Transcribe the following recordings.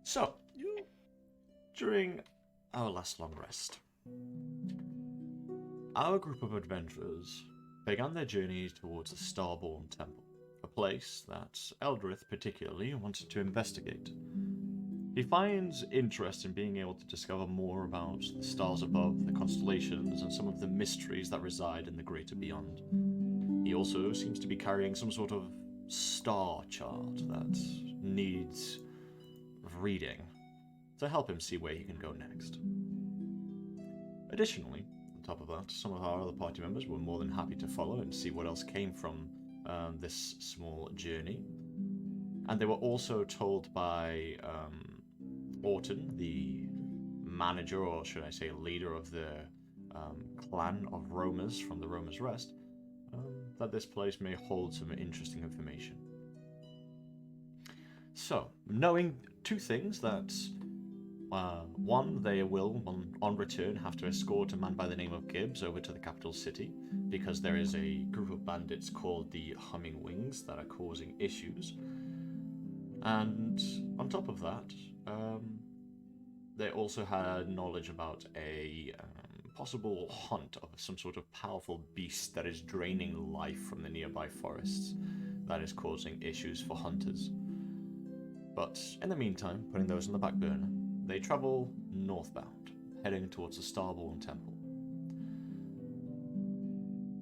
So, during our last long rest, our group of adventurers began their journey towards the Starborn Temple, a place that Eldrith particularly wanted to investigate. He finds interest in being able to discover more about the stars above, the constellations, and some of the mysteries that reside in the greater beyond. He also seems to be carrying some sort of star chart that needs reading to help him see where he can go next. Additionally, on top of that, some of our other party members were more than happy to follow and see what else came from this small journey. And they were also told by Orton, the manager, or should I say leader of the clan of roamers from the Roamers Rest, that this place may hold some interesting information. So, knowing two things, that one, they will, on return, have to escort a man by the name of Gibbs over to the capital city, because there is a group of bandits called the Humming Wings that are causing issues. And on top of that, they also had knowledge about a possible hunt of some sort of powerful beast that is draining life from the nearby forests, that is causing issues for hunters. But in the meantime, putting those on the back burner, they travel northbound, heading towards the Starborn Temple.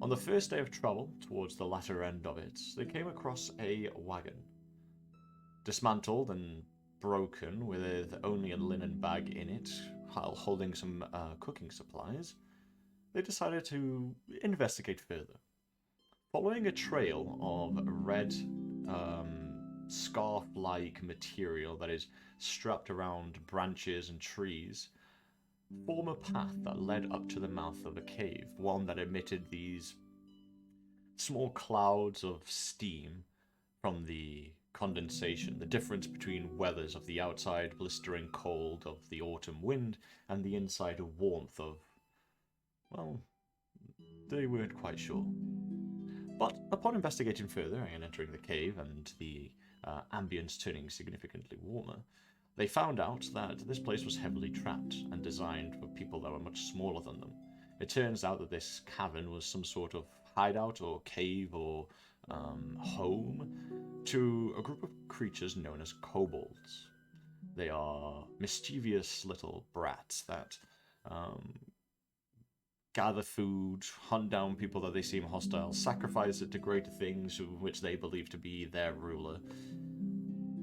On the first day of travel, towards the latter end of it, they came across a wagon. Dismantled and broken, with only a linen bag in it, while holding some cooking supplies, they decided to investigate further. Following a trail of red scarf-like material that is strapped around branches and trees, form a path that led up to the mouth of a cave, one that emitted these small clouds of steam from the condensation, the difference between weathers of the outside blistering cold of the autumn wind and the inside warmth of, well, they weren't quite sure. But upon investigating further and entering the cave and the ambience turning significantly warmer, they found out that this place was heavily trapped and designed for people that were much smaller than them. It turns out that this cavern was some sort of hideout or cave or home to a group of creatures known as kobolds. They are mischievous little brats that gather food, hunt down people that they seem hostile, sacrifice it to greater things which they believe to be their ruler,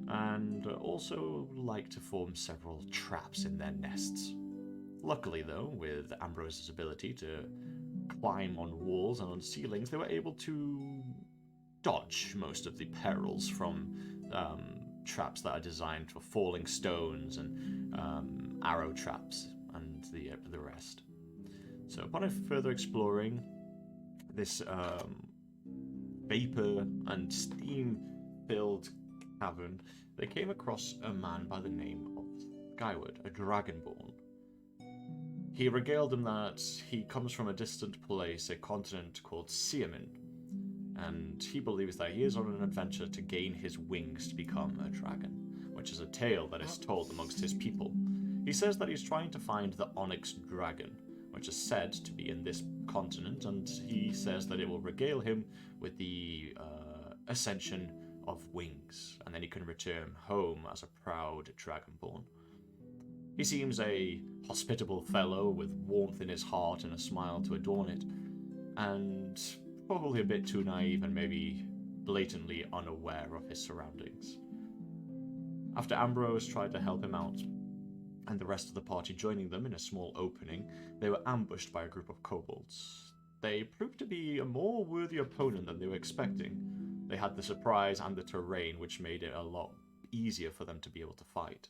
and also like to form several traps in their nests. Luckily though, with Ambrose's ability to climb on walls and on ceilings, they were able to dodge most of the perils from traps that are designed for falling stones and arrow traps and the rest. So upon further exploring this vapor and steam-filled cavern, they came across a man by the name of Skyward, a dragonborn. He regaled them that he comes from a distant place, a continent called Siamin, and he believes that he is on an adventure to gain his wings to become a dragon, which is a tale that is told amongst his people. He says that he's trying to find the Onyx Dragon, which is said to be in this continent, and he says that it will regale him with the ascension of wings, and then he can return home as a proud dragonborn. He seems a hospitable fellow with warmth in his heart and a smile to adorn it, and probably a bit too naive and maybe blatantly unaware of his surroundings. After Ambrose tried to help him out, and the rest of the party joining them in a small opening, they were ambushed by a group of kobolds. They proved to be a more worthy opponent than they were expecting. They had the surprise and the terrain, which made it a lot easier for them to be able to fight.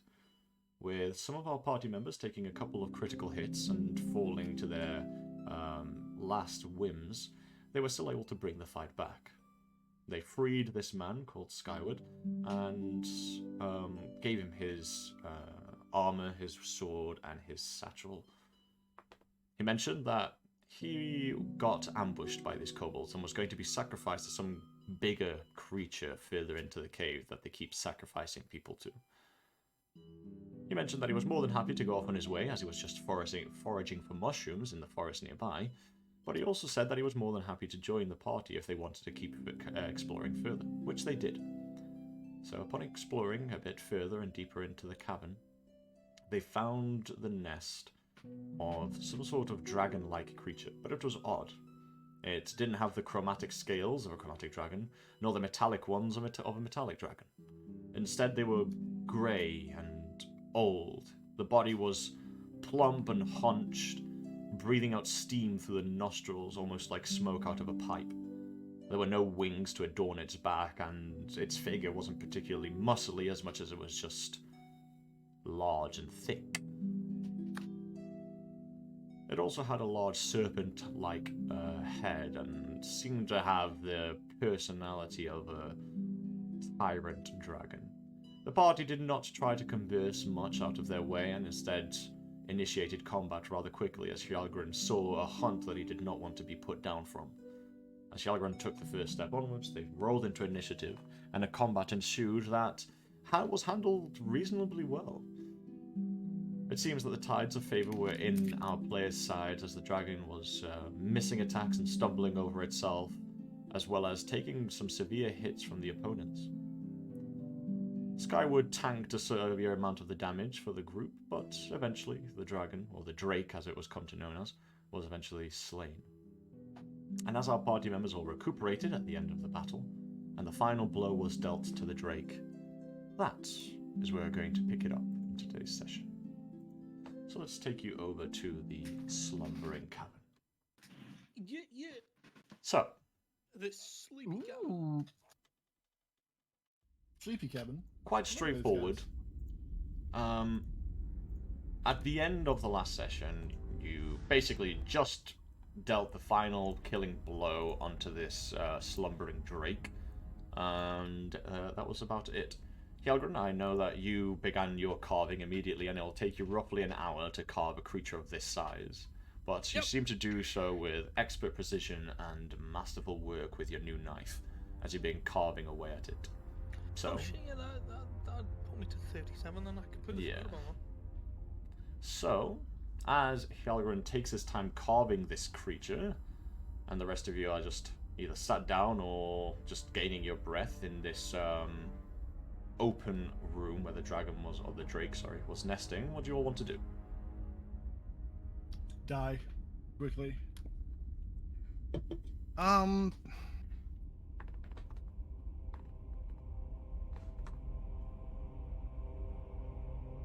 With some of our party members taking a couple of critical hits and falling to their last whims, they were still able to bring the fight back. They freed this man called Skyward and gave him his armor, his sword, and his satchel. He mentioned that he got ambushed by these kobolds and was going to be sacrificed to some bigger creature further into the cave that they keep sacrificing people to. He mentioned that he was more than happy to go off on his way, as he was just foraging for mushrooms in the forest nearby, but he also said that he was more than happy to join the party if they wanted to keep exploring further, which they did. So upon exploring a bit further and deeper into the cavern, they found the nest of some sort of dragon-like creature, but it was odd. It didn't have the chromatic scales of a chromatic dragon, nor the metallic ones of a metallic dragon. Instead, they were grey and old. The body was plump and hunched, breathing out steam through the nostrils, almost like smoke out of a pipe. There were no wings to adorn its back, and its figure wasn't particularly muscly as much as it was just large and thick. It also had a large serpent-like head and seemed to have the personality of a tyrant dragon. The party did not try to converse much out of their way and instead initiated combat rather quickly as Hjarlgron saw a hunt that he did not want to be put down from. As Hjarlgron took the first step onwards, they rolled into initiative, and a combat ensued that was handled reasonably well. It seems that the tides of favour were in our players' side, as the dragon was missing attacks and stumbling over itself, as well as taking some severe hits from the opponents. Skyward tanked a severe amount of the damage for the group, but eventually the dragon, or the drake as it was come to known as, was eventually slain. And as our party members all recuperated at the end of the battle, and the final blow was dealt to the drake, that is where we're going to pick it up in today's session. So let's take you over to the slumbering cavern. Yeah. So, The sleepy cabin. Sleepy cabin. quite straightforward. At the end of the last session, you basically just dealt the final killing blow onto this slumbering drake, and that was about it. Hjarlgron, I know that you began your carving immediately, and it'll take you roughly an hour to carve a creature of this size. But you seem to do so with expert precision and masterful work with your new knife, as you've been carving away at it. So, Oh shit, yeah, that'd put me to 37, then I could put the Yeah. food on. So, as Hjarlgron takes his time carving this creature, and the rest of you are just either sat down or just gaining your breath in this open room where the dragon was, or the drake, sorry, was nesting, what do you all want to do? Die. Quickly.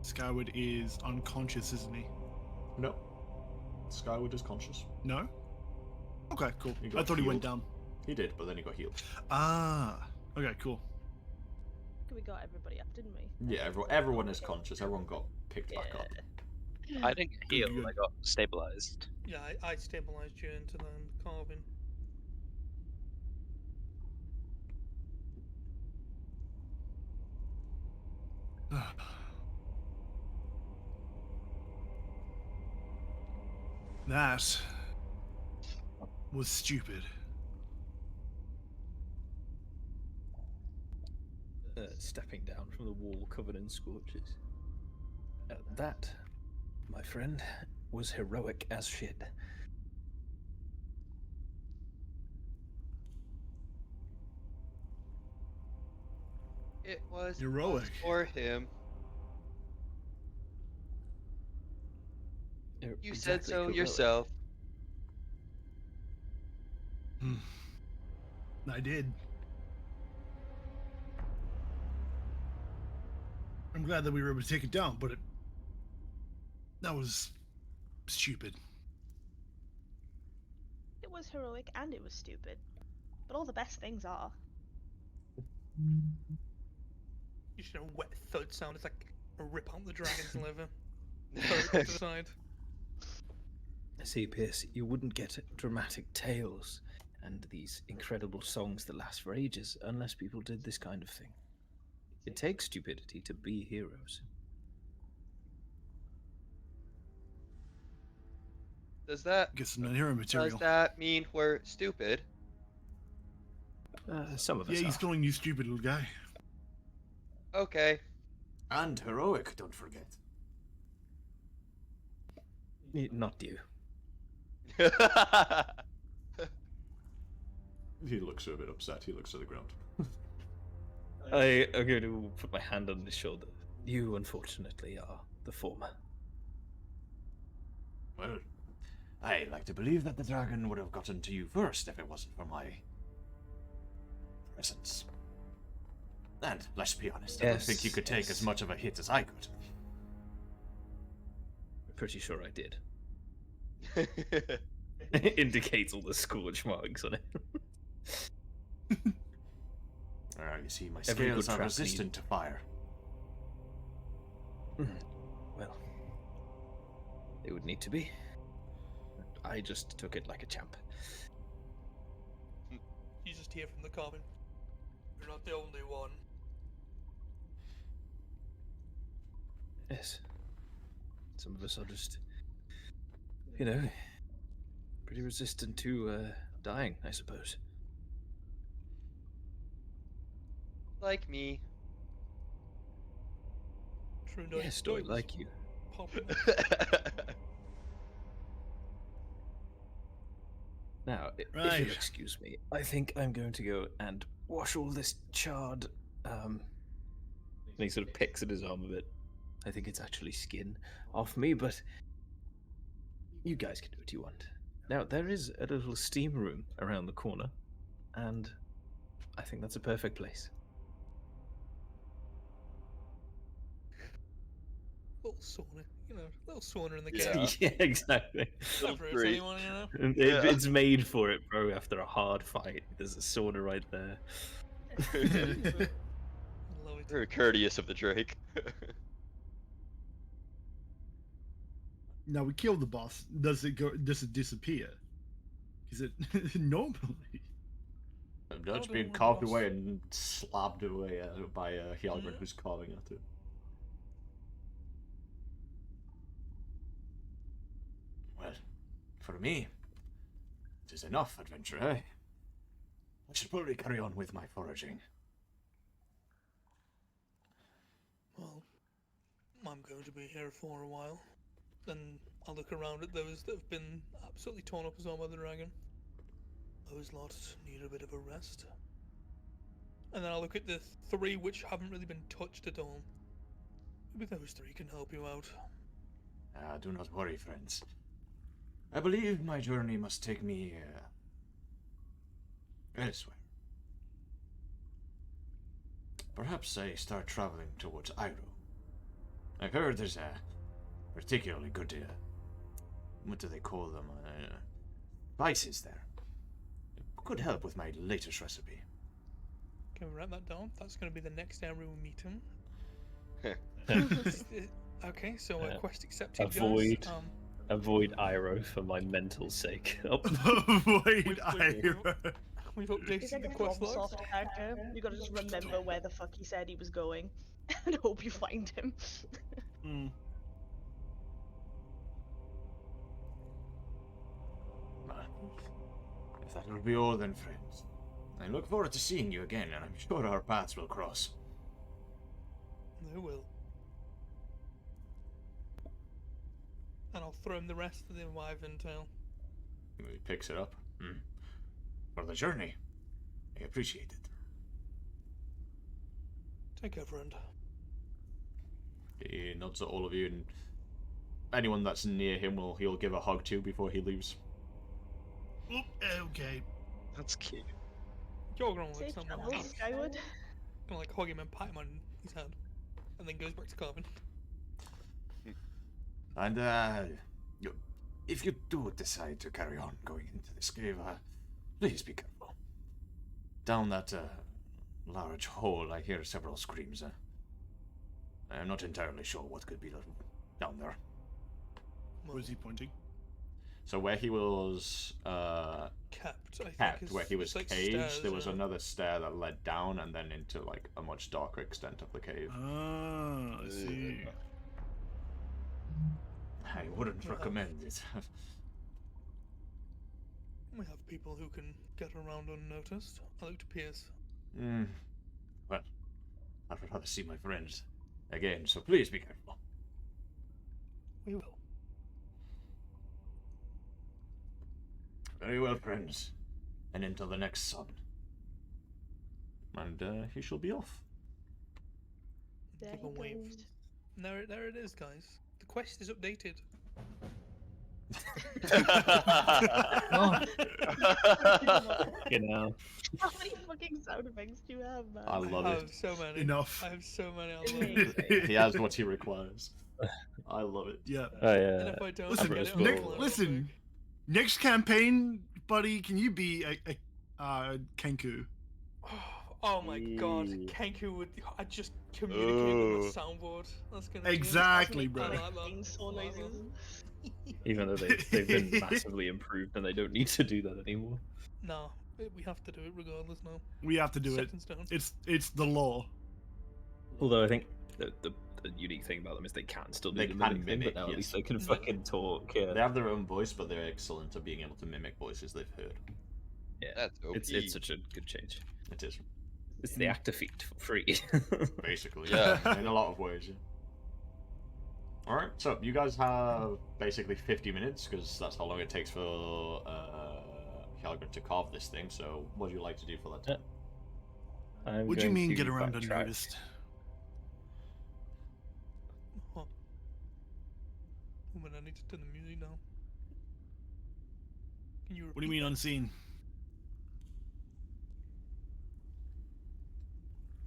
Skyward is unconscious, isn't he? No. Skyward is conscious. No? Okay, cool. He I got thought he went healed. down. He did, but then he got healed. Ah. Okay, cool. We got everybody up, didn't we? Yeah, everyone is conscious. Everyone got picked back up. I didn't get healed, good. I got stabilized. Yeah, I stabilised you into the carving. That was stupid. Stepping down from the wall covered in scorches. That, my friend, was heroic as shit. It was Heroic. for him. You said Exactly, so heroic. yourself. I did. I'm glad that we were able to take it down, but that was stupid. It was heroic and it was stupid. But all the best things are. You should have a wet thud sound. It's like a rip out the dragon's liver. Thud to the side. See, Pierce, you wouldn't get dramatic tales and these incredible songs that last for ages unless people did this kind of thing. It takes stupidity to be heroes. Does that Get some non-hero material. does that mean we're stupid? Some of us Yeah, he's are. calling you stupid, little guy. Okay. And heroic, don't forget. Not you. He looks a bit upset. He looks to the ground. I am going to put my hand on his shoulder. You, unfortunately, are the former. Well, I like to believe that the dragon would have gotten to you first if it wasn't for my presence. And let's be honest, I don't think you could take as much of a hit as I could. Pretty sure I did. Indicates all the scorch marks on it. You see, my Every good scales are trap resistant to fire. Well, they would need to be. I just took it like a champ. You just hear from the cabin. You're not the only one. Yes. Some of us are just, pretty resistant to dying, I suppose. Like me. True Yes, do I like you? Now, if Right. you'll excuse me, I think I'm going to go and wash all this charred, and he sort of picks at his arm a bit. I think it's actually skin off me, but you guys can do what you want. Now, there is a little steam room around the corner, and I think that's a perfect place. Little sauna, little sauna in the Yeah. cave. Yeah, exactly. Not for Great. anyone, And Yeah. It's made for it, bro, after a hard fight. There's a sauna right there. Love it. Very courteous of the Drake. Now we kill the boss. Does it disappear? Is it normally? Dutch don't being know carved what's- away and slapped away by Hjarlgron, Yeah. who's carving at it. Well, for me, it is enough adventure, eh? I should probably carry on with my foraging. Well, I'm going to be here for a while. Then I'll look around at those that have been absolutely torn up as well by the dragon. Those lots need a bit of a rest. And then I'll look at the 3 which haven't really been touched at all. Maybe those 3 can help you out. Do not worry, friends. I believe my journey must take me elsewhere. Perhaps I start traveling towards Iroh. I've heard there's a particularly good, what do they call them? Spices there. It could help with my latest recipe. Can we write that down? That's going to be the next area we meet him. Okay, so quest accepted, Avoid. guys. Avoid Iroh for my mental sake. Oh, Avoid Wait. Iroh. We've He's updated like the a quest problem logs. solved character. You gotta just remember where the fuck he said he was going and hope you find him. If that will be all then, friends. I look forward to seeing you again, and I'm sure our paths will cross. They will. And I'll throw him the rest of the wyvern tail. He picks it up. For the journey. I appreciate it. Take care, friend. He nods at all of you, and anyone that's near him he'll give a hug to before he leaves. Oh, okay. That's cute. Hjarlgron looks Safe something travels, like Skyward. gonna like hug him and pat him on his head, and then goes back to carving. And if you do decide to carry on going into this cave, please be careful. Down that large hole, I hear several screams. I am not entirely sure what could be down there. Where's he pointing? So where he was Kept, I think. kept, where he was it's like caged, stairs, there was yeah. another stair that led down and then into like a much darker extent of the cave. Ah, I see. I wouldn't recommend it. We have people who can get around unnoticed. I look to Pierce. Well, I'd rather see my friends again, so please be careful. We will. Very well, friends. And until the next sun. And he shall be off. There Keep he on waiting. goes. There it is, guys. The quest is updated. You know. How many fucking sound effects do you have, man? I love I it. have so many. Enough. I have so many. I love it. He has what he requires. I love it. Yeah. And if I don't Listen, get it, Nick, I'll play it listen. real Next campaign, buddy, can you be a Kenku? quick. Oh my god, Ooh. Kenku would. I just communicate with Ooh. my soundboard. That's gonna be Exactly, I bro. like that. Chainsaw I like that. noises. Even though they've been massively improved and they don't need to do that anymore. No, we have to do it regardless now. We have to do Set it. in stone. It's the law. Although I think the unique thing about them is they can still do They the can mimic thing, mimic, but now at yes. least they can Yeah. fucking talk. Yeah, They have their own voice, but they're excellent at being able to mimic voices they've heard. yeah. That's OP. It's such a good change. It is, It's the actor feat for free. basically. Yeah. In a lot of ways, yeah. Alright, so you guys have basically 50 minutes, because that's how long it takes for Hjarlgron to carve this thing, so what would you like to do for that time? I'm What do you going mean to get around backtrack. unnoticed? Huh. Oh, man, I need to turn the music down. Can you What do you repeat mean unseen?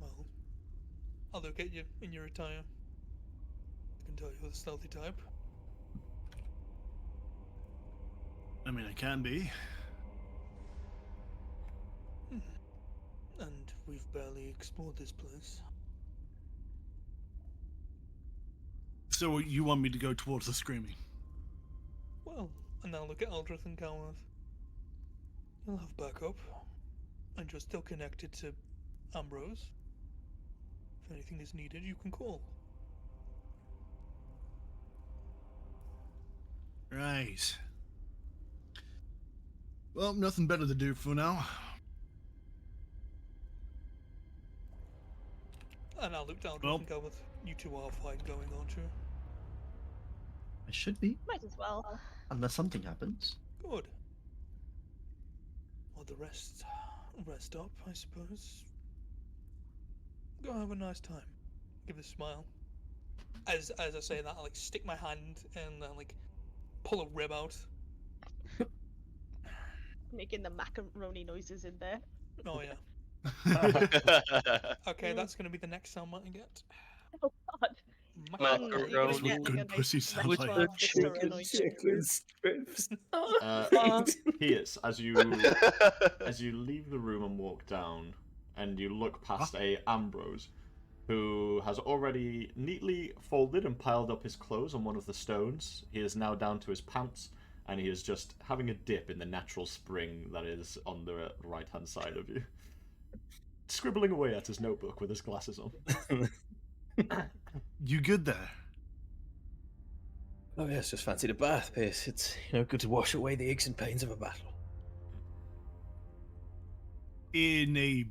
that? Well, I'll look at you in your attire. I can tell you're the stealthy type. I mean, I can be. And we've barely explored this place. So you want me to go towards the screaming? Well, and now look at Eldrith and Celwydd. You'll have backup. And you're still connected to Ambrose. If anything is needed, you can call. Right. Well, nothing better to do for now. And I'll look down Well- and Celwydd. You two are fine going, aren't you? I should be, Might as well. unless something happens. Good. Well, the rest up, I suppose. Go have a nice time. Give a smile. As I say that, I like stick my hand and like pull a rib out. Making the macaroni noises in there. Oh yeah. Okay, that's gonna be the next sound I get. Oh god. Macaroni. You're gonna That's get what like good a pussy nice sound With like. the repertoire viscera chicken noise. chicken strips. Pierce, as you leave the room and walk down, and you look past a Ambrose, who has already neatly folded and piled up his clothes on one of the stones. He is now down to his pants, and he is just having a dip in the natural spring that is on the right-hand side of you. Scribbling away at his notebook with his glasses on. You good there? Oh yes, just fancied a bath, Pierce. It's good to wash away the aches and pains of a battle. In a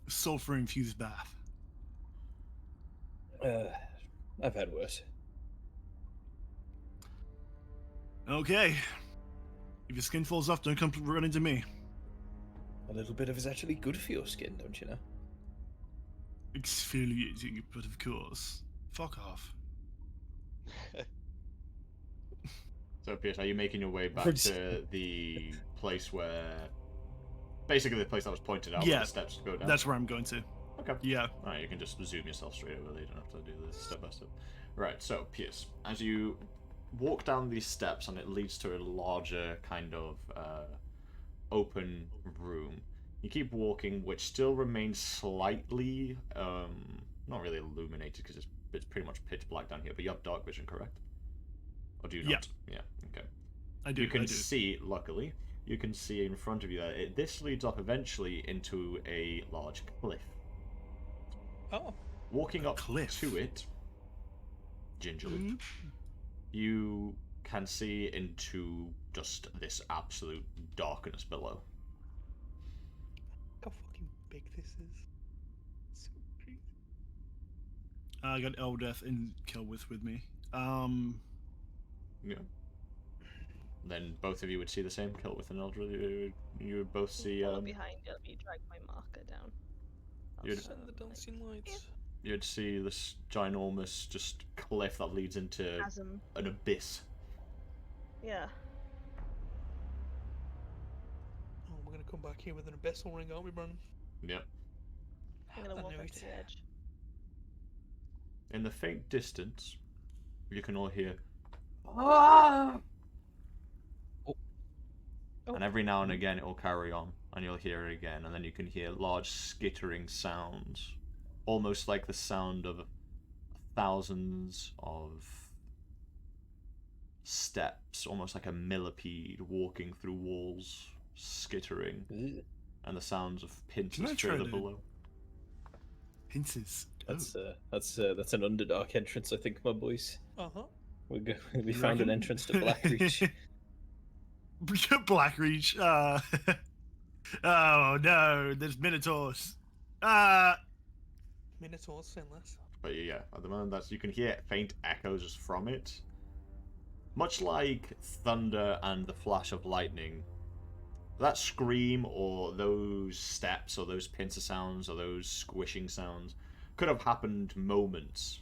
sulfur-infused bath. I've had worse. Okay. If your skin falls off, don't come run into me. A little bit of it's actually good for your skin, don't you know? Exfoliating, but of course. Fuck off. So, Pierce, are you making your way back Prince- to the place where... Basically the place that was pointed out Yeah, where the steps to go down? That's where I'm going to. Okay. Yeah. Alright, you can just zoom yourself straight over there. You don't have to do this step by step. Right, so, Pierce, as you walk down these steps and it leads to a larger kind of open room, you keep walking, which still remains slightly, not really illuminated because it's pretty much pitch black down here, but you have dark vision, correct? Or do you not? Yeah, okay. I do. You can I do. see, luckily, you can see in front of you that this leads up eventually into a large cliff. Oh, Walking A up cliff? to it, gingerly, Mm. you can see into just this absolute darkness below. look how fucking big this is. So crazy. I got Eldrith and Celwydd with me. Yeah. Then both of you would see the same kill with an Eldrith. You would both see. Follow behind you. Let me drag my marker down. You'd- Send the dancing lights. You'd see this ginormous just cliff that leads into Chasm. an abyss. Yeah. Oh, we're gonna come back here with an abyssal ring, aren't we, Brandon? Yep. I'm gonna I walk knew up it. to the edge. In the faint distance, you can all hear. Oh. And every now and again it will carry on, and you'll hear it again, and then you can hear large skittering sounds, almost like the sound of thousands of steps, almost like a millipede walking through walls, skittering, and the sounds of Can I pincers try further to- below. Pincers. That's an Underdark entrance, I think, my boys. Uh-huh. We You found an reckon? entrance to Blackreach. Blackreach. Oh no, there's minotaurs. Minotaurs, say less. But yeah, at the moment you can hear faint echoes from it. Much like thunder and the flash of lightning, that scream or those steps or those pincer sounds or those squishing sounds could have happened moments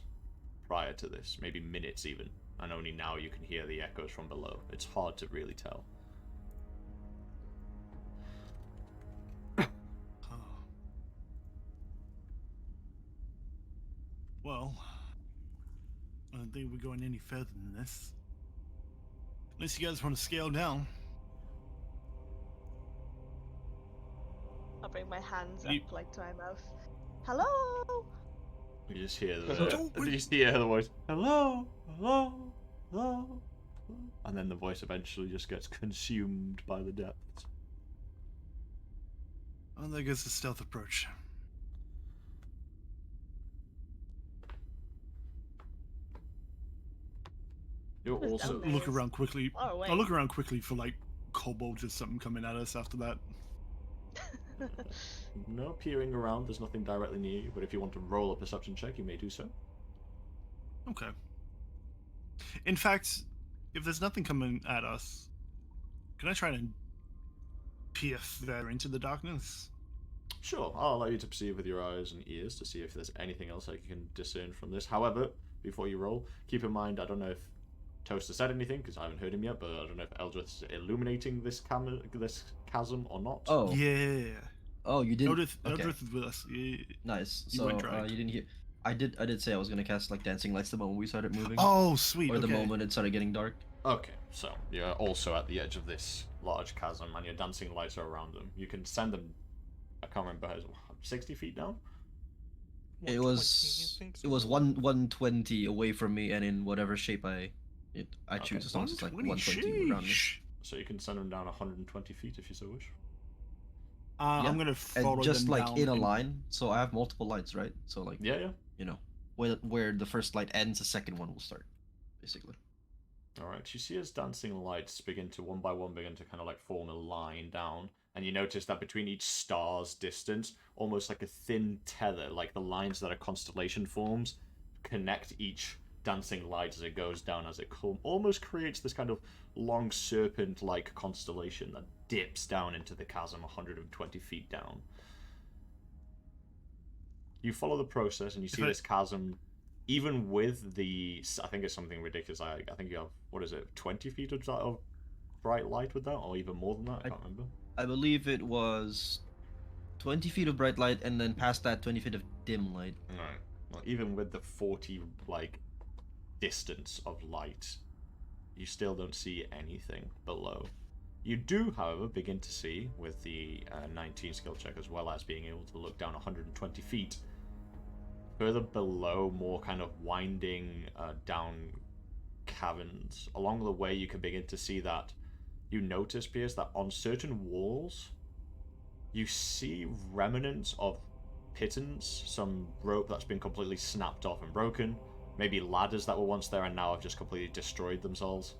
prior to this, maybe minutes even, and only now you can hear the echoes from below. It's hard to really tell. Well, I don't think we're going any further than this. Unless you guys want to scale down. I'll bring my hands You- up like to my mouth. Hello. You just hear Don't you just hear the voice, hello, hello, hello, and then the voice eventually just gets consumed by the depths. Well, there goes the stealth approach. You're Who's also down there? Look around quickly. Far away. I'll look around quickly for like kobolds or something coming at us after that. no peering around. There's nothing directly near you, but if you want to roll a perception check, you may do so. Okay. In fact, if there's nothing coming at us, can I try to peer further into the darkness? Sure, I'll allow you to perceive with your eyes and ears to see if there's anything else I can discern from this. However, before you roll, keep in mind, I don't know if Toaster said anything, because I haven't heard him yet, but I don't know if Eldrith's illuminating this chasm or not. Oh, Yeah. oh, you didn't. Eldrith, Okay. Eldrith is with us. Yeah. Nice. You So went dry. you didn't hear. I did say I was gonna cast like dancing lights the moment we started moving, Oh, sweet. or the okay. moment it started getting dark. Okay, so you're also at the edge of this large chasm, and your dancing lights are around them. You can send them, I can't remember, 60 feet down? It 120, was I think, it was something like 120 away from me, and in whatever shape I Okay. choose, as long as it's like 120, 120 around me. sheesh. So you can send them down 120 feet if you so wish. I'm Yeah. gonna follow And just them like down in a and- line, so I have multiple lights, right? So like Yeah. you know, where the first light ends, the second one will start, basically. Alright, you see as dancing lights begin to, one by one, begin to kind of like form a line down, and you notice that between each star's distance, almost like a thin tether, like the lines that a constellation forms, connect each dancing light as it goes down, as it almost creates this kind of long serpent-like constellation that dips down into the chasm 120 feet down. You follow the process, and you see If I- this chasm, even with the, I think it's something ridiculous. I think you have, what is it, 20 feet of bright light with that, or even more than that? I can't remember. I believe it was 20 feet of bright light, and then past that 20 feet of dim light. No. Well, even with the 40 distance of light, you still don't see anything below. You do, however, begin to see, with the 19 skill check, as well as being able to look down 120 feet, further below, more kind of winding down caverns. Along the way, you can begin to see that. You notice, Pierce, that on certain walls, you see remnants of pittons, some rope that's been completely snapped off and broken, maybe ladders that were once there and now have just completely destroyed themselves.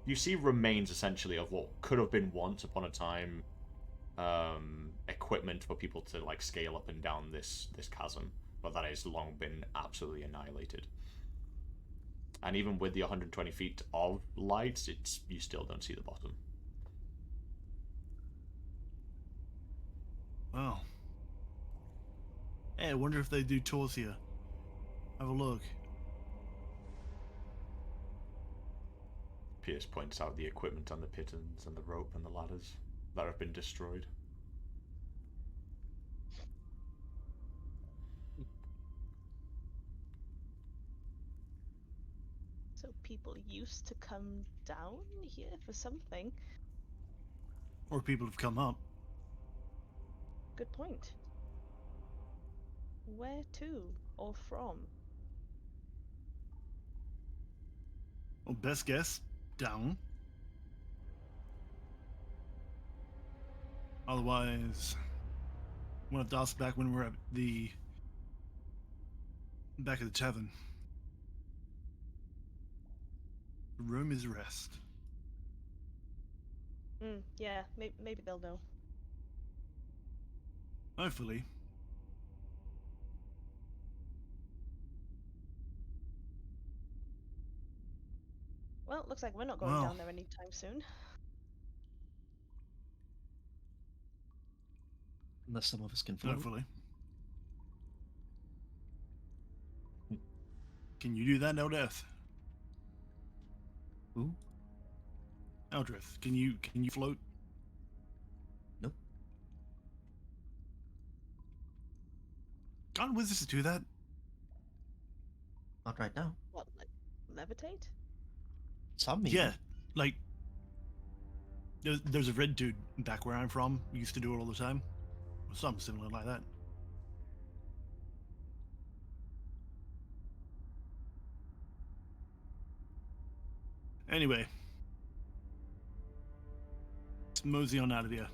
You see remains, essentially, of what could have been once upon a time equipment for people to scale up and down this chasm. but that has long been absolutely annihilated. And even with the 120 feet of light, you still don't see the bottom. Wow. Hey, I wonder if they do tours here. Have a look. Pierce points out the equipment and the pitons and the rope and the ladders that have been destroyed. So people used to come down here for something. Or people have come up. Good point. Where to or from? Well, best guess, down. Otherwise, we'll have to ask back when we're at the back of the tavern. The room is rest. Yeah, maybe they'll know. Hopefully. Well, looks like we're not going Well. down there anytime soon. Unless some of us can float. Hopefully. Can you do that, Eldrith? Who? Eldrith, can you float? Nope. Can't wizards do that? Not right now. What, like levitate? Some maybe. Yeah, like there's a red dude back where I'm from. We used to do it all the time. Or something similar like that. Anyway, let's mosey on out of here.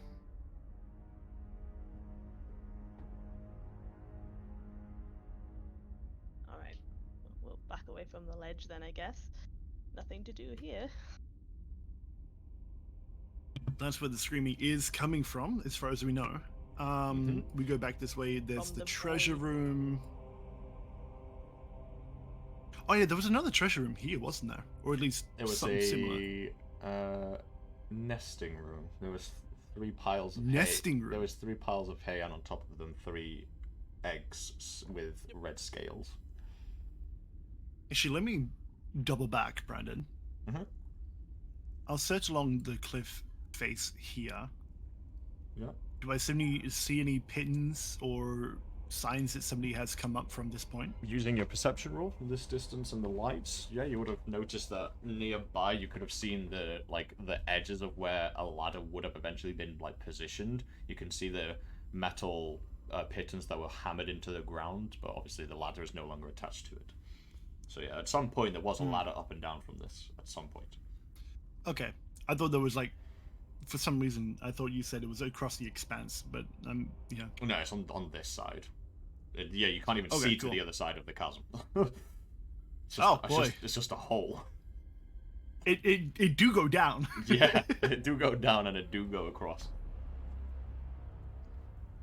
Alright, we'll back away from the ledge then, I guess. Nothing to do here. That's where the screaming is coming from, as far as we know. We go back this way. There's From the the treasure brain. room. Oh yeah, there was another treasure room here, wasn't there? Or at least It was something similar. a nesting room. There was 3 piles of Nesting hay. room? There was 3 piles of hay, and on top of them 3 eggs with red scales. Actually, let me double back, Brandon. Mhm. I'll search along the cliff face here. Yeah. Do I see any pitons or signs that somebody has come up from this point? Using your perception roll from this distance and the lights, yeah, you would have noticed that nearby you could have seen the edges of where a ladder would have eventually been positioned. You can see the metal pitons that were hammered into the ground, but obviously the ladder is no longer attached to it. So yeah, at some point there was a ladder up and down from this. At some point. Okay, I thought there was for some reason I thought you said it was across the expanse, but yeah. No, it's on this side. Yeah, you can't even Okay, see cool. to the other side of the chasm. It's just a hole. It do go down. Yeah, it do go down and it do go across.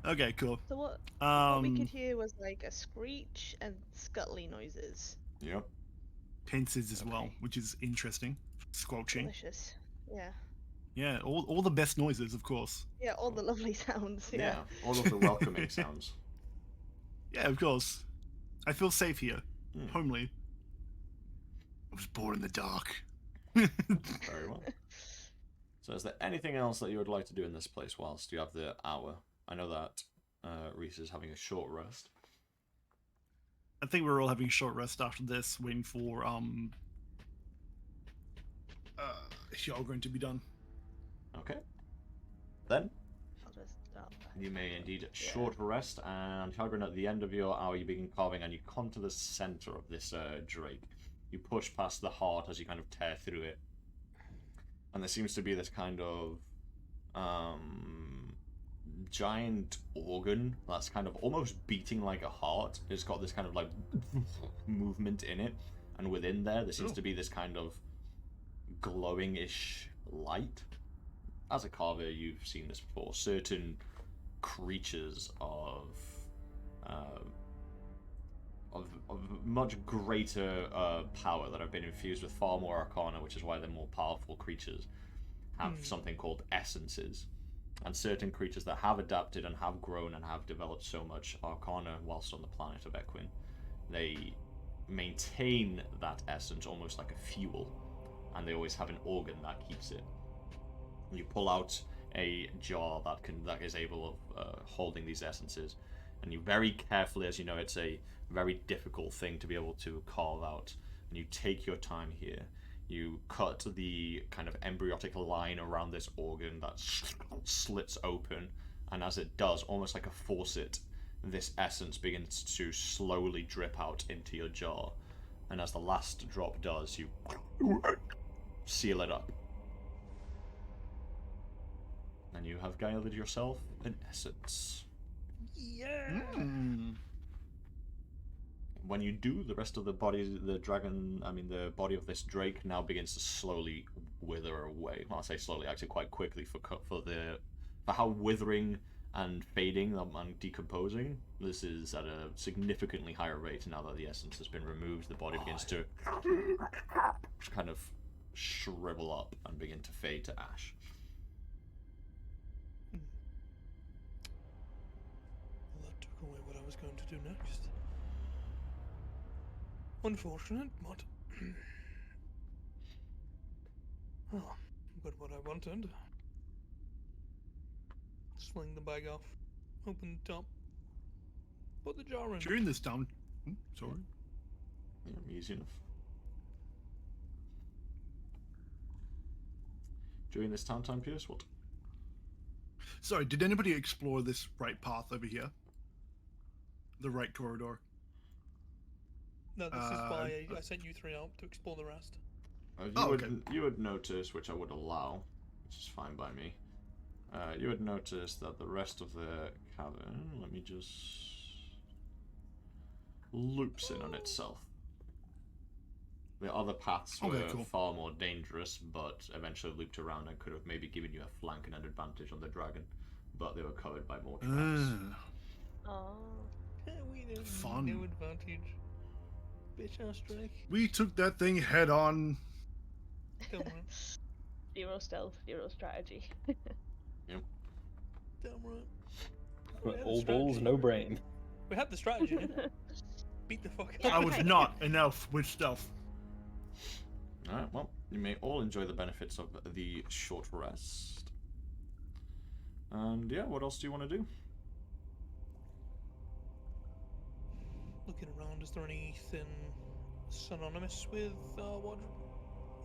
Okay, cool. So what we could hear was a screech and scuttly noises. Yep. Pincers as well, Okay. which is interesting. Squelching. Delicious. Yeah. Yeah, all the best noises, of course. Yeah, all the lovely sounds. Yeah. Yeah. All of the welcoming sounds. Yeah, of course. I feel safe here. Hmm. Homely. I was born in the dark. Very well. So is there anything else that you would like to do in this place whilst you have the hour? I know that Reece is having a short rest. I think we're all having a short rest after this, waiting for Hjarlgron to be done. Okay. Then I'll just you may indeed short rest, and Hjarlgron, at the end of your hour, you begin carving, and you come to the center of this drake. You push past the heart as you kind of tear through it, and there seems to be this kind of giant organ that's kind of almost beating like a heart. It's got this kind of movement in it, and within there seems to be this kind of glowing-ish light. As a carver, you've seen this before. Certain creatures of of much greater power that have been infused with far more arcana, which is why they're more powerful creatures, have something called essences. And certain creatures that have adapted and have grown and have developed so much arcana whilst on the planet of Equin, they maintain that essence almost like a fuel, and they always have an organ that keeps it. You pull out a jar that is able of holding these essences, and you very carefully, as you know, it's a very difficult thing to be able to carve out, and you take your time here. You cut the kind of embryotic line around this organ that slits open, and as it does, almost like a faucet, this essence begins to slowly drip out into your jar. And as the last drop does, you seal it up. And you have gathered yourself an essence. Yeah. When you do, the rest of the body, the body of this drake now begins to slowly wither away. Well, I say slowly, actually quite quickly for how withering and fading and decomposing. This is at a significantly higher rate now that the essence has been removed. The body begins to kind of shrivel up and begin to fade to ash. Well, that took away what I was going to do next. Unfortunate, but oh, got what I wanted. Sling the bag off, open the top, put the jar in. During this down, sorry. Yeah, easy enough. During this time, Pierce, what? Sorry, did anybody explore this right path over here? The right corridor? No, this is why I sent you three out to explore the rest. You would notice, which I would allow, which is fine by me. You would notice that the rest of the cavern, let me just, loops in on itself. The other paths were far more dangerous, but eventually looped around and could have maybe given you a flank and an advantage on the dragon, but they were covered by more traps. Oh. We don't Fun. need no advantage. Bitch ass drake. We took that thing head on. Damn right. Zero stealth, zero strategy. Yep. Damn right. We had the All balls, strategy. no brain. We had the strategy. Beat the fuck out. I was not enough with stealth. Alright, well, you may all enjoy the benefits of the short rest. And yeah, what else do you want to do? Looking around, is there anything synonymous with what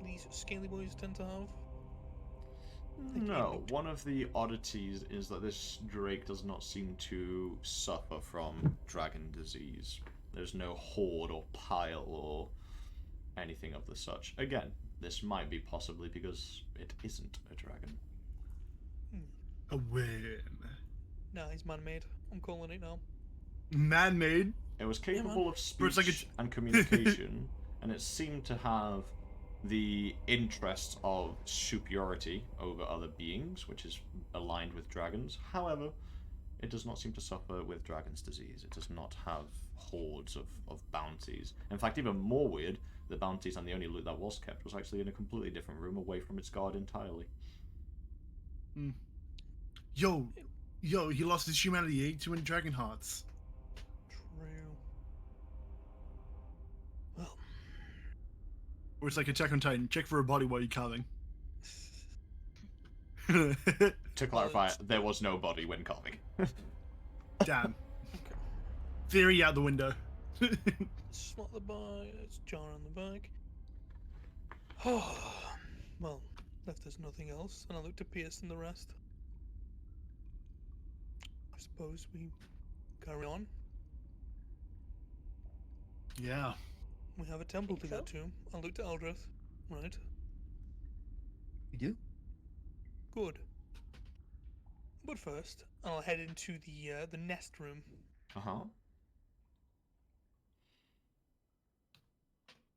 these scaly boys tend to have? No, one of the oddities is that this drake does not seem to suffer from dragon disease. There's no horde or pile or anything of the such. Again, this might be possibly because it isn't a dragon. A win. Nah, he's man-made. I'm calling it now. Man-made. It was capable of But it's speech like and communication, and it seemed to have the interests of superiority over other beings, which is aligned with dragons. However, it does not seem to suffer with dragon's disease. It does not have hordes of bounties. In fact, even more weird, the bounties and the only loot that was kept was actually in a completely different room away from its guard entirely. Yo, he lost his humanity to win dragon hearts. True. Well, Or it's like Attack on Titan. Check for a body while you're carving. To clarify, there was no body when carving. Damn. Theory out the window. slot the bag. Let's jar on the bag. Oh, well, if there's nothing else, and I look to Pierce and the rest. I suppose we carry on. Yeah. We have a temple to Think go to. I'll look to Eldrith, right? We do? Good. But first, I'll head into the nest room. Uh-huh.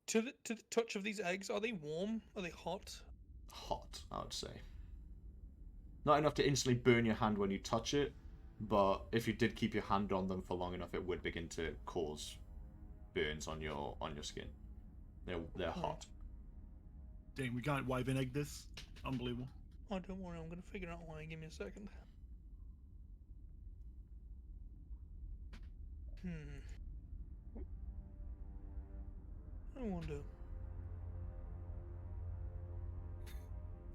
To the touch of these eggs, are they warm? Are they hot? Hot, I would say. Not enough to instantly burn your hand when you touch it, but if you did keep your hand on them for long enough, it would begin to cause burns on your skin. They're hot. Dang, we can't wipe and egg this. Unbelievable. Oh, don't worry, I'm gonna figure out why. Give me a second. I wonder.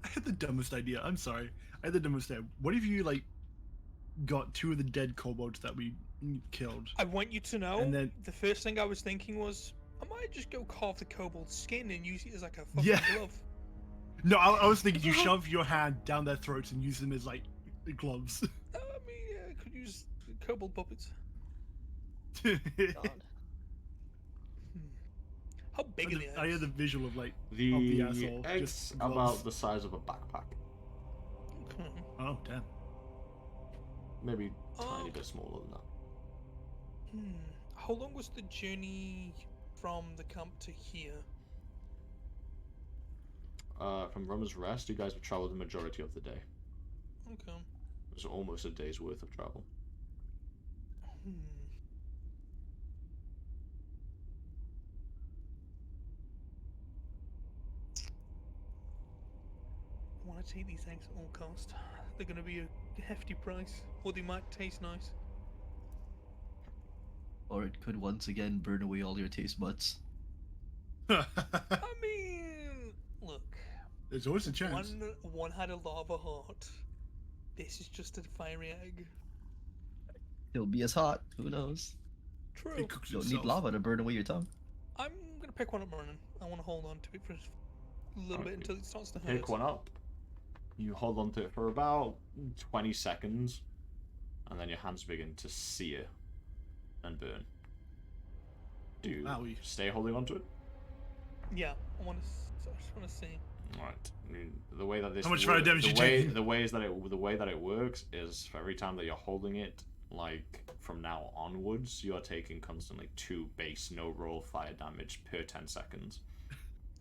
I had the dumbest idea. I'm sorry. I had the dumbest idea. What if you like got 2 of the dead kobolds that we killed? I want you to know, And then- the first thing I was thinking was, I might just go carve the kobold's skin and use it as like a fucking Yeah. glove. No, I was thinking you shove your hand down their throats and use them as like gloves. I mean, I could use kobold puppets. God. How big are the I had eggs? the visual of like The asshole, eggs just gloves. about the size of a backpack, Okay. Oh damn. maybe Oh. tiny bit smaller than that. How long was the journey from the camp to here? From Rummer's Rest, you guys have traveled the majority of the day. Okay. It was almost a day's worth of travel. I want to take these eggs at all cost. They're going to be a hefty price, or they might taste nice. Or it could once again burn away all your taste buds. I mean, look. There's always a chance. One had a lava heart. This is just a fiery egg. It'll be as hot. Who knows? True. It cooks You don't itself. need lava to burn away your tongue. I'm gonna pick one up, Merlin. I want to hold on to it for a little bit until it starts to hurt. Pick one up. You hold on to it for about 20 seconds, and then your hands begin to sear and burn. Do you Owie. stay holding on to it? Yeah, I just want to see. Right. I mean, the way that this How much fire damage you taking? the way that it works is for every time that you're holding it, like from now onwards, you are taking constantly 2 base no roll fire damage per 10 seconds.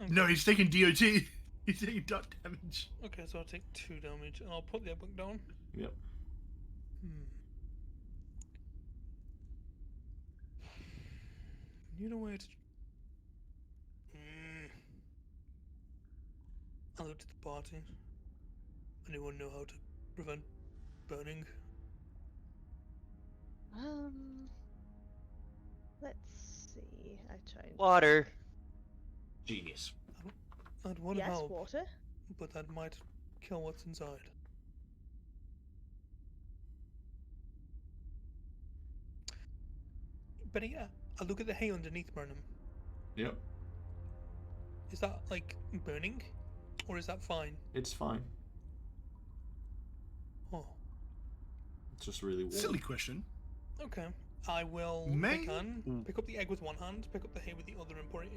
Okay. No, he's taking DOT. He's taking dot damage. Okay, so I'll take 2 damage, and I'll put the egg book down. Yep. You know where to... I looked at the party. Anyone know how to prevent burning? Let's see. I tried. Water. Genius. I'd want Yes, help, water. but that might kill what's inside. But yeah, I look at the hay underneath Burnham. Yep. Is that like burning, or is that fine? It's fine. Oh, It's just really warm. Silly question. okay. I will May- pick up the egg with one hand, pick up the hay with the other, and put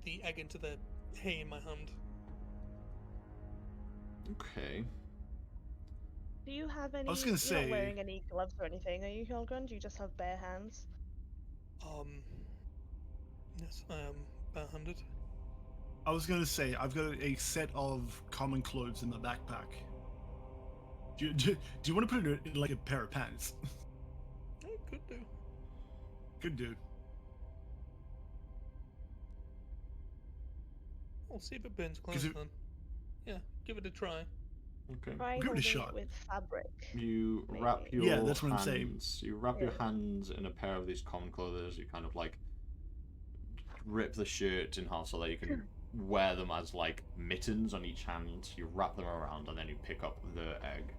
the egg into the hay in my hand. Okay. Do you have any? was gonna You're say- not wearing any gloves or anything, are you, Hjarlgron? Do you just have bare hands? Yes, I am barehanded. I was gonna say I've got a set of common clothes in the backpack. Do you want to put it in like a pair of pants? I could do. Good dude. I'll see if it burns 'Cause close it- then. Yeah, give it a try. Okay. Try Give it a holding shot. it with fabric. You Maybe. wrap your Yeah, that's what I'm saying. hands. You wrap your Yeah. hands in a pair of these common clothes. You kind of like rip the shirt in half so that you can wear them as like mittens on each hand. You wrap them around and then you pick up the egg.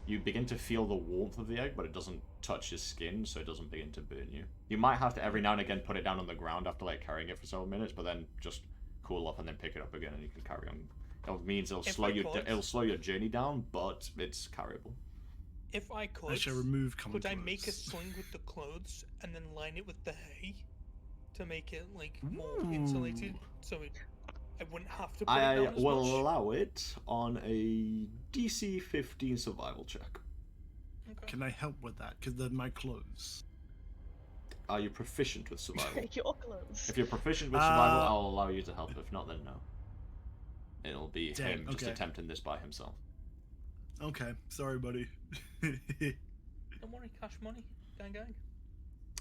You begin to feel the warmth of the egg, but it doesn't touch your skin, so it doesn't begin to burn you. You might have to every now and again put it down on the ground after like carrying it for several minutes, but then just cool off and then pick it up again, and you can carry on. It means it'll If slow I you. could- It'll slow your journey down, but it's carryable. If I I could, shall remove common could clothes. I make a sling with the clothes and then line it with the hay to make it like more insulated, so I wouldn't have to put it I down as will much? allow it on a DC 15 survival check. Okay. Can I help with that? Because they're my clothes. Are you proficient with survival? Your clothes. If you're proficient with survival, Uh, I'll allow you to help. If not, then no. It'll be Dang, him just okay. attempting this by himself. Okay, sorry, buddy. Don't worry, cash money, gang.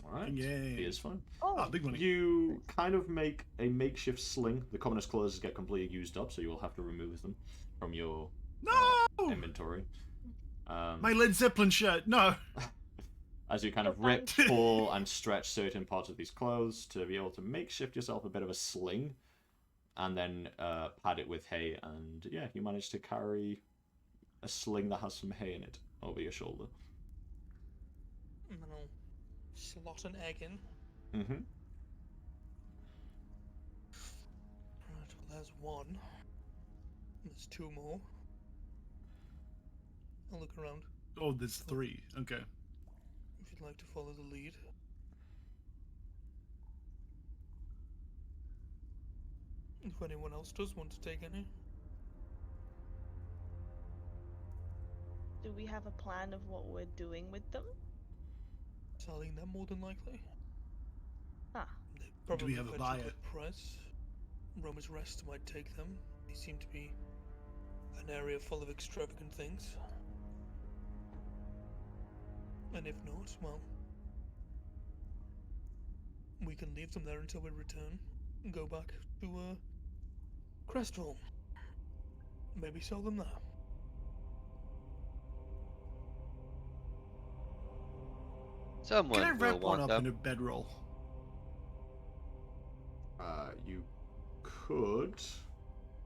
Alright, Yay. here's fun. Oh, big money. You kind of make a makeshift sling. The commonest clothes get completely used up, so you will have to remove them from your No! inventory. My Led Zeppelin shirt. No. As you kind of rip, pull, and stretch certain parts of these clothes to be able to makeshift yourself a bit of a sling, and then pad it with hay, and yeah, you manage to carry a sling that has some hay in it over your shoulder. And then I'll slot an egg in. Mm-hmm. Right, well, there's one. There's two more. I'll look around Oh, there's 3. Okay. if you'd like to follow the lead. If anyone else does want to take any. Do we have a plan of what we're doing with them? Selling them more than likely. Ah. They probably have a fetch buyer? good price. Romer's Rest might take them. They seem to be an area full of extravagant things. And if not, well, we can leave them there until we return and go back to Crestfall. Maybe sell them there. Someone Can I will wrap one want up them. in a bedroll? You could,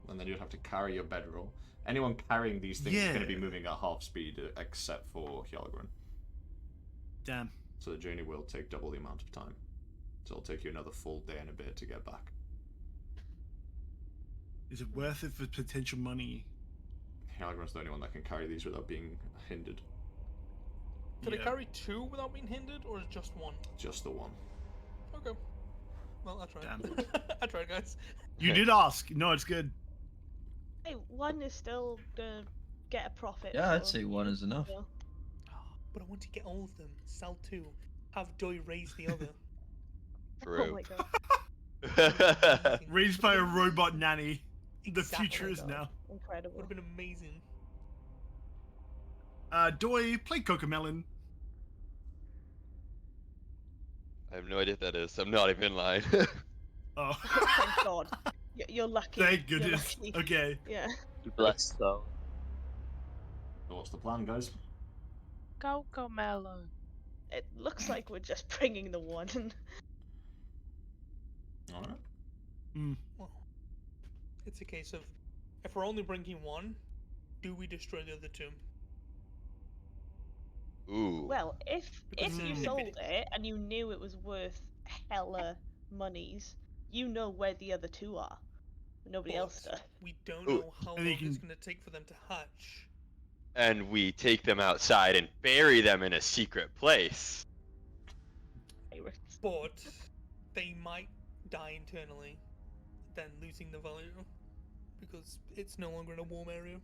and then you'd have to carry your bedroll. Anyone carrying these things is going to be Yeah. moving at half speed, except for Hjarlgron. Damn. So the journey will take double the amount of time. So it'll take you another full day and a bit to get back. Is it worth it for potential money? Hjarlgron's the only one that can carry these without being hindered. Could I Yeah. carry two without being hindered, or just one? Just the one. Okay. Well, I tried. Damn. I tried, guys. You did ask. No, it's good. Hey, one is still gonna get a profit. Yeah, I'd so, say one is enough. yeah. But I want to get all of them. Sell two. Have Doi raise the other. Oh True. my god. Raised by a robot nanny. The Exactly. future is now. Would Incredible. have been amazing. Doi, play Cocomelon. I have no idea what that is. I'm not even lying. Oh. Thank God. You're lucky. Thank You're goodness. lucky. Okay. Yeah. Bless though. So what's the plan, guys? Coco Melon. It looks like we're just bringing the one. Alright. Well, it's a case of, if we're only bringing one, do we destroy the other two? Ooh. Well, if Because you if sold it- it and you knew it was worth hella monies, you know where the other two are. Nobody else but does. we don't Ooh. know how And long you it's can- going to take for them to hatch. And we take them outside and bury them in a secret place. Pirates. But they might die internally, then losing the value. Because it's no longer in a warm area.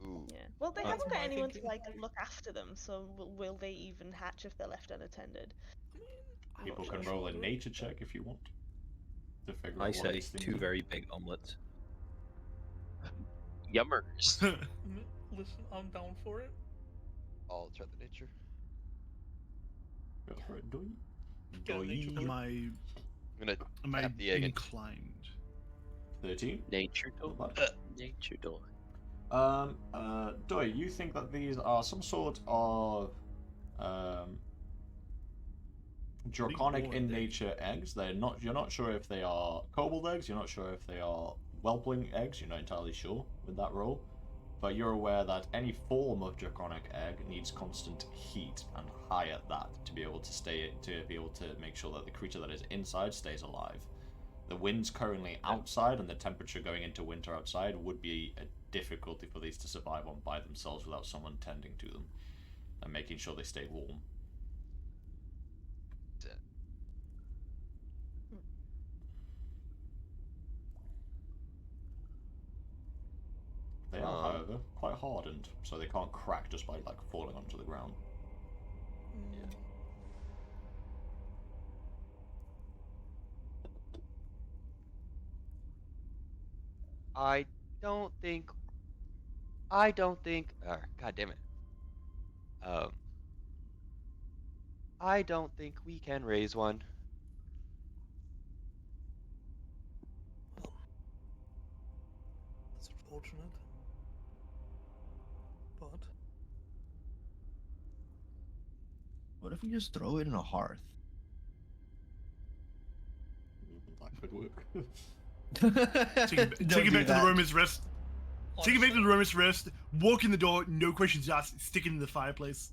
Ooh. Yeah. Well, they That's haven't got my anyone to thinking. like look after them, so will they even hatch if they're left unattended? I'm People not can sure. roll a nature check if you want. To figure I out what say these things 2 are. very big omelets. Yummers. Listen, I'm down for it. I'll try the nature. Go for it, Doi. Get a nature Doi. check. I'm gonna Am I tap the egg and inclined? 13. Nature Not door. bad. Nature door. Doi, you think that these are some sort of draconic in Big nature eggs. They're not. You're not sure if they are kobold eggs. You're not sure if they are whelpling eggs. You're not entirely sure with that roll, but you're aware that any form of draconic egg needs constant heat and high at that to be able to make sure that the creature that is inside stays alive. The wind's currently outside, and the temperature going into winter outside would be a difficulty for these to survive on by themselves without someone tending to them and making sure they stay warm. They are, however, quite hardened, so they can't crack just by like falling onto the ground. Mm. I don't think. God damn it. I don't think we can raise one. Well, that's unfortunate. But What if we just throw it in a hearth? That could work. Take it Don't do back to the that. Roman's rest. Take it back to the Roman's rest. Walk in the door. No questions asked. Stick it in the fireplace.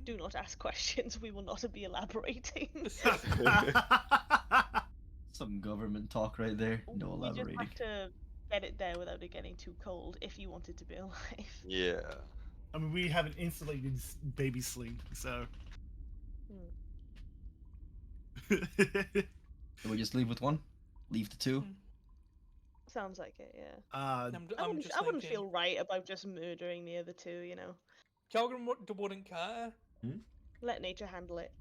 Do not ask questions. We will not be elaborating. Some government talk right there. No We just elaborating. have to get it there without it getting too cold if you want it to be alive. Yeah. I mean, we have an insulated baby sling, so. Can we just leave with one? Leave the two? Sounds like it, yeah. uh, I wouldn't, just I wouldn't thinking, feel right about just murdering the other two, you know. Hjarlgron wouldn't care. Let nature handle it.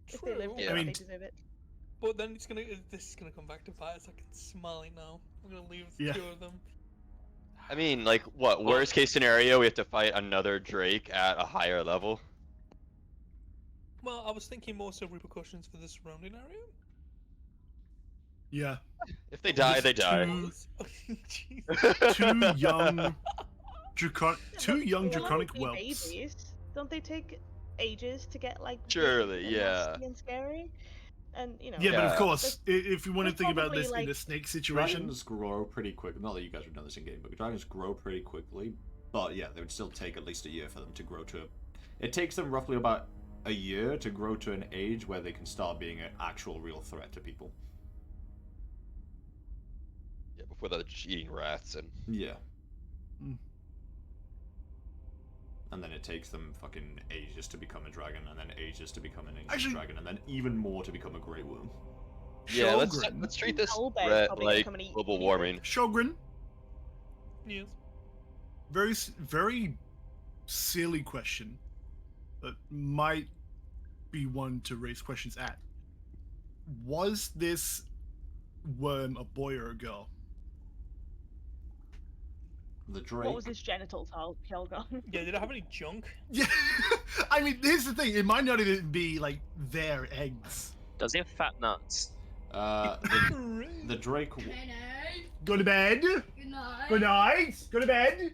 If they True. live, Yeah. I mean, they deserve it. But then this is gonna come back to bite us. I can smell it now. I'm gonna leave the Yeah. two of them. I mean, like, what? Worst case scenario, we have to fight another Drake at a higher level. Well, I was thinking more so repercussions for the surrounding area. yeah. If they die, they die. Jeez. Two young, They draconic might be whelps. babies. Don't they take ages to get like big Surely, and yeah. nasty and scary? And you know. Yeah, but Yeah. of course, if you want to there's think about probably, this in a like, snake situation, Dragons grow pretty quick. Not that you guys have done this in game, but dragons grow pretty quickly. But yeah, they would still take at least a year for them to grow to. It takes them roughly about a year to grow to an age where they can start being an actual real threat to people. Yeah, before they're just eating rats and. Yeah. Mm. And then it takes them fucking ages to become a dragon, and then ages to become an ancient Actually- dragon, and then even more to become a grey worm. Yeah, Shogun. let's treat this Owlbear's threat probably like gonna come and eat global you. warming. Shogun, Yes. very silly question, but might be one to raise questions at. Was this worm a boy or a girl? The Drake. What was his genitals, Hjarlgron? Yeah. Did I have any junk? Yeah, I mean, here's the thing. It might not even be like their eggs. Does he have fat nuts? The Drake. Go to bed. Good night. Good night. Go to bed.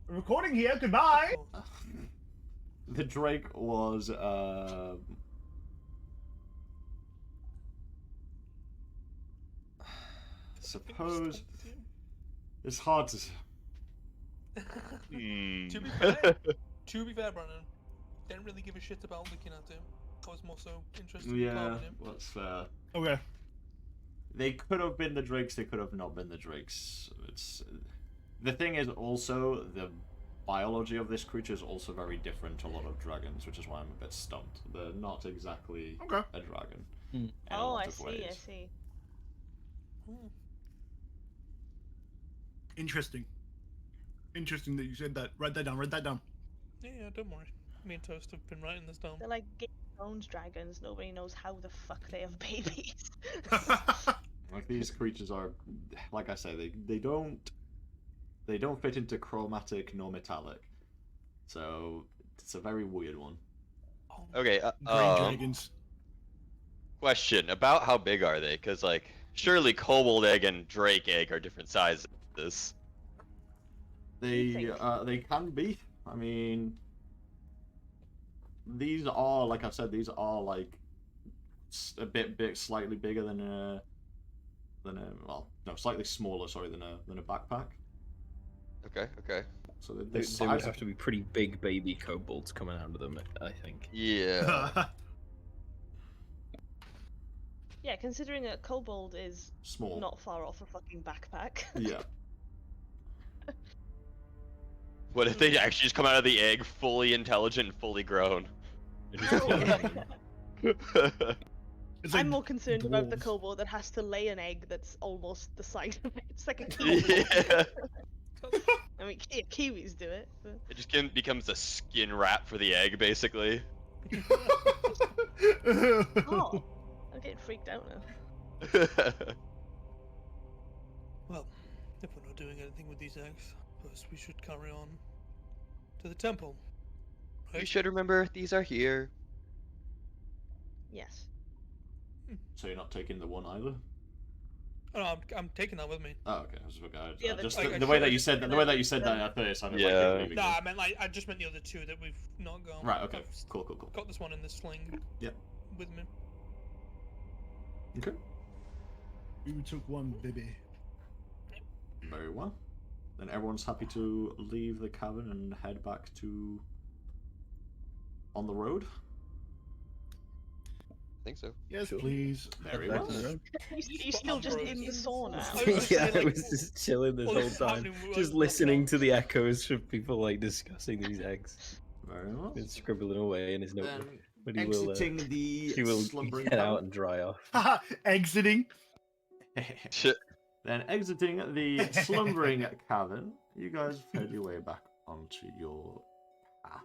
We're recording here. Goodbye. The Drake was suppose it's hard to. Hmm. To be fair, Brandon, didn't really give a shit about looking at him. I was more so interested in Yeah, carving him. that's fair. Okay. They could have been the Drakes. They could have not been the Drakes. It's the thing is also the biology of this creature is also very different to a lot of dragons, which is why I'm a bit stumped. They're not exactly Okay. a dragon. Hmm. In a Oh, lot I of see, ways. I see. Interesting. Interesting that you said that. Write that down. Write that down. Yeah, don't worry. Me and Toast have been writing this down. They're like Game of Thrones dragons. Nobody knows how the fuck they have babies. Like these creatures are, like I say, they don't fit into chromatic nor metallic, so it's a very weird one. Okay. Green dragons. Question about how big are they? Because like, surely kobold egg and drake egg are different sizes. They can be. I mean, these are, like I said, these are like a bit big, slightly bigger than a well, no, slightly smaller. Sorry, than a backpack. Okay. Okay. So They the would size have to be pretty big baby kobolds coming out of them, I think. Yeah. Yeah, considering a kobold is small. not far off a fucking backpack. Yeah. What if they actually just come out of the egg fully intelligent and fully grown? It's like I'm more concerned about the dwarves. kobold that has to lay an egg that's almost the size of it. It's like a kiwi. Yeah. I mean, kiwis do it. But... It just becomes a skin wrap for the egg, basically. Oh, I'm getting freaked out now. Well, if we're not doing anything with these eggs, first we should carry on to the temple. You should remember these are here. Yes. So you're not taking the one either? Oh, no, I'm taking that with me. Oh, okay. I was forgot. The other Just two. the way that you Sure, said the way that you said that at first, I sounded like Yeah. you're leaving. No, them. I meant like I just meant the other two that we've not gone. Right. Okay. I've Cool. got this one in the sling. Yep. With me. Okay. You took one, baby. Very well. Then everyone's happy to leave the cavern and head back to on the road. I think so. Yes, Sure. please. Very Back well. to the road. You still just in the sauna? Yeah, like, I was just chilling this all whole this is time, happening, we're, just like, listening to the echoes of people like discussing these eggs. Very well. He's scribbling away in his Then notebook, but he will, exiting the he will slumbering get out cavern. and dry off. Haha, exiting. Shit. Then exiting the slumbering cavern, you guys head your way back onto your path.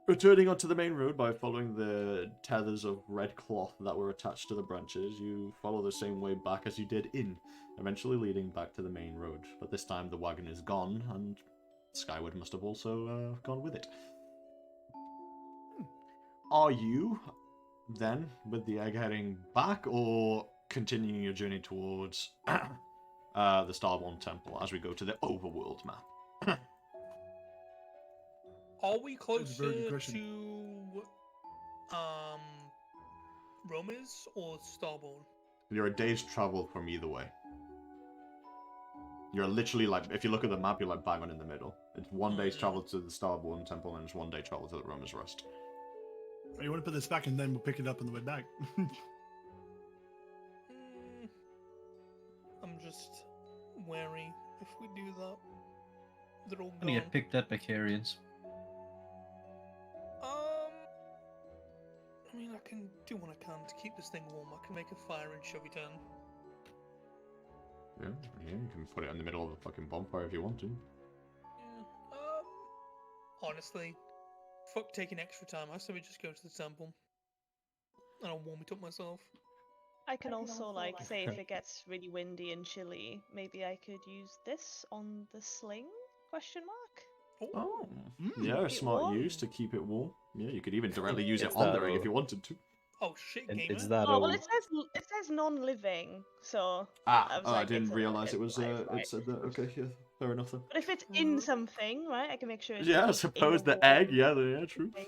Returning onto the main road by following the tethers of red cloth that were attached to the branches, you follow the same way back as you did in, eventually leading back to the main road. But this time the wagon is gone, and Skyward must have also gone with it. Are you, then, with the egg heading back, or continuing your journey towards the Starborn Temple as we go to the overworld map? Are we That's a very good closer question. to Roma's or Starborn? You're a day's travel from either way. You're literally like, if you look at the map, you're like bang on in the middle. It's one day's travel to the Starborn Temple and it's 1 day travel to the Roma's Rest. Oh, you want to put this back and then we'll pick it up on the way back. I'm just wary if we do that. They're all gonna gone. get picked at by Carians. I mean, I can do what I can to keep this thing warm. I can make a fire and shove it in. Yeah, you can put it in the middle of a fucking bonfire if you want to. Yeah. Honestly, fuck taking extra time. I say we just go to the temple. And I'll warm it up myself. I can also, like, say if it gets really windy and chilly, maybe I could use this on the sling? Question mark? Oh, yeah, a Keep it smart warm. use to keep it warm. Yeah, you could even directly use it It's on the that ring or- if you wanted to. Oh shit, And gamer. it's that Oh, well, old. it says non-living, so. Ah, was I like, didn't it's a- realise it it's was, live, right? it said that. Okay, yeah, fair enough then. But if it's in something, right, I can make sure it's Yeah, I in suppose the warm egg, yeah, true. thing.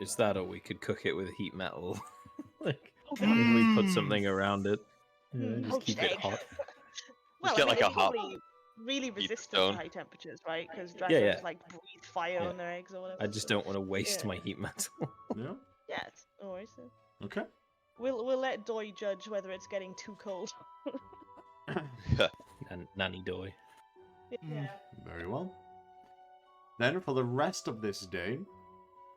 It's that, or we could cook it with heat metal. Like, Oh, if we put Mm. something around it, just poached keep it egg. hot. Well, get I mean, like a it's hot probably really heat resistant stone. to high temperatures, right? Because dragons yeah. like breathe fire Yeah. on their eggs or whatever. I just so- don't want to waste Yeah. my heat metal. Yeah, Yeah, it's no worries. Then. okay. We'll let Doy judge whether it's getting too cold. Nanny doy. Yeah. Very well. Then, for the rest of this day,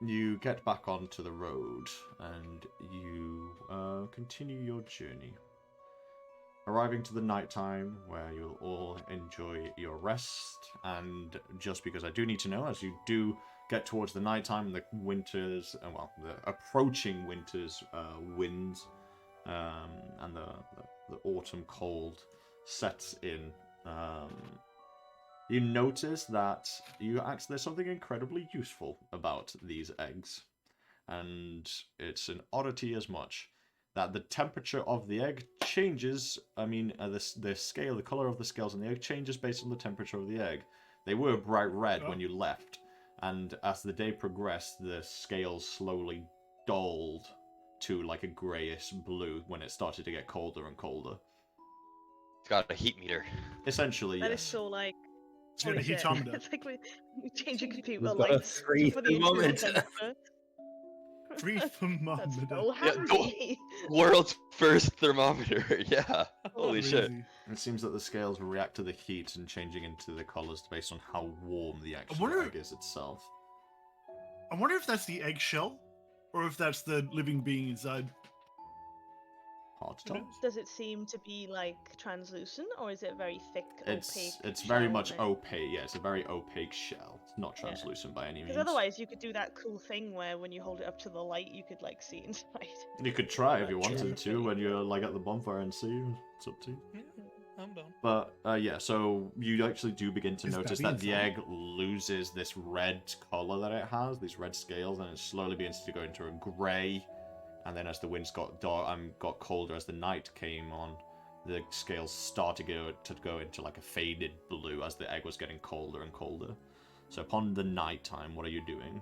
you get back onto the road and you continue your journey. Arriving to the nighttime where you'll all enjoy your rest, and just because I do need to know, as you do get towards the nighttime and the winter's, the approaching winter's winds and the autumn cold sets in, you notice that there's something incredibly useful about these eggs, and it's an oddity as much that the temperature of the egg changes. I mean, the color of the scales on the egg changes based on the temperature of the egg. They were bright red when you left, and as the day progressed, the scales slowly dulled to like a greyish blue when it started to get colder and colder. It's got a heat meter. Essentially, That yes. is so like. It's got a holy shit. heatometer. It's like we change your computer We've got a lights free for the internal thermometer. temperature. Free That's thermometer. so Yeah, go- handy. World's first thermometer. Yeah. Holy shit. Crazy. It seems that the scales react to the heat and changing into the colours based on how warm the actual wonder- egg is itself. I wonder if that's the eggshell, or if that's the living being inside. Hard to tell. Does it seem to be like translucent, or is it very thick, opaque? It's very shell much on it? opaque. Yeah, it's a very opaque shell. It's not translucent by any means. Because otherwise, you could do that cool thing where when you hold it up to the light, you could like see inside. You could try if you That's wanted to true. when you're like at the bonfire and see. It's up to you. Yeah. I'm done. But yeah, so you actually do begin to Is notice Babby that the inside? egg loses this red color that it has, these red scales, and it slowly begins to go into a gray. And then as the winds got got colder, as the night came on, the scales start to go into like a faded blue as the egg was getting colder and colder. So upon the night time, what are you doing?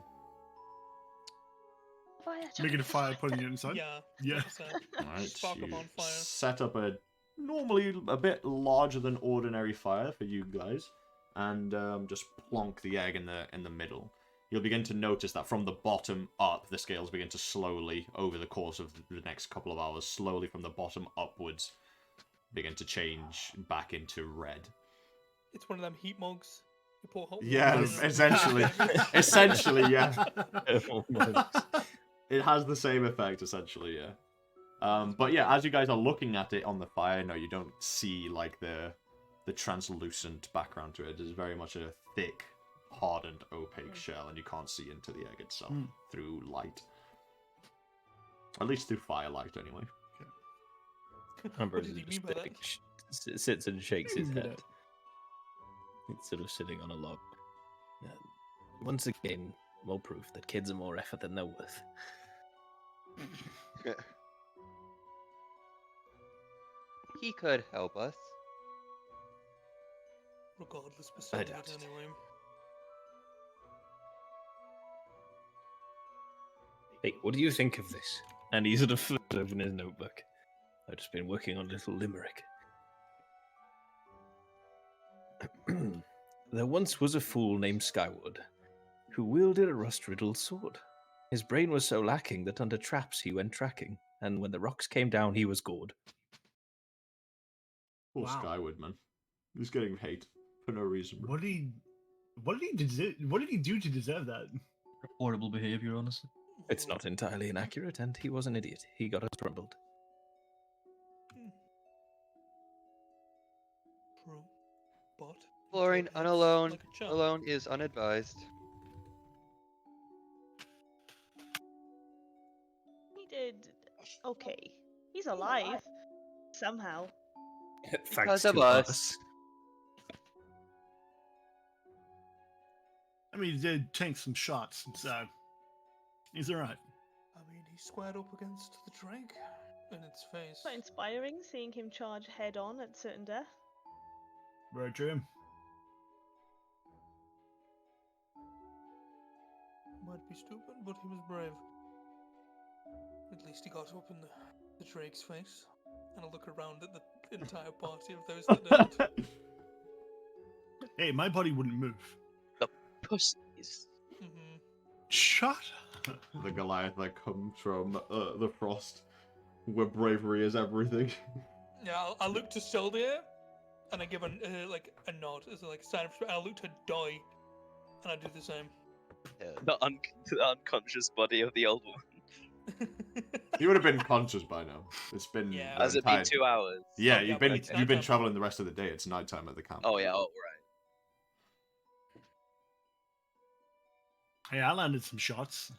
Fire, Making a fire, putting it inside. Yeah. Yeah. Alright, Spark up you on fire. set up a normally a bit larger than ordinary fire for you guys, and just plonk the egg in the middle. You'll begin to notice that from the bottom up, the scales begin to slowly, over the course of the next couple of hours, slowly from the bottom upwards, begin to change back into red. It's one of them heat mugs. You pour hot water Yeah, in and essentially. Essentially, yeah. Almost. It has the same effect, essentially, yeah. But yeah, as you guys are looking at it on the fire, no, you don't see like the translucent background to it. It is very much a thick, hardened, opaque shell, and you can't see into the egg itself through light. At least through firelight, anyway. Ambrose did is he just mean by that? sits and shakes his Look at head. It's sort of sitting on a log. Once again, more proof that kids are more effort than they're worth. He could help us. Regardless, we're I selling doubt it it. anyway. Hey, what do you think of this? And he sort of flipped open his notebook. I've just been working on a little limerick. There once was a fool named Skyward, who wielded a rust-riddled sword. His brain was so lacking that under traps he went tracking, and when the rocks came down he was gored. Poor Wow. Skyward, man. He's getting hate for no reason. What did he do to deserve that? Horrible behavior, honestly. It's not entirely inaccurate, and he was an idiot. He got us rumbled. True. But he Exploring told us unalone like a chap. alone is unadvised. He did okay. He's alive somehow. Because Thanks of to us. I mean, he did tank some shots, so he's alright. I mean, he squared up against the drink in its face. Quite inspiring seeing him charge head on at certain death. Very true. Might be stupid, but he was brave. At least he got up in the Drake's face, and a look around at the entire party of those that didn't. Hey, my body wouldn't move. Pussies. Mm-hmm. Shut up. The Goliath that comes from the frost, where bravery is everything. Yeah, I look to Syldia, and I give a nod as like a sign of respect. I look to Die, and I do the same. The unconscious body of the old woman. You would have been conscious by now. It's been Yeah. the Has it been entire- 2 hours? Yeah, Oh, yeah, but it's you've been nighttime. traveling the rest of the day. It's nighttime at the camp. Oh yeah, oh right. Hey, I landed some shots.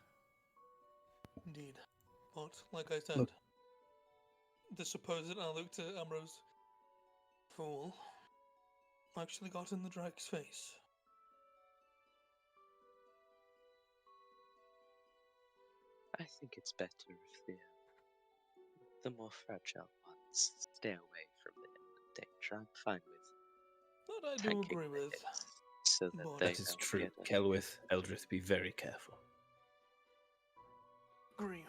Indeed. But, like I said, Look. the supposed, I looked at Ambrose, fool, actually got in the Drake's face. I think it's better if the more fragile ones stay away from the danger. I'm fine with That I do tanking agree the with. hits so that But- they That is don't true. get Celwydd, Eldrith, be very careful. Agree.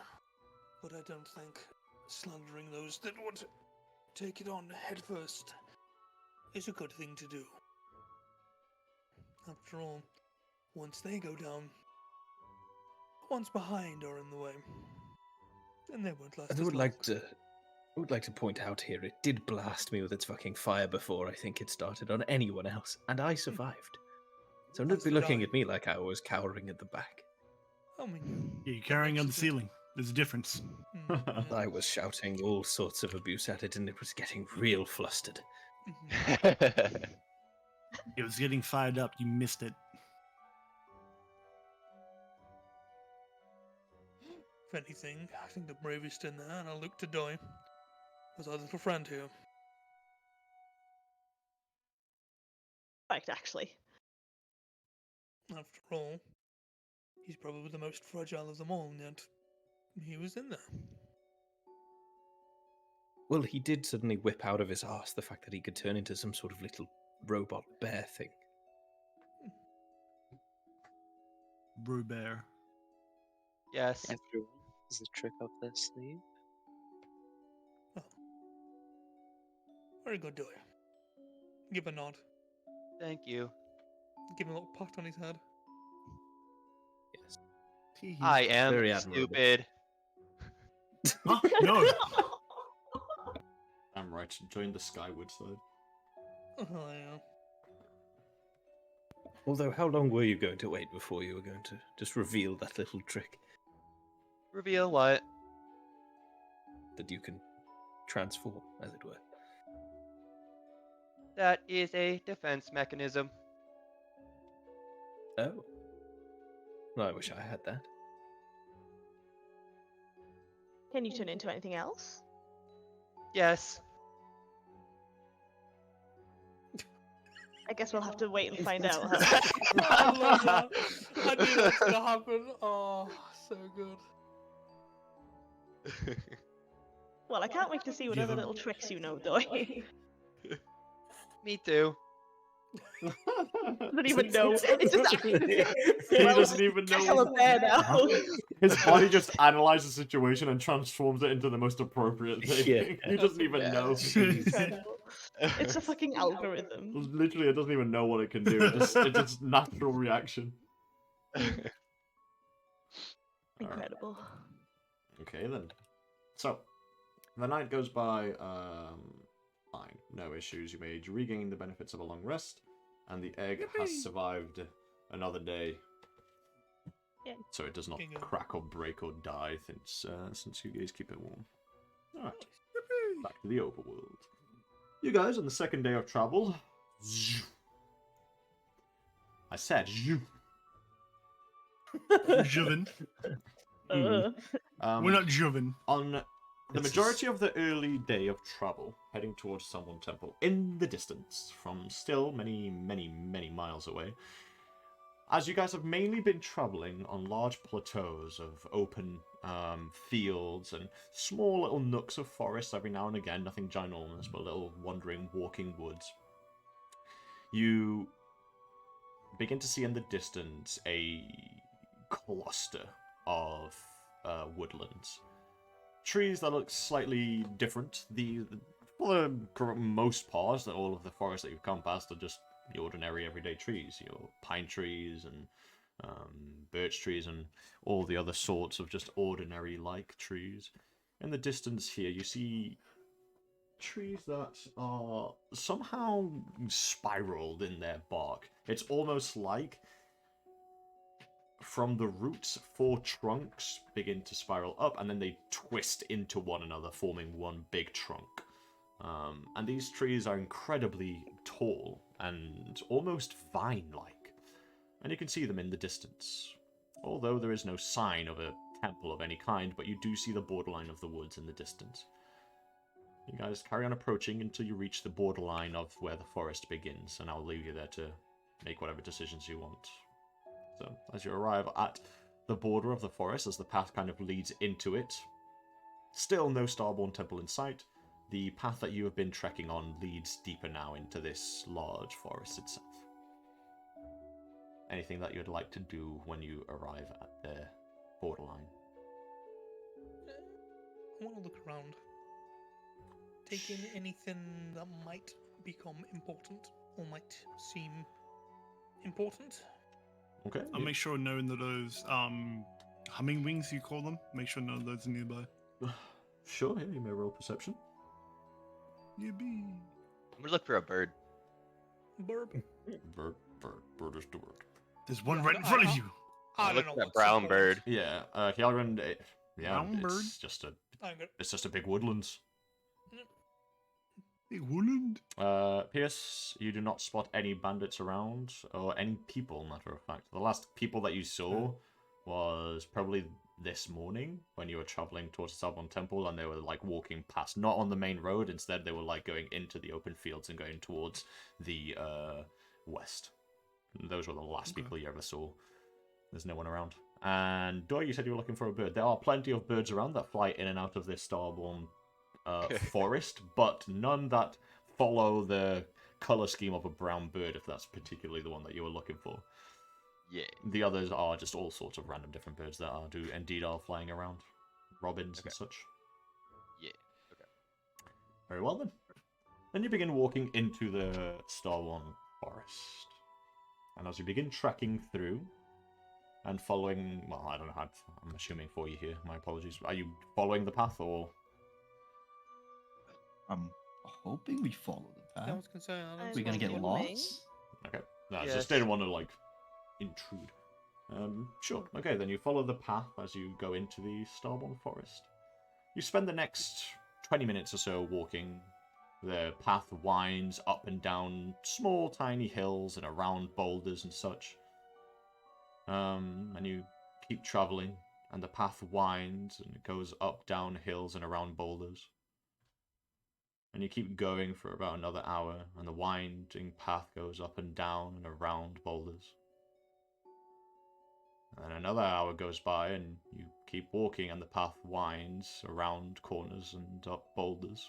But I don't think slandering those that would take it on head first is a good thing to do. After all, once they go down, the ones behind are in the way. And they won't last I as would long. like to point out here, it did blast me with its fucking fire before I think it started on anyone else, and I survived. So As don't be did looking I. at me like I was cowering at the back. I mean, Yeah, you're carrying on the makes it- ceiling. There's a difference. yeah. I was shouting all sorts of abuse at it, and it was getting real flustered. Mhm. it. It was getting fired up. You missed it. If anything, I think the bravest in there, and I look to Die, was our little friend here. Perfect, actually. After all, he's probably the most fragile of them all, and yet he was in there. Well, he did suddenly whip out of his arse the fact that he could turn into some sort of little robot bear thing. Robert. Yes. Everyone has a trick up their sleeve. Very good, Doyle. Give a nod. Thank you. Give him a little pat on his head. Yes. I am very admirable. stupid. Huh? No. I'm right. Join the Skyward side. Oh, yeah. Although, how long were you going to wait before you were going to just reveal that little trick Reveal what? that you can transform, as it were? That is a defense mechanism. Oh. Well, I wish I had that. Can you turn into anything else? Yes. I guess we'll have to wait and find out. I love that. I knew that was going to happen. Oh, so good. Well, I can't wait to see what Give other him- little tricks you know, Doy. Me too. Doesn't even know. It's just He doesn't even know. I'm a bear now. His body just analyzes the situation and transforms it into the most appropriate thing. Yeah. He doesn't even know. Incredible. It's a fucking algorithm. Literally, it doesn't even know what it can do. It's just natural reaction. Incredible. Okay then. So, the night goes by fine. No issues. You may regain the benefits of a long rest, and the egg has survived another day. Yeah. So it does not Bingo. crack or break or die since you guys keep it warm. Alright. Back to the overworld. You guys on the second day of travel. I said Joven. Mm. We're not Joven. On the This majority of the early day of travel, heading towards Starborn Temple, in the distance, from still many, many, many miles away, as you guys have mainly been traveling on large plateaus of open fields and small little nooks of forest every now and again, nothing ginormous, but little wandering, walking woods, you begin to see in the distance a cluster of woodlands. Trees that look slightly different. For the most part, all of the forests that you've come past are just the ordinary everyday trees. Your pine trees and birch trees and all the other sorts of just ordinary-like trees. In the distance here, you see trees that are somehow spiraled in their bark. It's almost like from the roots, 4 trunks begin to spiral up, and then they twist into one another, forming one big trunk. And these trees are incredibly tall and almost vine-like, and you can see them in the distance. Although there is no sign of a temple of any kind, but you do see the borderline of the woods in the distance. You guys carry on approaching until you reach the borderline of where the forest begins, and I'll leave you there to make whatever decisions you want. So, as you arrive at the border of the forest, as the path kind of leads into it, still no Starborn Temple in sight. The path that you have been trekking on leads deeper now into this large forest itself. Anything that you'd like to do when you arrive at the borderline? I want to look around. Take in anything that might become important or might seem important. Okay. I'll make sure knowing that those humming wings you call them, make sure none of those are nearby. Sure, yeah, you may roll perception. Yippee. I'm gonna look for a bird. Burb. Bird is the word. There's one right in front of you. I Look don't for know that what's brown important. bird. Yeah, Hjarlgron, yeah, Brown bird? it's just a I'm good. it's just a big woodlands. Hey, Woodland. Pierce, you do not spot any bandits around, or any people, matter of fact. The last people that you saw was probably this morning, when you were traveling towards the Starborn Temple, and they were, like, walking past, not on the main road, instead they were, like, going into the open fields and going towards the west. Those were the last Okay. people you ever saw. There's no one around. And Doy, you said you were looking for a bird. There are plenty of birds around that fly in and out of this Starborn forest, but none that follow the color scheme of a brown bird, if that's particularly the one that you were looking for. Yeah. The others are just all sorts of random different birds that are flying around. Robins and such. Yeah. Okay. Very well then. Then you begin walking into the Starborn forest. And as you begin trekking through and following, well, I don't know how, I'm assuming for you here, my apologies. Are you following the path or? I'm hoping we follow the I path. was concerned. I don't We're see gonna what's get going on. lost. Okay. No, I Yes. just didn't want to, like, intrude. Sure. Okay, then you follow the path as you go into the Starborn forest. You spend the next 20 minutes or so walking. The path winds up and down small, tiny hills and around boulders and such. And you keep traveling, and the path winds and it goes up, down hills and around boulders. And you keep going for about another hour, and the winding path goes up and down and around boulders. And another hour goes by, and you keep walking, and the path winds around corners and up boulders.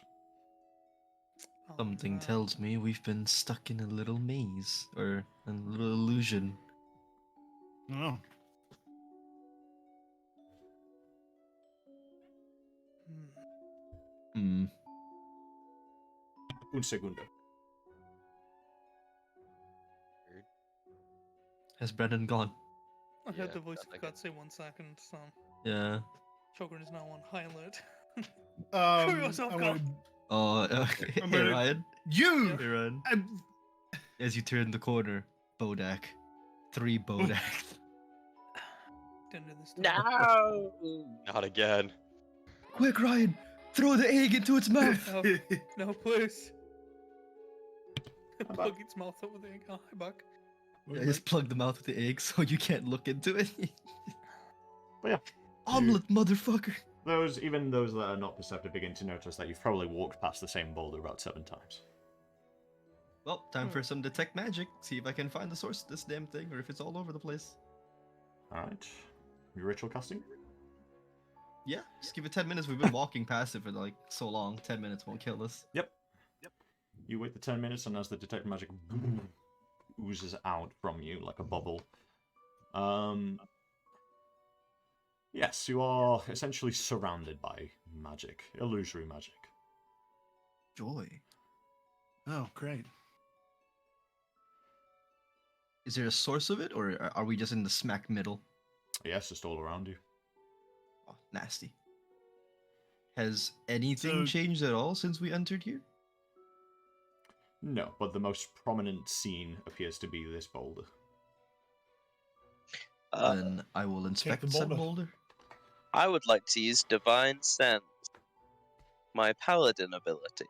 Oh, Something man. tells me we've been stuck in a little maze or a little illusion. Oh, Hmm. Hmm. Un segundo. Has Brennan gone? I heard Yeah, the voice I of think God say 1 second, so Yeah. Chogrin is now on high alert. um, yourself, I God. want Oh, okay. I'm Hey, gonna- Ryan. you. Hey, Ryan. I'm- As you turn the corner, Bodak. 3 Bodak. Didn't do this. No! Not again. Quick, Ryan! Throw the egg into its mouth! No, no, please. Plug its mouth up with the egg. Oh, hi, back. I just plug the mouth with the egg so you can't look into it. But yeah, Omelet, motherfucker! even those that are not perceptive begin to notice that you've probably walked past the same boulder about 7 times. Well, time for some detect magic. See if I can find the source of this damn thing or if it's all over the place. Alright. Your ritual casting? Yeah, just give it 10 minutes. We've been walking past it for like so long. 10 minutes won't kill us. Yep. You wait the 10 minutes, and as the detect magic oozes out from you like a bubble, yes, you are essentially surrounded by magic, illusory magic. Joy. Oh, great. Is there a source of it or are we just in the smack middle? Yes, just all around you. Oh, nasty. Has anything So- changed at all since we entered here? No, but the most prominent scene appears to be this boulder. Then I will inspect the said boulder. boulder. I would like to use Divine Sense, my paladin ability.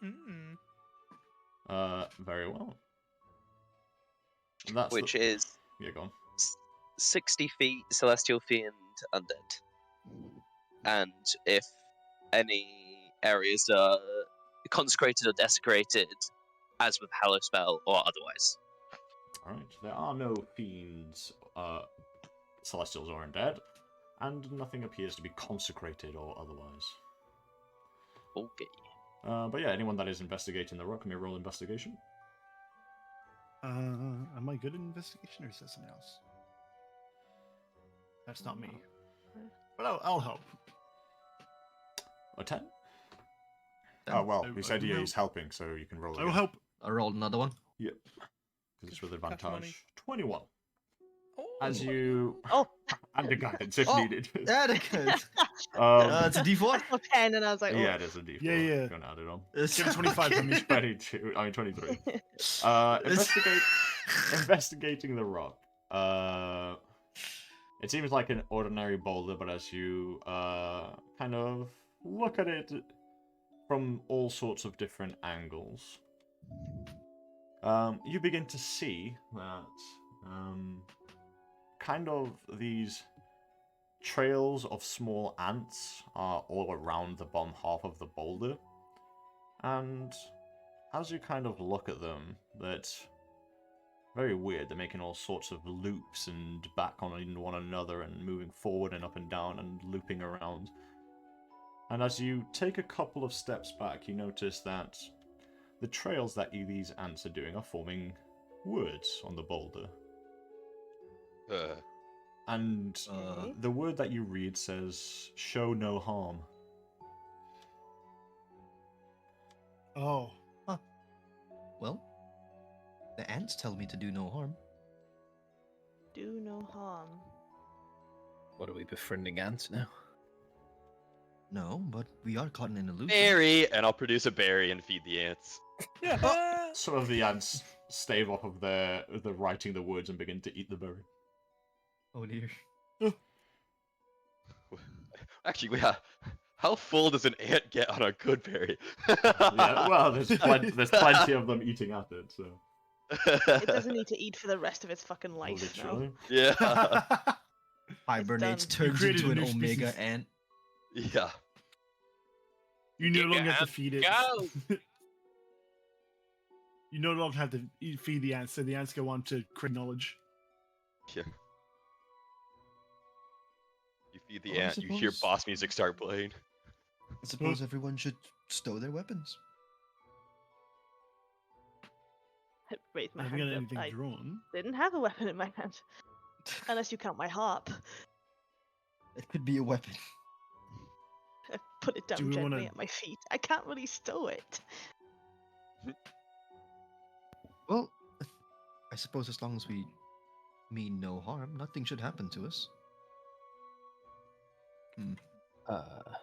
Mm-mm. Very well. That's Which the... is Yeah, go on. 60 feet Celestial Fiend Undead. And if any areas are consecrated or desecrated, as with Hallow Spell or otherwise. Alright, there are no fiends, celestials or undead, and nothing appears to be consecrated or otherwise. Okay. But yeah, anyone that is investigating the rock may roll investigation. Am I good at investigation or is that something else? That's not me. But I'll help. A 10? Then Oh, well, I- he I said can yeah, help. he's helping, so you can roll I will again. help. I rolled another one. Yep. Because it's with Catch money. advantage. 21. Oh, As you... Oh. And the guidance if Oh, needed. Adequate. Um, It's a D4. A 10, and I was like, oh. yeah, it is a D4. Yeah. Gonna add it on. It's Give it 25 from me. 22, I mean 23. It's- Investigating the rock. It seems like an ordinary boulder, but as you kind of look at it from all sorts of different angles, you begin to see that kind of these trails of small ants are all around the bottom half of the boulder. And as you kind of look at them, that very weird. They're making all sorts of loops and back on one another and moving forward and up and down and looping around. And as you take a couple of steps back, you notice that the trails that these ants are doing are forming words on the boulder. And the word that you read says, "Show no harm." Oh. Well, the ants tell me to do no harm. Do no harm. What are we befriending ants now? No, but we are caught in an illusion. Berry, and I'll produce a berry and feed the ants. Some of the ants stave off of the writing the words and begin to eat the berry. Oh dear. Actually, yeah. How full does an ant get on a good berry? Yeah, well, there's plenty of them eating at it, so. It doesn't need to eat for the rest of its fucking life now. Literally. Yeah. Hibernates, done. turns created into a an new omega species. ant. Yeah. You no Get longer your have to ant, feed it. go! You no longer have to feed the ants, so the ants go on to create knowledge. Yeah. You feed the Well, I ant, you hear suppose- boss music start playing. I suppose everyone should stow their weapons. I raised my I haven't hand got up. anything I drawn. didn't have a weapon in my hand. Unless you count my harp. It could be a weapon. I put it Do down we gently wanna- at my feet. I can't really stow it. Well, I suppose as long as we mean no harm, nothing should happen to us.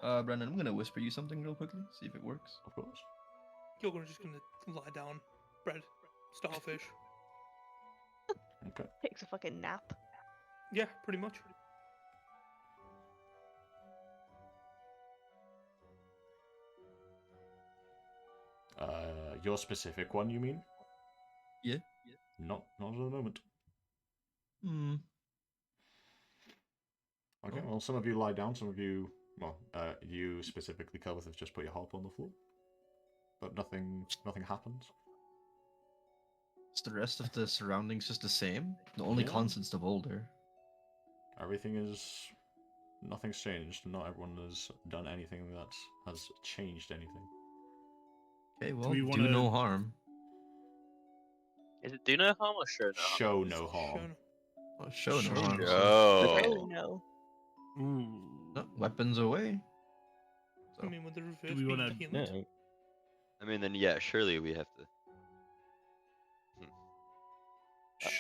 Brendan, I'm gonna whisper you something real quickly, see if it works. Of course. You're just gonna lie down, bread, starfish. Okay. Takes a fucking nap. Yeah, pretty much. Your specific one, you mean? Yeah. Not at the moment. Hmm. Okay, well, some of you lie down, some of you, well, you specifically, Celwydd, have just put your harp on the floor. But nothing happens. Is the rest of the surroundings just the same? The only Yeah. constant's the boulder. Nothing's changed. Not everyone has done anything that has changed anything. Okay, well, we do wanna- no harm. Is it do no harm or show no harm? Show no harm. Shown. Oh, show no Show harm. no Oh. Oh no. Ooh. No, weapons away. I mean, with the reverse we being wanna- healed. Yeah. I mean, then yeah, surely we have to.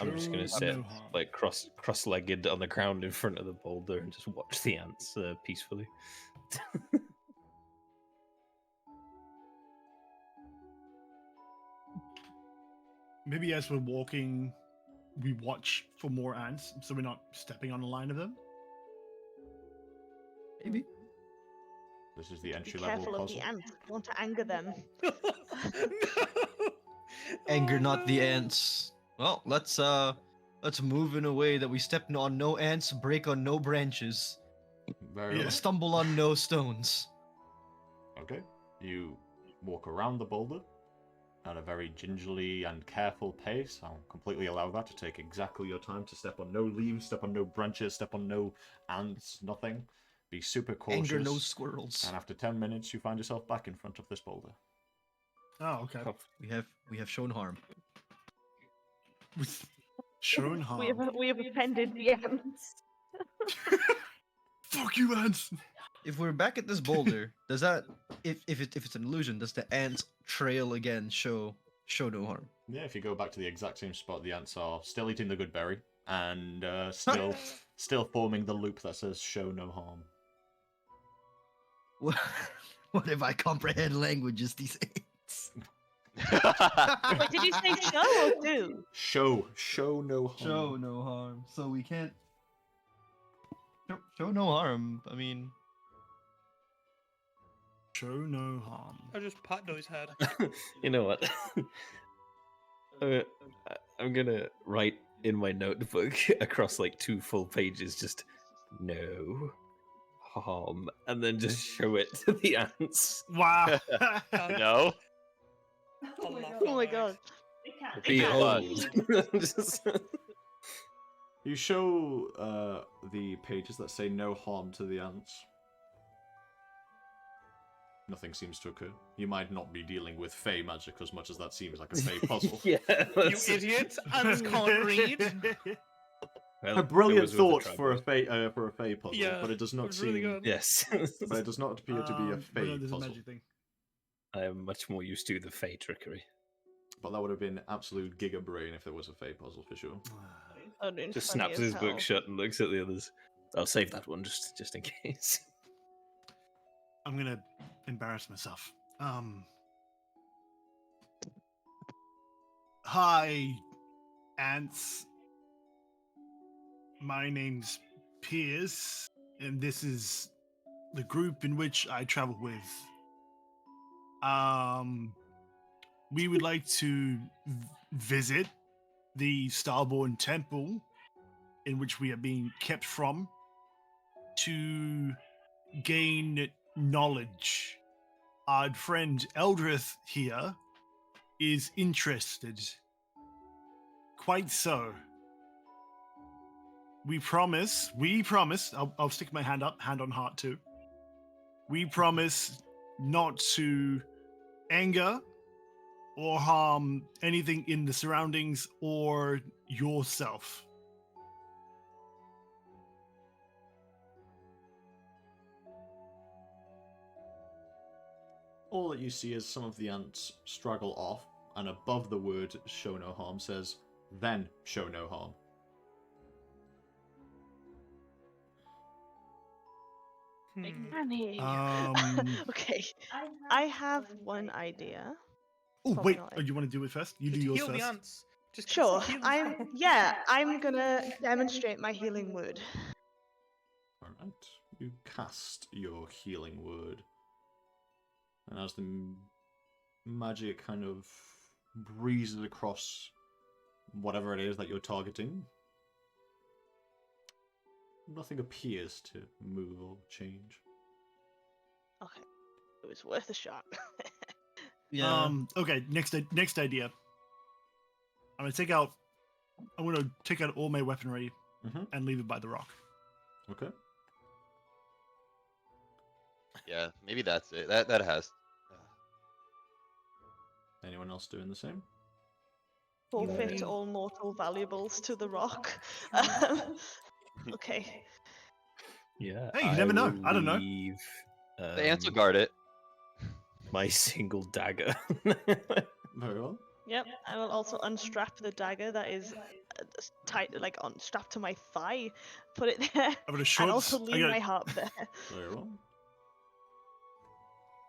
I'm just gonna Show sit no harm. like cross-legged on the ground in front of the boulder and just watch the ants peacefully. Maybe as we're walking, we watch for more ants, so we're not stepping on a line of them. Maybe. This is the Be entry level careful of puzzle. the ants. I want to anger them. No! Anger Oh, not the no. ants. Well, let's move in a way that we step on no ants, break on no branches, Very Yeah. well. stumble on no stones. Okay. You walk around the boulder at a very gingerly and careful pace. I'll completely allow that to take exactly your time to step on no leaves, step on no branches, step on no ants, nothing. Be super cautious. Anger no squirrels. And after 10 minutes, you find yourself back in front of this boulder. Oh, okay. We have shown harm. Shown harm. We have offended the ants. Fuck you, ants! If we're back at this boulder, does that if it's an illusion, does the ants trail again show no harm? Yeah, if you go back to the exact same spot, the ants are still eating the good berry and still forming the loop that says "show no harm." What if I comprehend languages these ants? Wait, did you say show or do? Show no harm. Show no harm. So we can't show no harm. I mean, Show no harm. I just pat Doy's head. You know what? I'm gonna write in my notebook across like 2 full pages, just no harm, and then just show it to the ants. Wow. No. I'll laugh Oh my out god. loud. Behold. You show the pages that say no harm to the ants. Nothing seems to occur. You might not be dealing with fey magic as much as that seems like a fey puzzle. You idiot! Ants can't read. Well, A brilliant it was worth thought for a fey puzzle, Yeah, but it does it not was seem. really good. Yes. But it does not appear to be a But fey no, there's a puzzle. magic thing. I am much more used to the fey trickery. But that would have been absolute giga brain if there was a fey puzzle for sure. Oh, doing Just funny snaps as his book hell. shut and looks at the others. I'll save that one just in case. I'm gonna embarrass myself. Hi, ants. My name's Piers, and this is the group in which I travel with. We would like to visit the Starborn Temple, in which we are being kept from, to gain knowledge. Our friend Eldrith here is interested. Quite so. We promise, I'll stick my hand up, hand on heart too. We promise not to anger or harm anything in the surroundings or yourself. All that you see is some of the ants straggle off, and above the word show no harm says, then show no harm. Annie. Okay, I have one idea. Oh Probably wait, not oh, you want to do it first? You Just do yours heal first. the ants. Just Sure, heal the I'm ants. I'm gonna demonstrate my healing word. Alright, you cast your healing word. And as the magic kind of breezes across whatever it is that you're targeting, nothing appears to move or change. Okay, it was worth a shot. Yeah. Okay, next idea. I'm gonna take out all my weaponry Mhm. and leave it by the rock. Okay. Yeah, maybe that's it. That has. Anyone else doing the same? Forfeit Yeah. all mortal valuables to the rock. Okay. Yeah. Hey, you never know. will I don't know. leave, The ants will um, guard it. my single dagger. Very well. Yep. I will also unstrap the dagger that is tight, like strapped to my thigh. Put it there, I've got a and short. also I leave got, my harp there. Very well.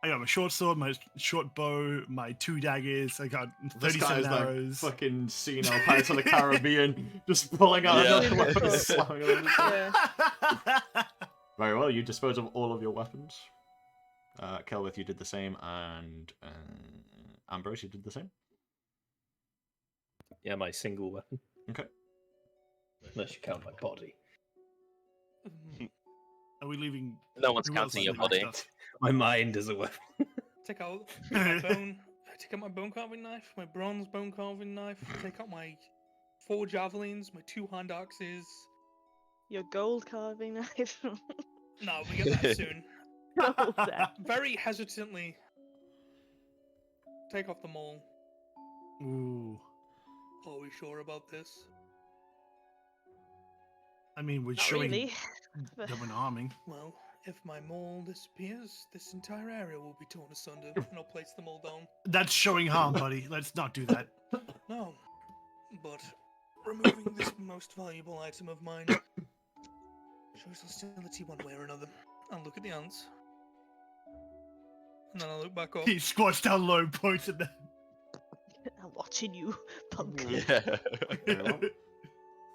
I got my short sword, my short bow, my 2 daggers. I got This guy 37 is like arrows. fucking senile Pirates of the Caribbean, just pulling out Yeah. another weapon and slamming it on his Yeah. Very well, you dispose of all of your weapons. Celwydd, you did the same, and Ambrose, you did the same. Yeah, my single weapon. Okay. Unless you count my body. Are we leaving? No one's who else counting is your leaving body. stuff? My mind is a weapon. Take out my bone. Take out my bone carving knife, my bronze bone carving knife. Take out my 4 javelins, my 2 hand axes. Your gold carving knife. No, we get that soon. Gold there. Very hesitantly take off the mole. Ooh. Are we sure about this? I mean, we're Not showing really. that we're not harming. Well, if my mole disappears, this entire area will be torn asunder, and I'll place the mole down. That's showing harm, buddy. Let's not do that. No, but removing this most valuable item of mine shows hostility one way or another. I'll look at the ants, and then I'll look back up. He squats down low, points at them. I'm watching you, punk. Yeah. Very well.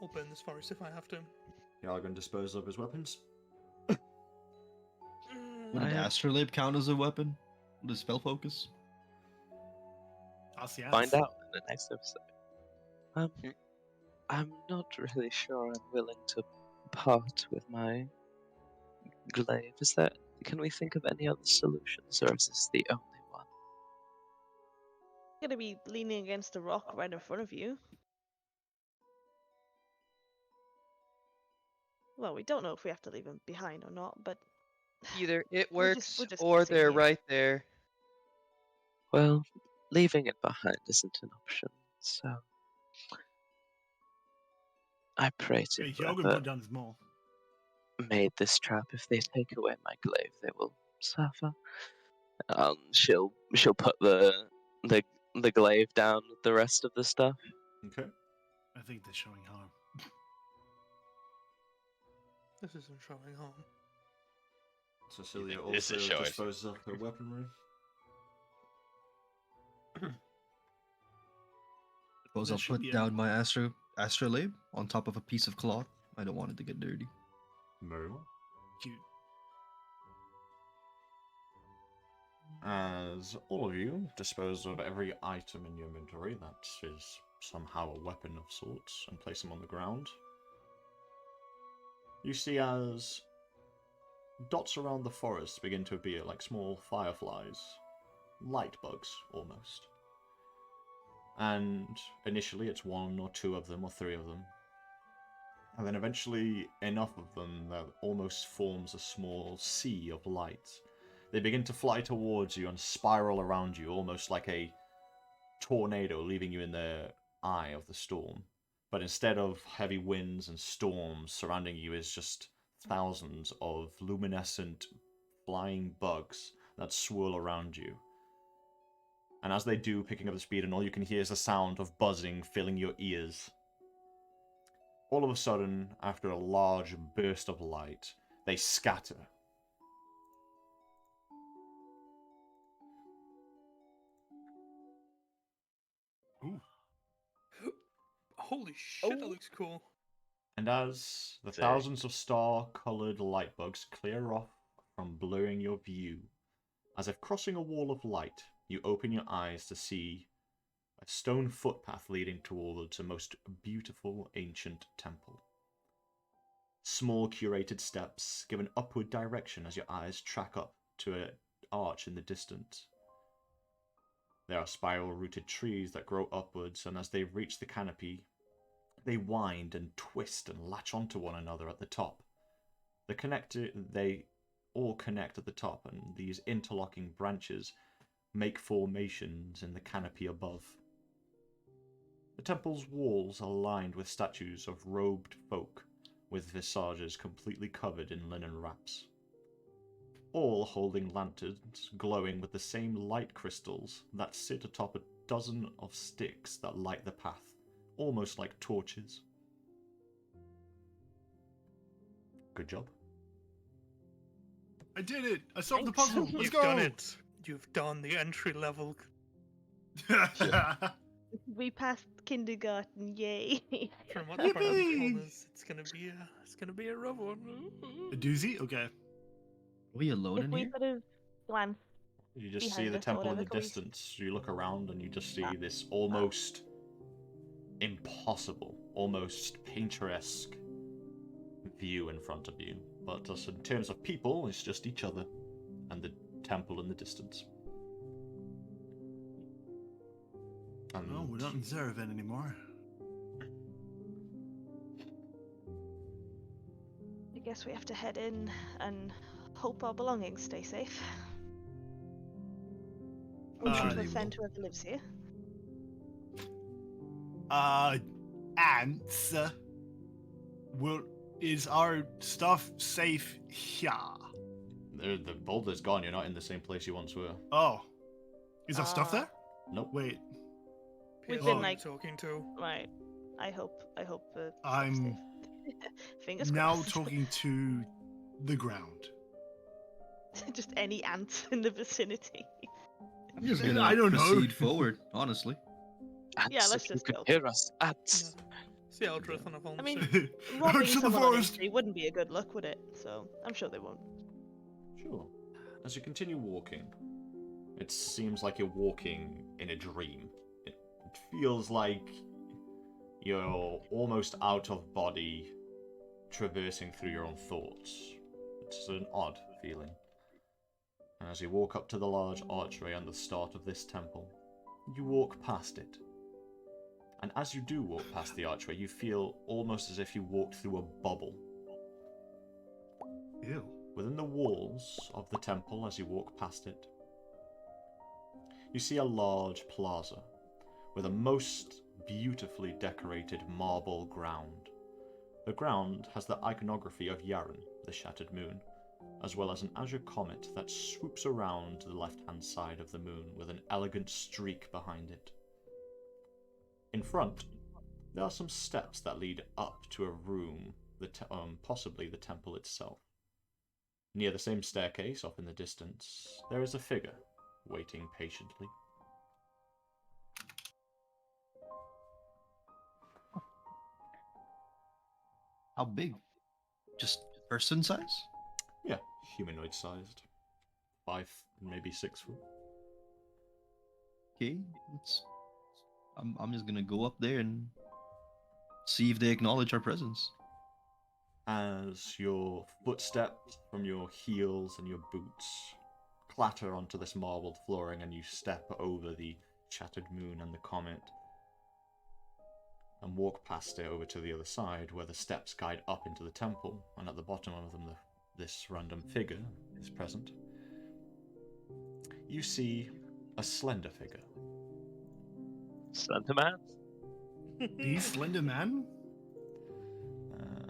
I'll burn this forest if I have to. Hjarlgron disposed of his weapons. Would an astrolabe count as a weapon? Would a spell focus? Ask the ants. Find out in the next episode. I'm not really sure I'm willing to part with my glaive. Can we think of any other solutions, or is this the only one? Gonna be leaning against a rock right in front of you. Well, we don't know if we have to leave him behind or not, but Either it we're works just or guessing they're here. right there. Well, leaving it behind isn't an option, so I pray to Hey, Hjarlgron whoever put down his maul. made this trap. If they take away my glaive, they will suffer. She'll put the glaive down with the rest of the stuff. Okay. I think they're showing harm. This isn't showing harm. Cecilia think this also is showing- disposes of her weaponry. Suppose That I'll should put be down my astrolabe on top of a piece of cloth. I don't want it to get dirty. Very well. Cute. As all of you dispose of every item in your inventory that is somehow a weapon of sorts and place them on the ground, you see as dots around the forest begin to appear like small fireflies, light bugs almost. And initially it's one or two of them or three of them. And then eventually enough of them that almost forms a small sea of light. They begin to fly towards you and spiral around you, almost like a tornado, leaving you in the eye of the storm. But instead of heavy winds and storms surrounding you is just thousands of luminescent flying bugs that swirl around you. And as they do, picking up the speed, and all you can hear is the sound of buzzing filling your ears. All of a sudden, after a large burst of light, they scatter. Holy shit, that looks cool. And as the Sick. thousands of star-coloured light bugs clear off from blurring your view, as if crossing a wall of light, you open your eyes to see a stone footpath leading towards a most beautiful ancient temple. Small curated steps give an upward direction as your eyes track up to an arch in the distance. There are spiral-rooted trees that grow upwards, and as they reach the canopy, they wind and twist and latch onto one another at the top. They all connect at the top, and these interlocking branches make formations in the canopy above. The temple's walls are lined with statues of robed folk, with visages completely covered in linen wraps. All holding lanterns glowing with the same light crystals that sit atop a dozen of sticks that light the path, almost like torches. Good job. I did it! I solved the Thanks. puzzle! Let's You've go! done it. You've done the entry level. We passed kindergarten, yay! From what the Bernard Yippee! told us, it's gonna be a rough one. A doozy? Okay. Are we alone If in we here? could have glanced You just see behind the us or temple in whatever, the can we- distance. You look around and you just see this almost impossible, almost painteresque view in front of you. But just in terms of people, it's just each other and the temple in the distance. And Oh, we're not in Zeraven anymore. I guess we have to head in and hope our belongings stay safe. We'll try to they offend whoever lives here. Ants. Is our stuff safe here? the boulder's gone. You're not in the same place you once were. Oh. Is our stuff Ah. there? Nope. Wait. We've PS been, I'm like- talking to. Right. I hope they're I'm safe. Fingers now crossed. talking to the ground. Just any ants in the vicinity. I'm just I gonna don't know. proceed forward, honestly. Ants, Yeah, let's if you just could go. hear us. Ants. See Eldrith on a phone I mean, soon. Robbing Out to the someone on forest! entry wouldn't be a good look, would it? So I'm sure they won't. Sure. As you continue walking, it seems like you're walking in a dream. It feels like you're almost out of body, traversing through your own thoughts. It's an odd feeling. And as you walk up to the large archway on the start of this temple, you walk past it. And as you do walk past the archway, you feel almost as if you walked through a bubble. Ew. Within the walls of the temple, as you walk past it, you see a large plaza with a most beautifully decorated marble ground. The ground has the iconography of Hjarlgron, the shattered moon, as well as an azure comet that swoops around the left-hand side of the moon with an elegant streak behind it. In front, there are some steps that lead up to a room, possibly the temple itself. Near the same staircase, off in the distance, there is a figure, waiting patiently. How big? Just person size? Yeah, humanoid-sized. 5, maybe 6 foot. Okay, I'm just gonna go up there and see if they acknowledge our presence. As your footsteps from your heels and your boots clatter onto this marbled flooring and you step over the shattered moon and the comet and walk past it over to the other side where the steps guide up into the temple, and at the bottom of them this random figure is present. You see a slender figure. Slender man? The Slender Man?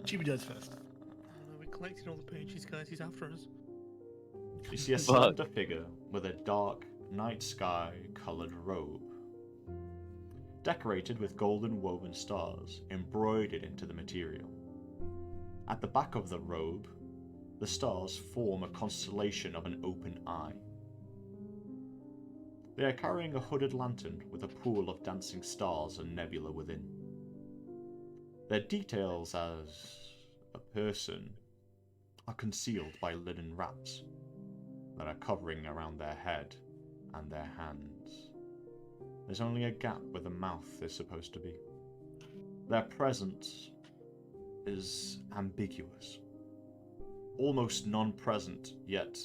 Chibi does first. We collected all the pages, guys. He's after us. You see a slender figure with a dark night sky coloured robe, decorated with golden woven stars embroidered into the material. At the back of the robe, the stars form a constellation of an open eye. They are carrying a hooded lantern with a pool of dancing stars and nebula within. Their details as a person are concealed by linen wraps that are covering around their head and their hands. There's only a gap where the mouth is supposed to be. Their presence is ambiguous, almost non-present, yet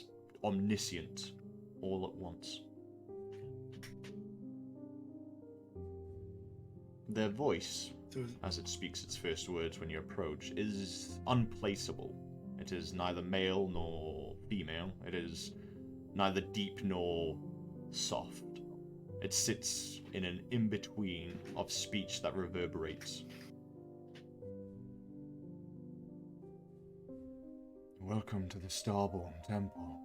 omniscient all at once. Their voice, as it speaks its first words when you approach, is unplaceable. It is neither male nor female. It is neither deep nor soft. It sits in an in-between of speech that reverberates. Welcome to the Starborn Temple.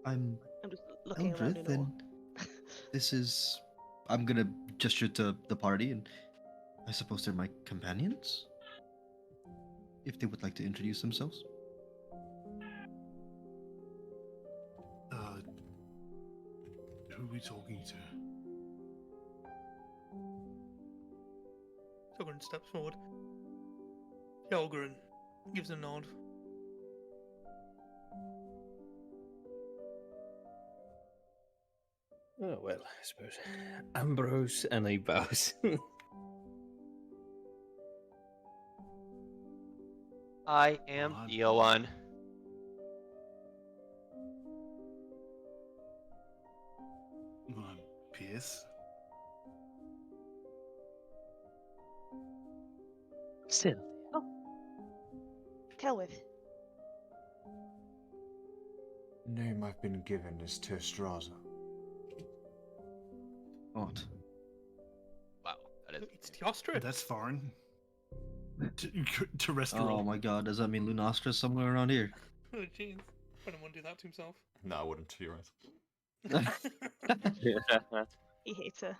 I'm just looking around in Eldrith, awe. and this is. I'm gonna gesture to the party, and I suppose they're my companions? If they would like to introduce themselves. Who are we talking to? Hjarlgron steps forward. Hjarlgron gives a nod. Oh, well, I suppose. Ambrose, and he bows. I am On. Yoan. Pierce. Syldia. Celwydd. Name I've been given is Terstraza. Odd. Wow, that is. It's Teostra. That's foreign. Terrestrial. Oh my god, does that mean Lunastra somewhere around here? Oh jeez. I don't want to do that to himself. No, I wouldn't, you're right. He hates her.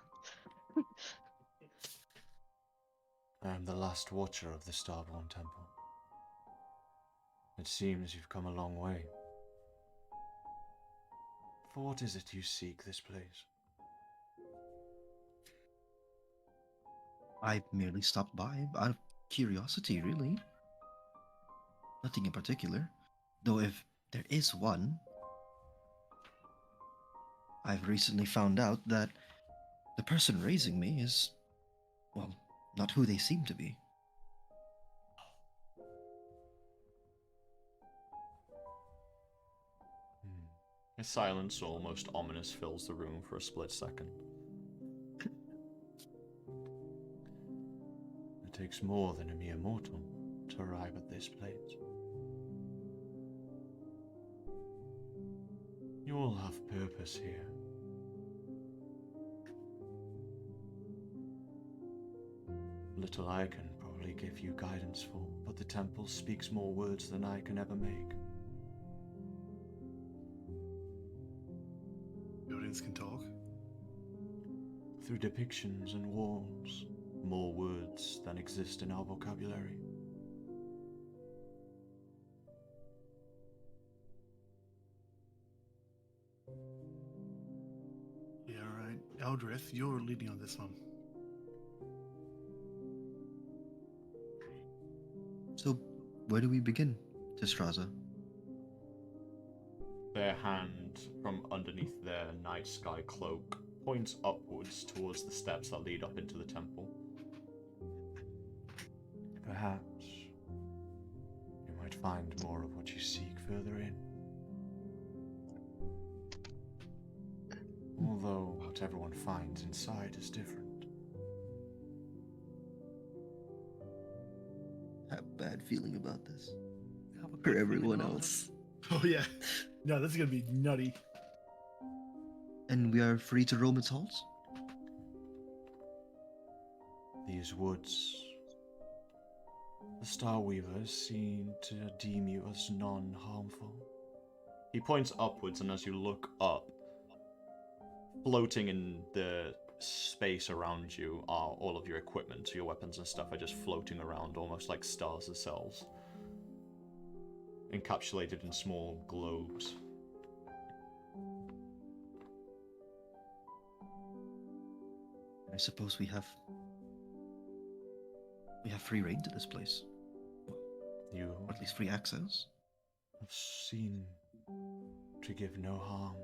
I am the last watcher of the Starborn Temple. It seems you've come a long way. For what is it you seek this place? I merely stopped by out of curiosity, really. Nothing in particular. Though if there is one, I've recently found out that the person raising me is, well, not who they seem to be. A silence, almost ominous, fills the room for a split second. It takes more than a mere mortal to arrive at this place. You all have purpose here. Little I can probably give you guidance for, but the temple speaks more words than I can ever make. Buildings can talk. Through depictions and walls, more words than exist in our vocabulary. Yeah, right. Eldrith, you're leading on this one. So, where do we begin, Testraza? Their hand from underneath their night sky cloak points upwards towards the steps that lead up into the temple. Perhaps you might find more of what you seek further in. Although what everyone finds inside is different. I have a bad feeling about this. Have a For good feeling everyone about it. else. Oh yeah. No, this is gonna be nutty. And we are free to roam its halls? These woods. The Starweavers seem to deem you as non-harmful. He points upwards, and as you look up, floating in the space around you are all of your equipment. So your weapons and stuff are just floating around, almost like stars themselves, encapsulated in small globes. I suppose we have free reign to this place. You Or at least free access. have seen to give no harm,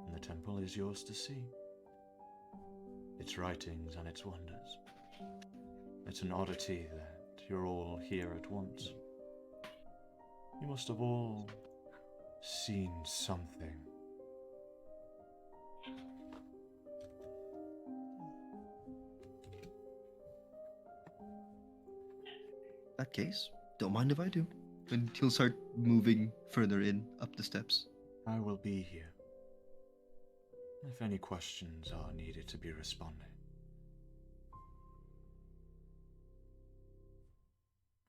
and the temple is yours to see. Its writings and its wonders. It's an oddity that you're all here at once. You must have all seen something. That case, don't mind if I do. And he'll start moving further in, up the steps. I will be here. If any questions are needed to be responded.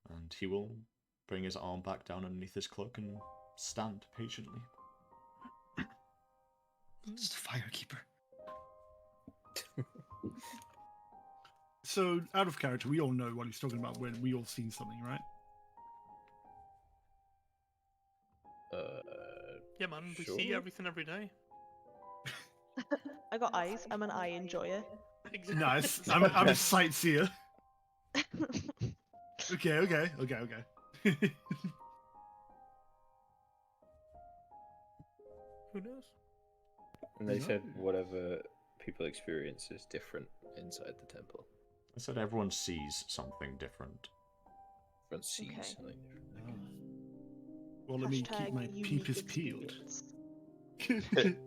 And he will bring his arm back down underneath his cloak and stand patiently. It's the Firekeeper. So, out of character, we all know what he's talking about when we all seen something, right? Yeah, man, we Sure. see everything every day. I got eyes. I'm an eye enjoyer. Exactly. Nice. I'm a sightseer. Okay. Who knows? And they Yeah. said whatever people experience is different inside the temple. I said everyone sees something different. Everyone sees Okay. something different. Okay. Well, let me keep Hashtag my unique peepers peeled. experience.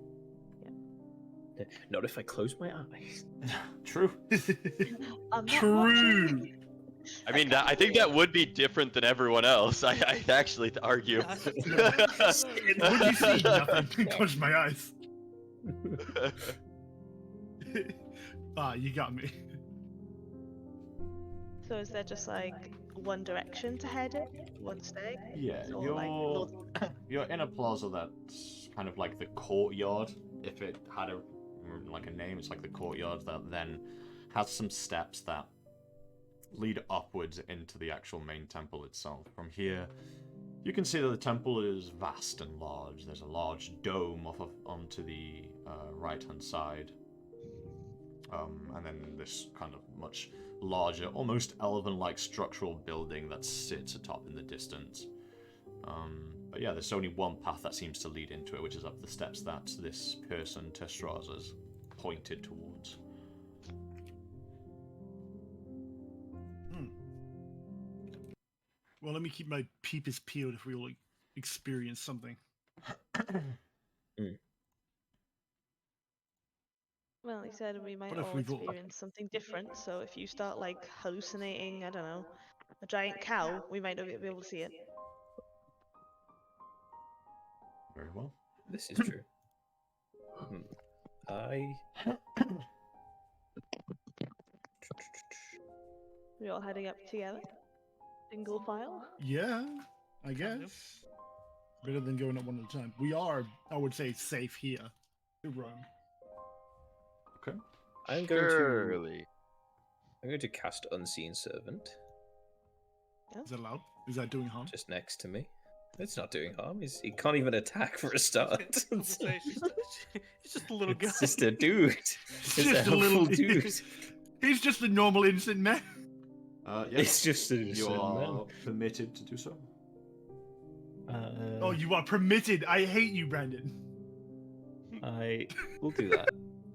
Not if I close my eyes. True. I'm not True. watching. I mean, I think that would be different than everyone else. I'd actually argue. What do you see? Nothing. Close my eyes. You got me. So is there just like one direction to head in? One stay? Yeah, Or, like, north- you're in a plaza that's kind of like the courtyard. If it had a name, it's like the courtyard that then has some steps that lead upwards into the actual main temple itself. From here, you can see that the temple is vast and large. There's a large dome onto the right-hand side, and then this kind of much larger, almost elven-like structural building that sits atop in the distance. But yeah, there's only one path that seems to lead into it, which is up the steps that this person, Testraza's, pointed towards. Well, let me keep my peepers peeled if we all experience something. Well, he said we might What if all we've all- experience something different. So if you start like hallucinating, I don't know, a giant cow, we might not be able to see it. Very well. This is true. I We all heading up together, single file. Yeah, I Kind of. guess. Better than going up one at a time. We are, I would say, safe here to roam. Okay. I'm going to Surely. I'm going to cast Unseen Servant Is that allowed? Is that doing harm? just next to me. It's not doing harm. He can't even attack for a start. I was gonna say, it's just a little guy. It's just a dude. It's just a a little helpful dude. He's just a normal innocent man. Yes, It's just a you are permitted to do so. Oh, you are permitted. I hate you, Brandon. I will do that,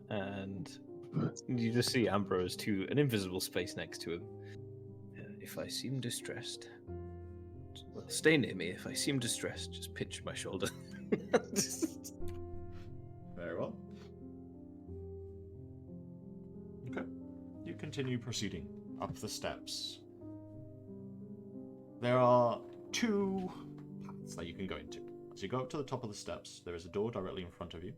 and you just see Ambrose to an invisible space next to him. If I seem distressed, well, stay near me. If I seem distressed, just pinch my shoulder. Very well. Okay. You continue proceeding up the steps. There are two paths that you can go into. As you go up to the top of the steps, there is a door directly in front of you,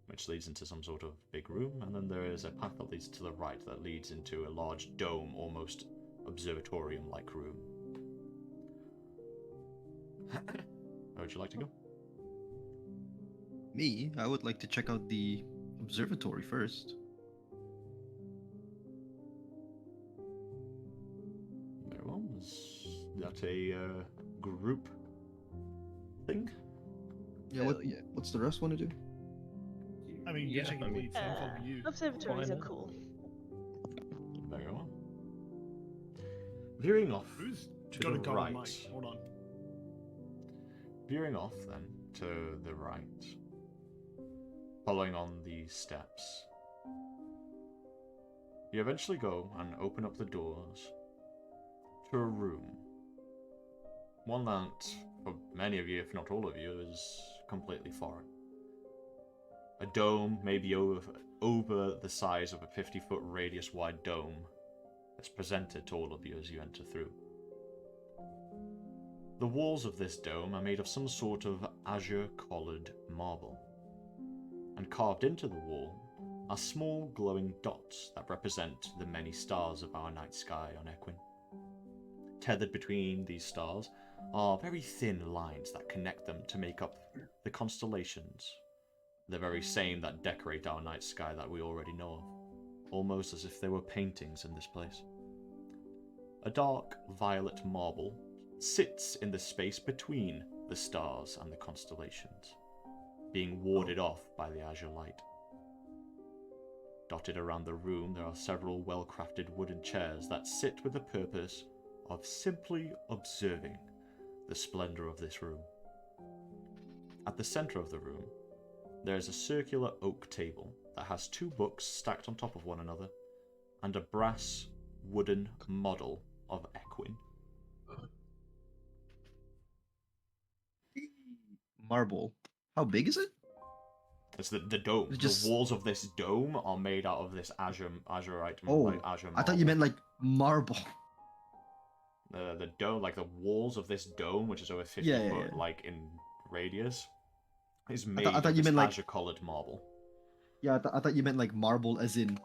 which leads into some sort of big room, and then there is a path that leads to the right that leads into a large dome, almost observatorium-like room. Where would you like to go? Me, I would like to check out the observatory first. Very well. Is that a group thing? Yeah, what's the rest want to do? I mean, Yeah, you're taking I mean- lead, so I'm following you. Observatories are not? cool. Very well. Veering off Who's to got the a gold right. mic? Hold on. Veering off then to the right, following on these steps, you eventually go and open up the doors to a room. One that, for many of you, if not all of you, is completely foreign. A dome, maybe over the size of a 50-foot radius-wide dome, that's presented to all of you as you enter through. The walls of this dome are made of some sort of azure-coloured marble, and carved into the wall are small glowing dots that represent the many stars of our night sky on Equin. Tethered between these stars are very thin lines that connect them to make up the constellations, the very same that decorate our night sky that we already know of, almost as if they were paintings in this place. A dark violet marble sits in the space between the stars and the constellations, being warded off by the azure light. Dotted around the room there are several well-crafted wooden chairs that sit with the purpose of simply observing the splendor of this room. At the center of the room, there is a circular oak table that has two books stacked on top of one another, and a brass wooden model of Equin. Marble. How big is it? It's the dome. It's just- The walls of this dome are made out of this azurite, Oh, like azure marble. I thought you meant like marble. The dome, like the walls of this dome, which is over 50 Yeah, yeah, foot, yeah. like in radius, is made I thought of you this meant, like- azure-colored marble. Yeah, I thought you meant like marble as in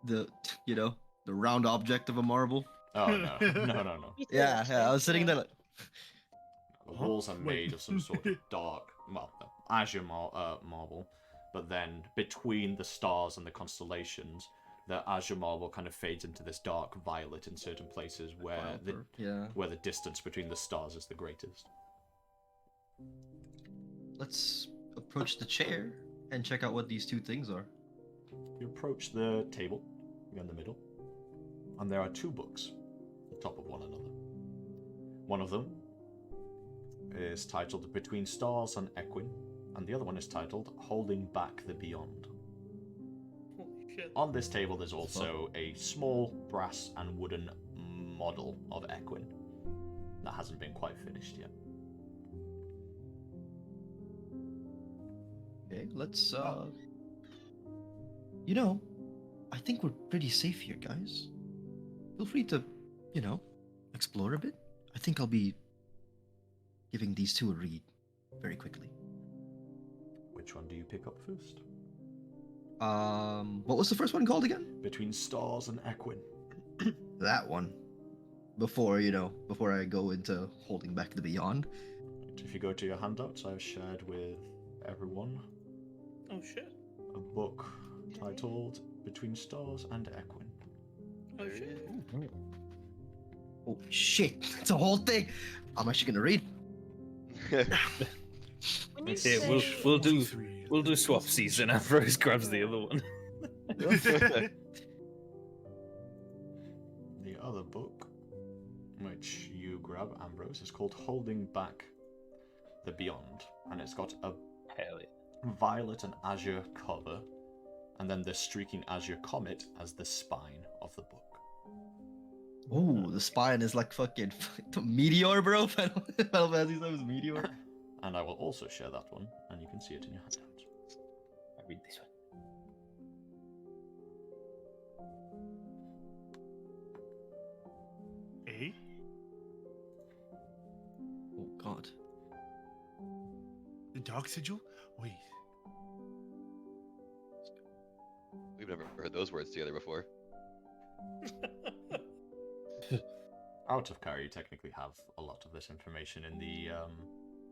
the, the round object of a marble. Oh no, no. Me too, Yeah, actually, I was sitting yeah. there like, The Huh? walls are Wait. made of some sort of dark, well, azure marble, but then between the stars and the constellations, the azure marble kind of fades into this dark violet in certain places where yeah. where the distance between the stars is the greatest. Let's approach the chair and check out what these two things are. You approach the table in the middle, and there are two books on top of one another. One of them is titled Between Stars and Equin, and the other one is titled Holding Back the Beyond. Holy shit. On this table there's also a small brass and wooden model of Equin that hasn't been quite finished yet. Okay, let's you know, I think we're pretty safe here, guys. Feel free to, explore a bit. I think I'll be giving these two a read very quickly. Which one do you pick up first? What was the first one called again? Between Stars and Equin. That one. Before I go into holding back the beyond. If you go to your handouts, I've shared with everyone Oh shit. a book titled Between Stars and Equin. Oh shit. Oh shit! It's a whole thing. I'm actually gonna read. When you Yeah, say we'll do swapsies, and Ambrose grabs the other one. The other book, which you grab, Ambrose, is called Holding Back the Beyond, and it's got a Hell yeah. violet and azure cover, and then the streaking azure comet as the spine of the book. Oh, the spine is like fucking meteor, bro. Final Fantasy VII is meteor. And I will also share that one, and you can see it in your handout. I read this one. Eh? Oh god. The Dark Sigil? Wait. We've never heard those words together before. Out of Carry, you technically have a lot of this information in the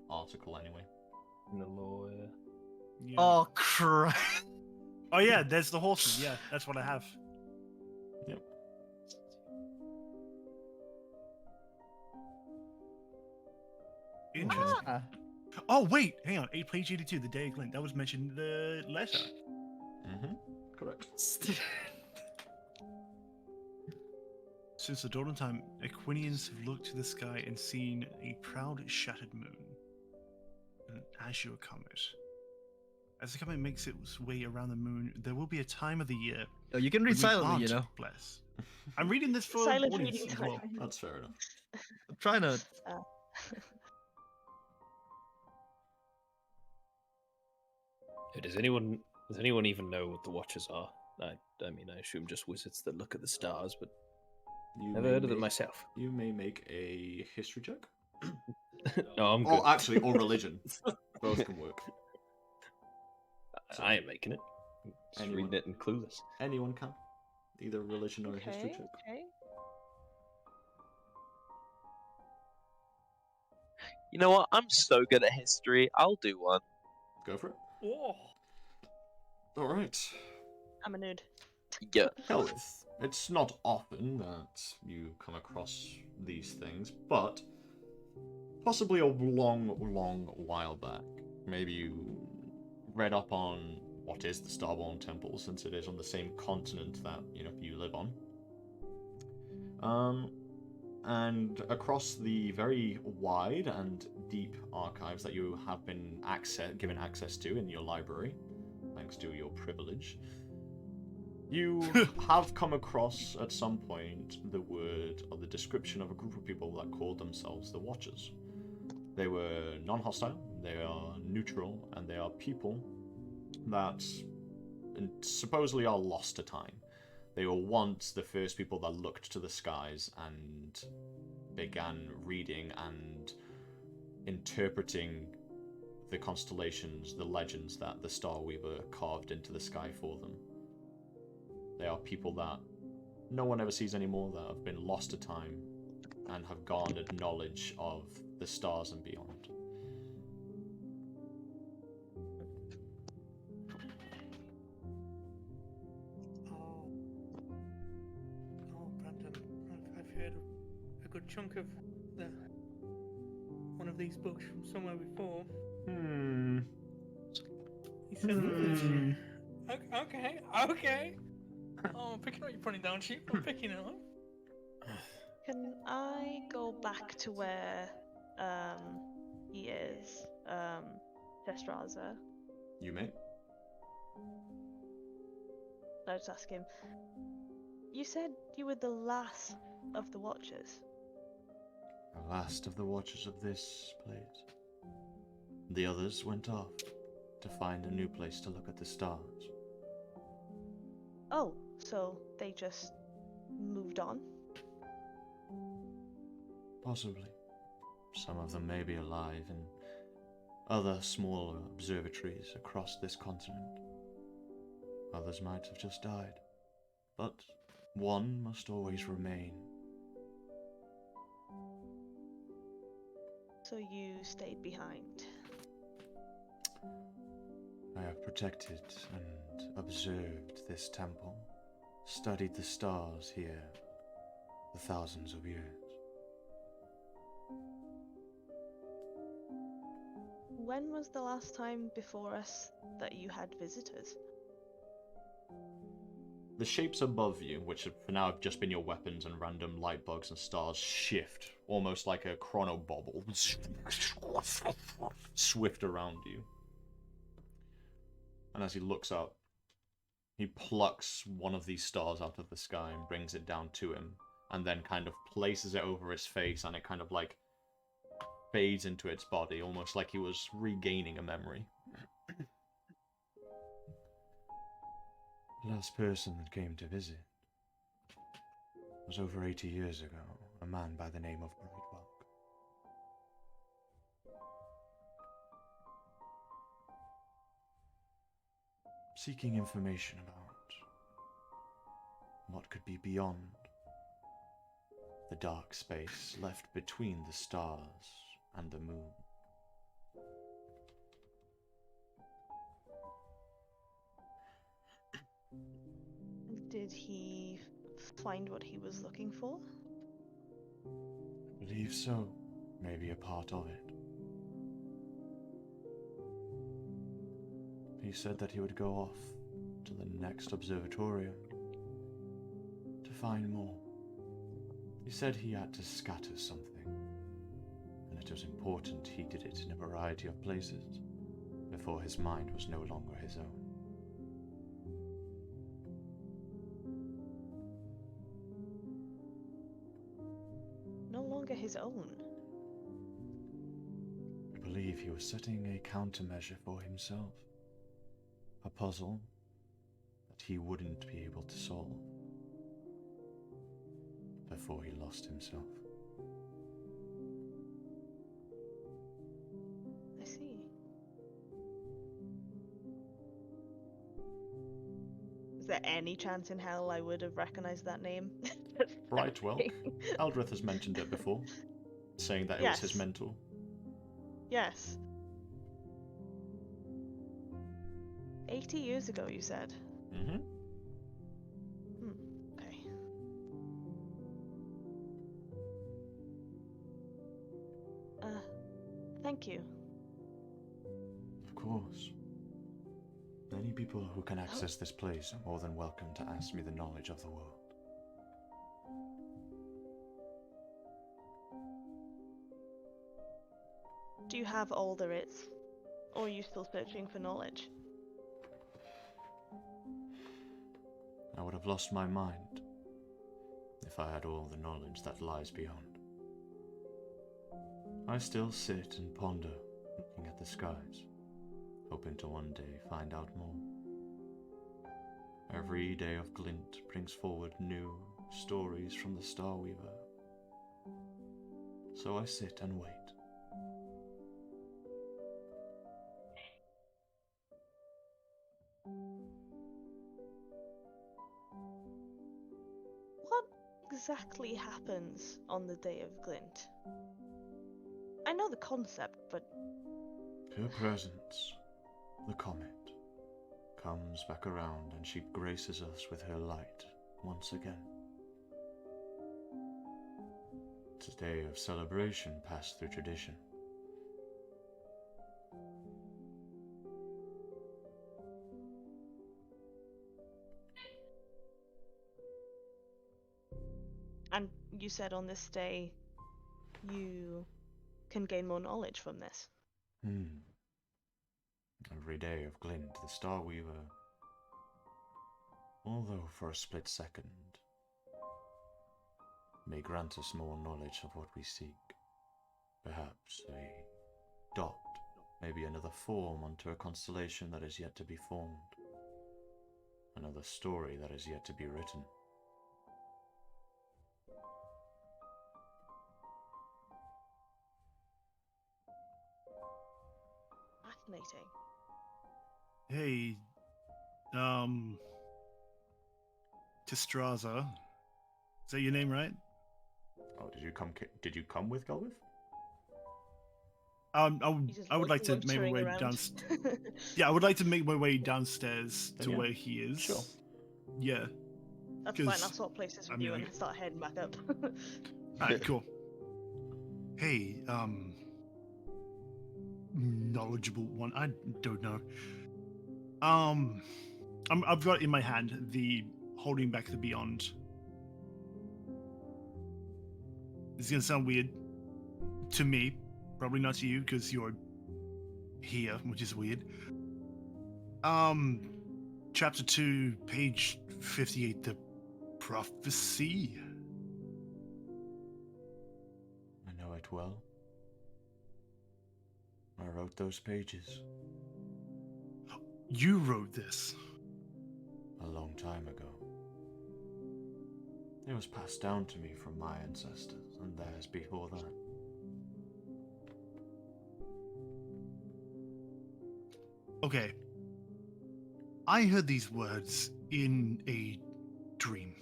article anyway. In the lawyer. Yeah. Oh crap. Oh yeah, there's the horseman. Yeah, that's what I have. Yep. Interesting. Ah. Oh wait, hang on. Page 82, the Day of Glint. That was mentioned in the letter. Mm-hmm. Correct. Since the dawn of time, Equinians have looked to the sky and seen a proud shattered moon, and an azure comet. As the comet makes its way around the moon, there will be a time of the year. Oh, you can when read we silently, can't you know. bless. I'm reading this for silent audience reading as well. time. That's fair enough. I'm trying to. Does anyone even know what the Watchers are? I mean, I assume just wizards that look at the stars, but You never may heard of them make- myself. You may make a history check. No, I'm good. Oh, actually, or religion. Both can work. I ain't making it. Just Anyone? reading it and clueless. Anyone can. Either religion or a history check. Okay. You know what? I'm so good at history. I'll do one. Go for it. Whoa. Alright. I'm a nerd. Yeah. Celwydd, it's not often that you come across these things, but possibly a long, long while back, maybe you read up on what is the Starborn Temple, since it is on the same continent that, you live on. And across the very wide and deep archives that you have been given access to in your library, thanks to your privilege, you have come across at some point the word or the description of a group of people that called themselves the Watchers. They were non-hostile, they are neutral, and they are people that supposedly are lost to time. They were once the first people that looked to the skies and began reading and interpreting the constellations, the legends that the Star Weaver carved into the sky for them. They are people that no one ever sees anymore, that have been lost to time and have garnered knowledge of the stars and beyond. Brandon, I've heard a good chunk of one of these books from somewhere before. He said, okay. Oh, I'm picking up your putting down sheet. I'm picking it up. Can I go back to where he is, Testraza? You may. I'll just ask him. You said you were the last of the Watchers. The last of the Watchers of this place. The others went off. to find a new place to look at the stars. Oh, so they just moved on? Possibly. Some of them may be alive in other smaller observatories across this continent. Others might have just died. But one must always remain. So you stayed behind. I have protected and observed this temple, studied the stars here for thousands of years. When was the last time before us that you had visitors? The shapes above you, which for now have just been your weapons and random light bugs and stars, shift, almost like a chrono bobble, swift around you. And as he looks up, he plucks one of these stars out of the sky and brings it down to him, and then kind of places it over his face, and it kind of like fades into its body, almost like he was regaining a memory. The last person that came to visit was over 80 years ago, a man by the name of Brightwalk. Seeking information about what could be beyond the dark space left between the stars and the moon. Did he find what he was looking for? I believe so. Maybe a part of it. He said that he would go off to the next observatorium to find more. He said he had to scatter something, and it was important he did it in a variety of places before his mind was no longer his own. No longer his own. I believe he was setting a countermeasure for himself. A puzzle that he wouldn't be able to solve before he lost himself. I see. Is there any chance in hell I would have recognized that name? Brightwell. Eldrith has mentioned it before, saying that it was his Yes. mentor. Yes. 80 years ago, you said? Mm-hmm. Okay. Thank you. Of course. Any people who can access this place are more than welcome to ask me the knowledge of the world. Do you have all there is? Or are you still searching for knowledge? I would have lost my mind if I had all the knowledge that lies beyond. I still sit and ponder, looking at the skies, hoping to one day find out more. Every day of glint brings forward new stories from the Starweaver. So I sit and wait. What exactly happens on the Day of Glint? I know the concept, but Her presence, the Comet, comes back around and she graces us with her light once again. It's a day of celebration passed through tradition. and you said on this day you can gain more knowledge from this. Every day of glint, the Starweaver, although for a split second, may grant us more knowledge of what we seek. Perhaps a dot Maybe another form onto a constellation that is yet to be formed. Another story that is yet to be written. Fascinating. Hey, Tistraza. Is that your name, right? Oh, did you come with Galwith? I would like to make my way around. downstairs. Yeah, I would like to make my way downstairs to Yeah, where he is. sure. Yeah. That's fine, I'll 'Cause, swap places I with mean, you I- and start heading back up. Alright, cool. Hey, knowledgeable one. I don't know. I've got in my hand the holding back the beyond. This is gonna sound weird to me, probably not to you because you're here, which is weird. Chapter 2, page 58, the prophecy. I know it well. I wrote those pages You wrote this. a long time ago. It was passed down to me from my ancestors and theirs before that. Okay. I heard these words in a dream.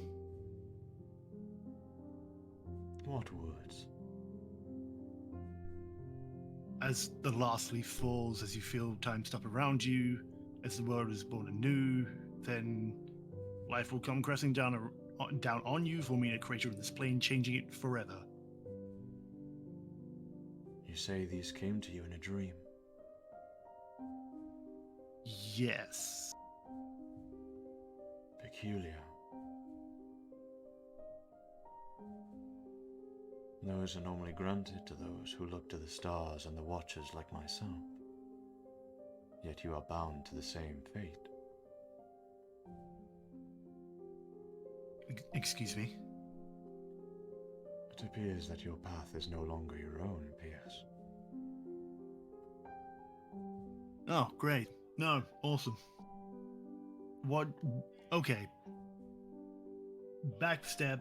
What words? As the last leaf falls, as you feel time stop around you, as the world is born anew, then life will come crashing down on you, forming a crater in this plane, changing it forever. You say these came to you in a dream. Yes. Peculiar. Those are normally granted to those who look to the stars and the watchers like myself. Yet you are bound to the same fate. Excuse me. It appears that your path is no longer your own, Pierce. Oh, great. No, awesome. What? Okay. Backstep.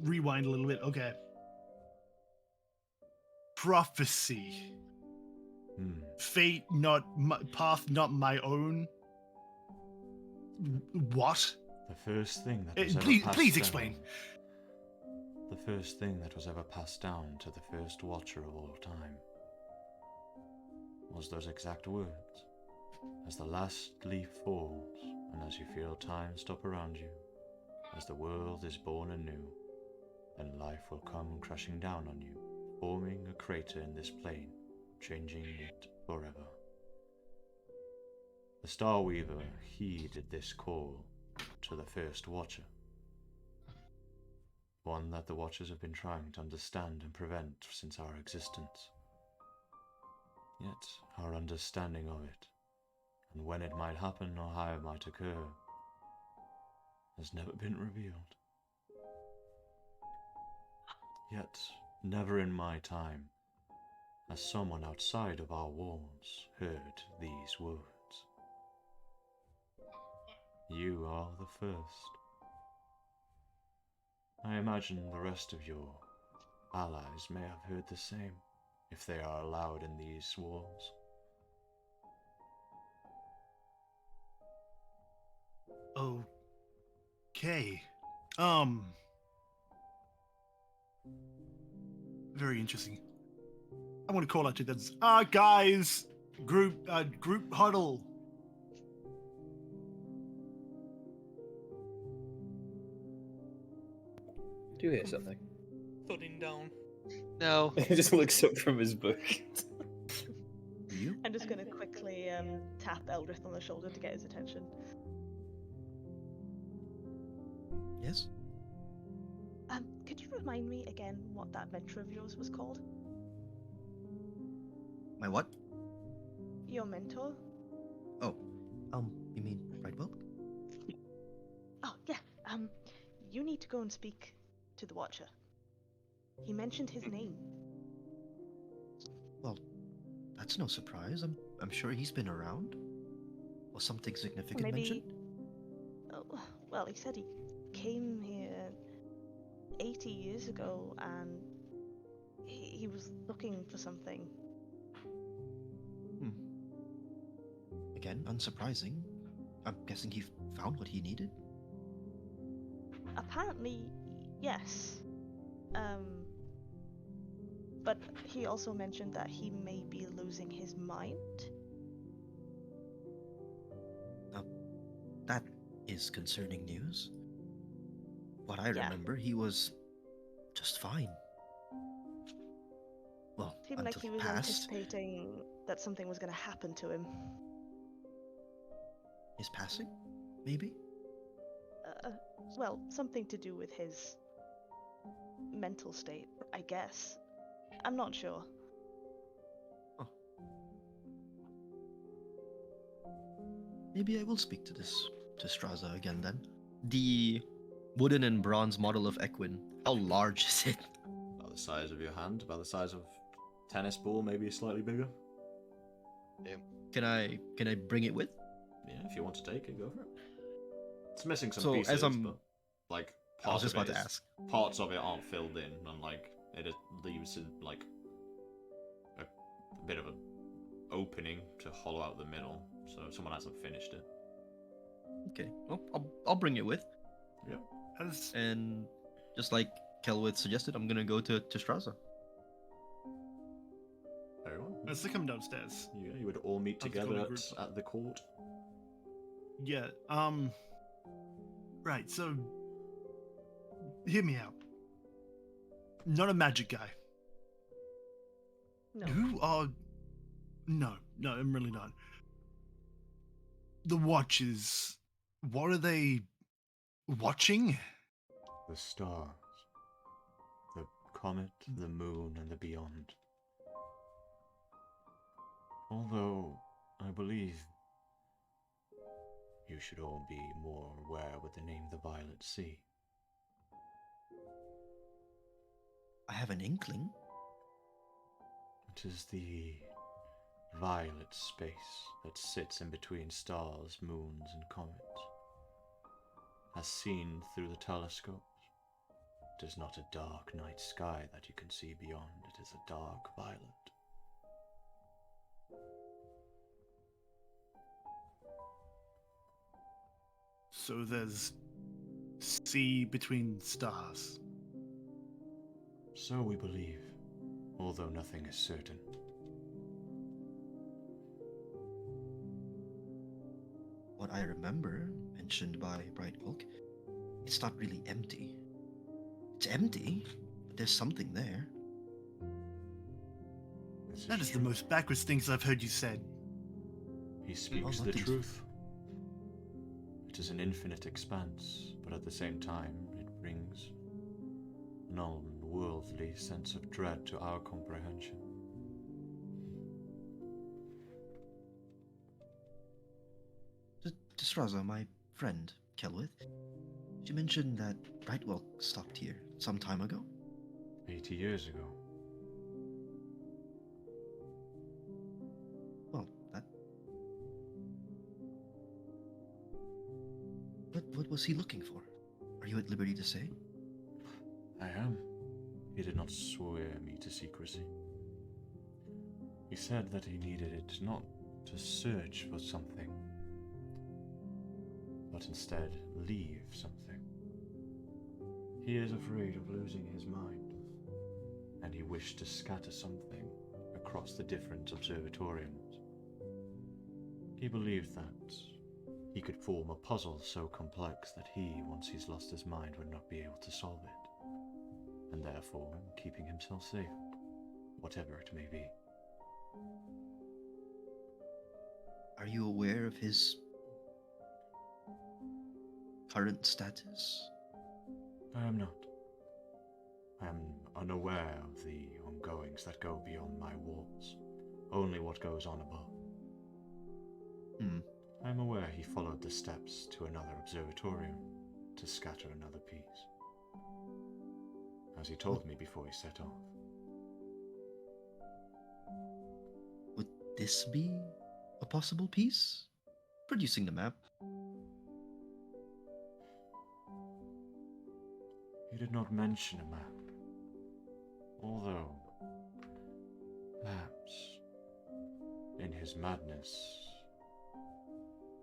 Rewind a little bit. Okay. Prophecy. Fate, not my path, not my own. What? The first thing that was ever Please, passed please down- explain. The first thing that was ever passed down to the first Watcher of all time was those exact words. As the last leaf falls, and as you feel time stop around you, as the world is born anew, then life will come crashing down on you, forming a crater in this plane, changing it forever. The Starweaver heeded this call to the first Watcher, one that the Watchers have been trying to understand and prevent since our existence. Yet our understanding of it, and when it might happen or how it might occur, has never been revealed. Yet, never in my time has someone outside of our walls heard these words. You are the first. I imagine the rest of your allies may have heard the same, if they are allowed in these walls. Okay. Very interesting. I want to call out to them. Guys, group huddle. Do you hear something? Thudding down. No. He just looks up from his book. You? I'm just gonna quickly tap Eldrith on the shoulder to get his attention. Yes? Could you remind me again what that venture of yours was called? My what? Your mentor? Oh, you mean Brightwell? Oh, yeah. You need to go and speak to the Watcher. He mentioned his name. Well, that's no surprise. I'm sure he's been around. Was something significant Maybe. mentioned? Oh, well, he said he came here 80 years ago and he was looking for something. Again, unsurprising. I'm guessing he found what he needed. Apparently, yes. But he also mentioned that he may be losing his mind. That is concerning news. What I Yeah. remember, he was just fine. Well, Seemed until like he he was passed. anticipating that something was going to happen to him. His passing, maybe? Well, something to do with his mental state, I guess. I'm not sure. Maybe I will speak to Straza again then. The wooden and bronze model of Equin, how large is it? About the size of your hand, about the size of tennis ball, maybe slightly bigger. Can I bring it with? Yeah, if you want to take it, go for it. It's missing some So, pieces, as I'm- but like I was part just of about it to is- ask. parts of it aren't filled in, and like it leaves like a bit of an opening to hollow out the middle, so someone hasn't finished it. Okay, well, I'll bring it with. Yeah. As And just like Celwydd suggested, I'm gonna go to Straza. Very well. as they come downstairs. You would all meet How's the together golden group? at the court. Yeah. Right. So, hear me out. Not a magic guy. No. Who are? No, I'm really not. The Watchers. What are they watching? The stars, the comet, the moon, and the beyond. Although, I believe you should all be more aware with the name the Violet Sea. I have an inkling. It is the violet space that sits in between stars, moons, and comets. As seen through the telescopes, it is not a dark night sky that you can see beyond, it is a dark violet. So there's sea between stars. So we believe, although nothing is certain. What I remember, mentioned by Brightwalk, it's not really empty. It's empty, but there's something there. That is the most backwards things I've heard you said. He speaks the nothing's- truth. It is an infinite expanse, but at the same time, it brings an unworldly sense of dread to our comprehension. Straza, my friend, Celwydd, she mentioned that Brightwalk stopped here some time ago. 80 years ago. Well, that... What was he looking for? Are you at liberty to say? I am. He did not swear me to secrecy. He said that he needed it not to search for something, but instead leave something. He is afraid of losing his mind, and he wished to scatter something across the different observatoriums. He believed that he could form a puzzle so complex that he, once he's lost his mind, would not be able to solve it, and therefore keeping himself safe, whatever it may be. Are you aware of his current status? I am not. I am unaware of the ongoings that go beyond my walls, only what goes on above. I am aware he followed the steps to another observatorium to scatter another piece, as he told me before he set off. this be a possible piece? Producing the map. He did not mention a map. Although, perhaps, in his madness,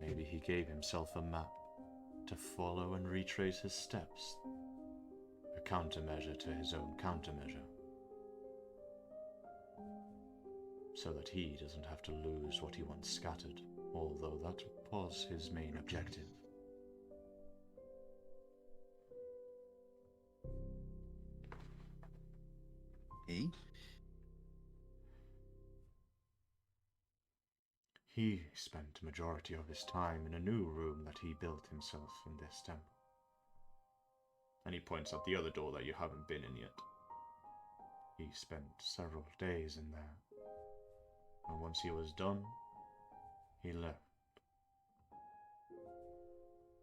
maybe he gave himself a map to follow and retrace his steps. A countermeasure to his own countermeasure. So that he doesn't have to lose what he once scattered, although that was his main objective. Eh? He spent a majority of his time in a new room that he built himself in this temple. And he points out the other door that you haven't been in yet. He spent several days in there. And once he was done, he left.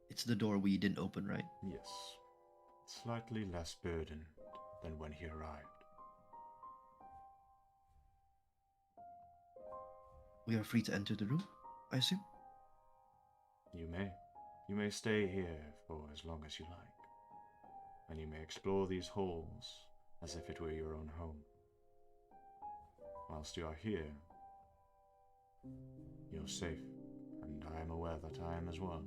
It's the door we didn't open, right? Yes, slightly less burdened than when he arrived. We are free to enter the room, I assume? You may. You may stay here for as long as you like. And you may explore these halls as if it were your own home. Whilst you are here, you're safe, and I am aware that I am as well.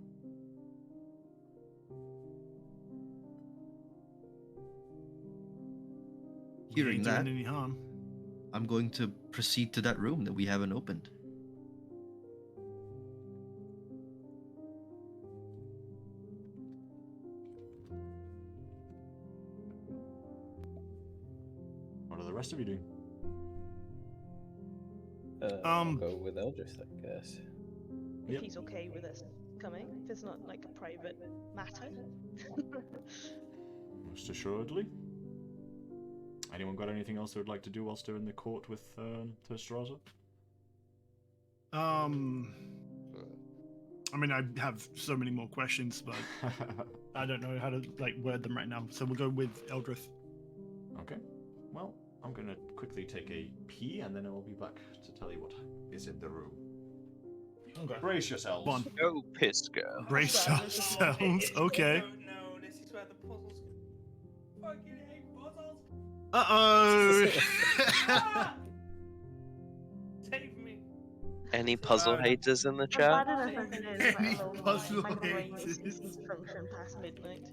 We Hearing ain't doing that, any harm. I'm going to proceed to that room that we haven't opened. What are the rest of you doing? I'll go with Eldrith, I guess. If Yep. he's okay with us coming, if it's not like a private matter. Most assuredly. Anyone got anything else they would like to do whilst they're in the court with Terstraza? I mean, I have so many more questions, but I don't know how to word them right now. So we'll go with Eldrith. Okay. Well, I'm going to quickly take a pee, and then I will be back to tell you what is in the room. Okay. Brace yourselves. Go on. Go piss girl. Brace Well, yourselves. Okay. No, this is where the puzzles. Fucking hate puzzles. Uh-oh. Ah! Save me. Any puzzle haters in the I'm chat? bad enough as it is, let Any alone puzzle my brain haters. ceases to function past midnight.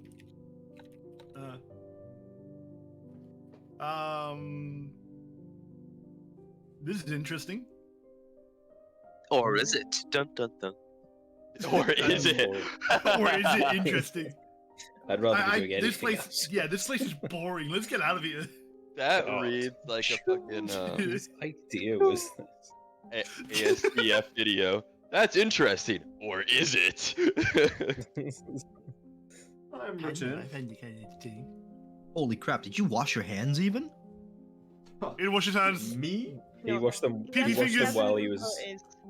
This is interesting. Or is it? Dun dun dun. Or is it? Or is it interesting? I'd rather be doing anything this place, else. yeah, this place is boring. Let's get out of here. That God. reads like a fucking Whose idea was this? ASDF video. That's interesting. Or is it? I'm returned. Holy crap, did you wash your hands even? It wash his hands. Me? He No, washed them. Pee-pee He washed them fingers. while he was.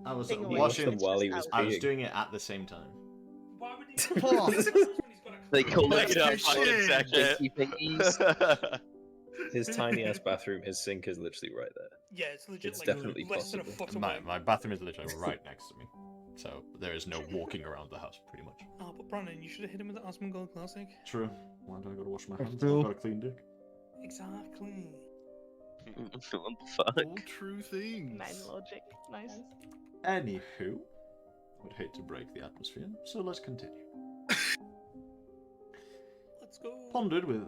I was Thing He away. washed washing. them while he was I was peeing. doing it at the same time. Why would he? Pause. They call Like it that a shit. fucking pinkies. His tiny ass bathroom. His sink is literally right there. Yeah, it's legit It's like definitely less than a possible. foot My, away. my bathroom is literally right next to me. So there is no walking around the house, pretty much. Oh, but Brandon, you should have hit him with the Asmongold Classic. True. Why do I gotta wash my I hands? feel- I've got a clean dick. Exactly. What the fuck? All true things. Nine logic. Nice. Anywho, would hate to break the atmosphere, so let's continue. Let's go. Pondered with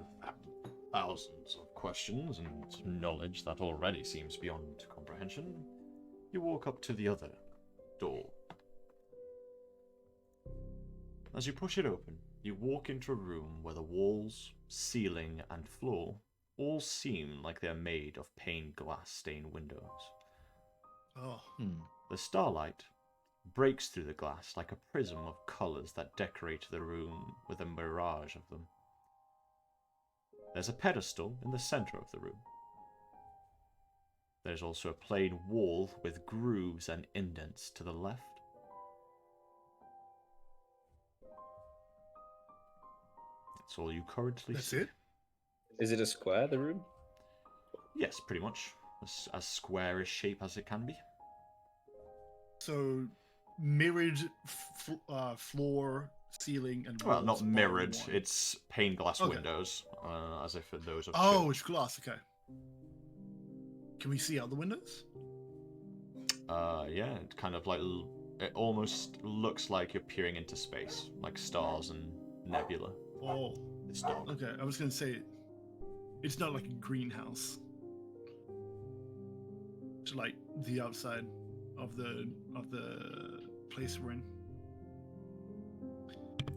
thousands of questions and knowledge that already seems beyond comprehension, you walk up to the other door. As you push it open, you walk into a room where the walls, ceiling, and floor all seem like they're made of paned glass stained windows. Oh. The starlight breaks through the glass like a prism of colours that decorate the room with a mirage of them. There's a pedestal in the centre of the room. There's also a plain wall with grooves and indents to the left. That's all you currently That's see. it? Is it a square? The room? Yes, pretty much. As square a shape as it can be. So mirrored floor, ceiling, and Well, walls not all mirrored. in one. It's pane glass Okay. windows, as if those are. Oh, it's glass. Okay. Can we see out the windows? Yeah, it kind of like it almost looks like you're peering into space, like stars and nebula. Oh, It's dark. okay. I was gonna say, it's not like a greenhouse. It's like the outside of the place we're in.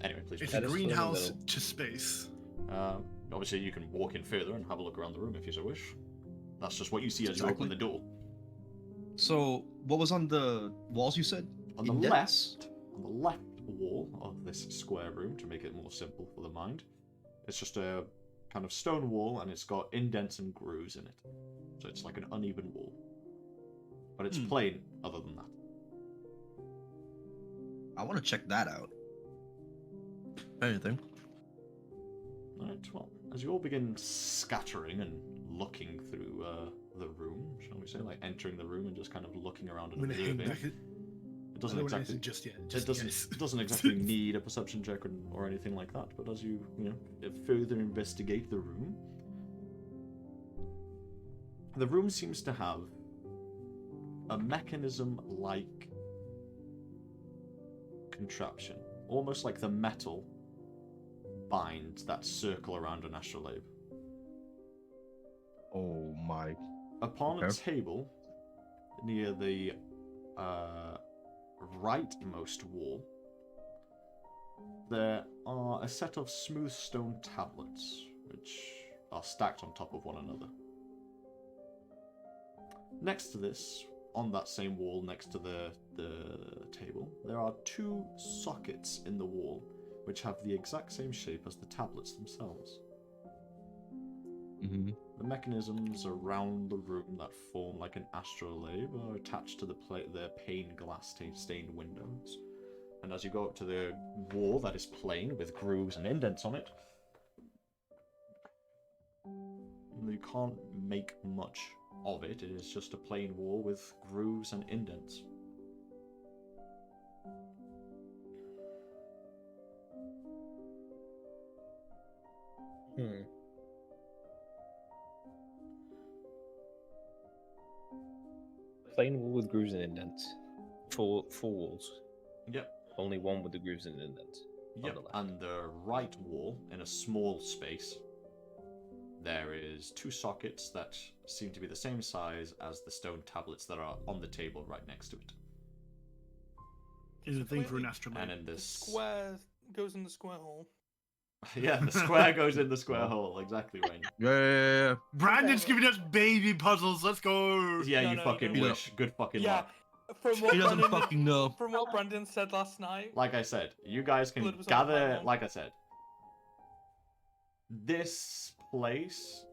Anyway, please. It's proceed. a Pedestal in the greenhouse middle. to space. Obviously, you can walk in further and have a look around the room if you so wish. That's just what you see as you open Exactly. the door. So, what was on the walls you said? On the Indents? on the left wall of this square room, to make it more simple for the mind, it's just a kind of stone wall, and it's got indents and grooves in it. So it's like an uneven wall. But it's plain, other than that. I want to check that out. If anything. Alright, well, as you all begin scattering and looking through the room, shall we say, like entering the room and just kind of looking around I'm and gonna hang observing, back. it doesn't exactly Just yet. it Just in case. doesn't exactly need a perception check or anything like that. But as you further investigate the room seems to have a mechanism-like contraption, almost like the metal binds that circle around an astrolabe. Oh my. Upon a Okay. table near the rightmost wall, there are a set of smooth stone tablets which are stacked on top of one another. Next to this, on that same wall next to the table, there are two sockets in the wall which have the exact same shape as the tablets themselves. Mm-hmm. The mechanisms around the room that form like an astrolabe are attached to the pane glass stained windows. And as you go up to the wall that is plain with grooves and indents on it, you can't make much of it. It is just a plain wall with grooves and indents. Plain wall with grooves and indents. Four walls. Yep. Only one with the grooves and indents. On Yep. the left. And the right wall, in a small space, there is two sockets that seem to be the same size as the stone tablets that are on the table right next to it. Is a thing for an Wait, astrolabe. And in The this, square goes in the square hole. yeah, the square goes in the square hole. Exactly, Wayne. Yeah. Brandon's giving us baby puzzles. Let's go. Yeah, No, you no, fucking you don't. wish. Good fucking Yeah, luck. from what He doesn't Brendan, fucking know. from what Brendan said last night. Like I said, you guys can Blood was on the gather. platform. Like I said, this place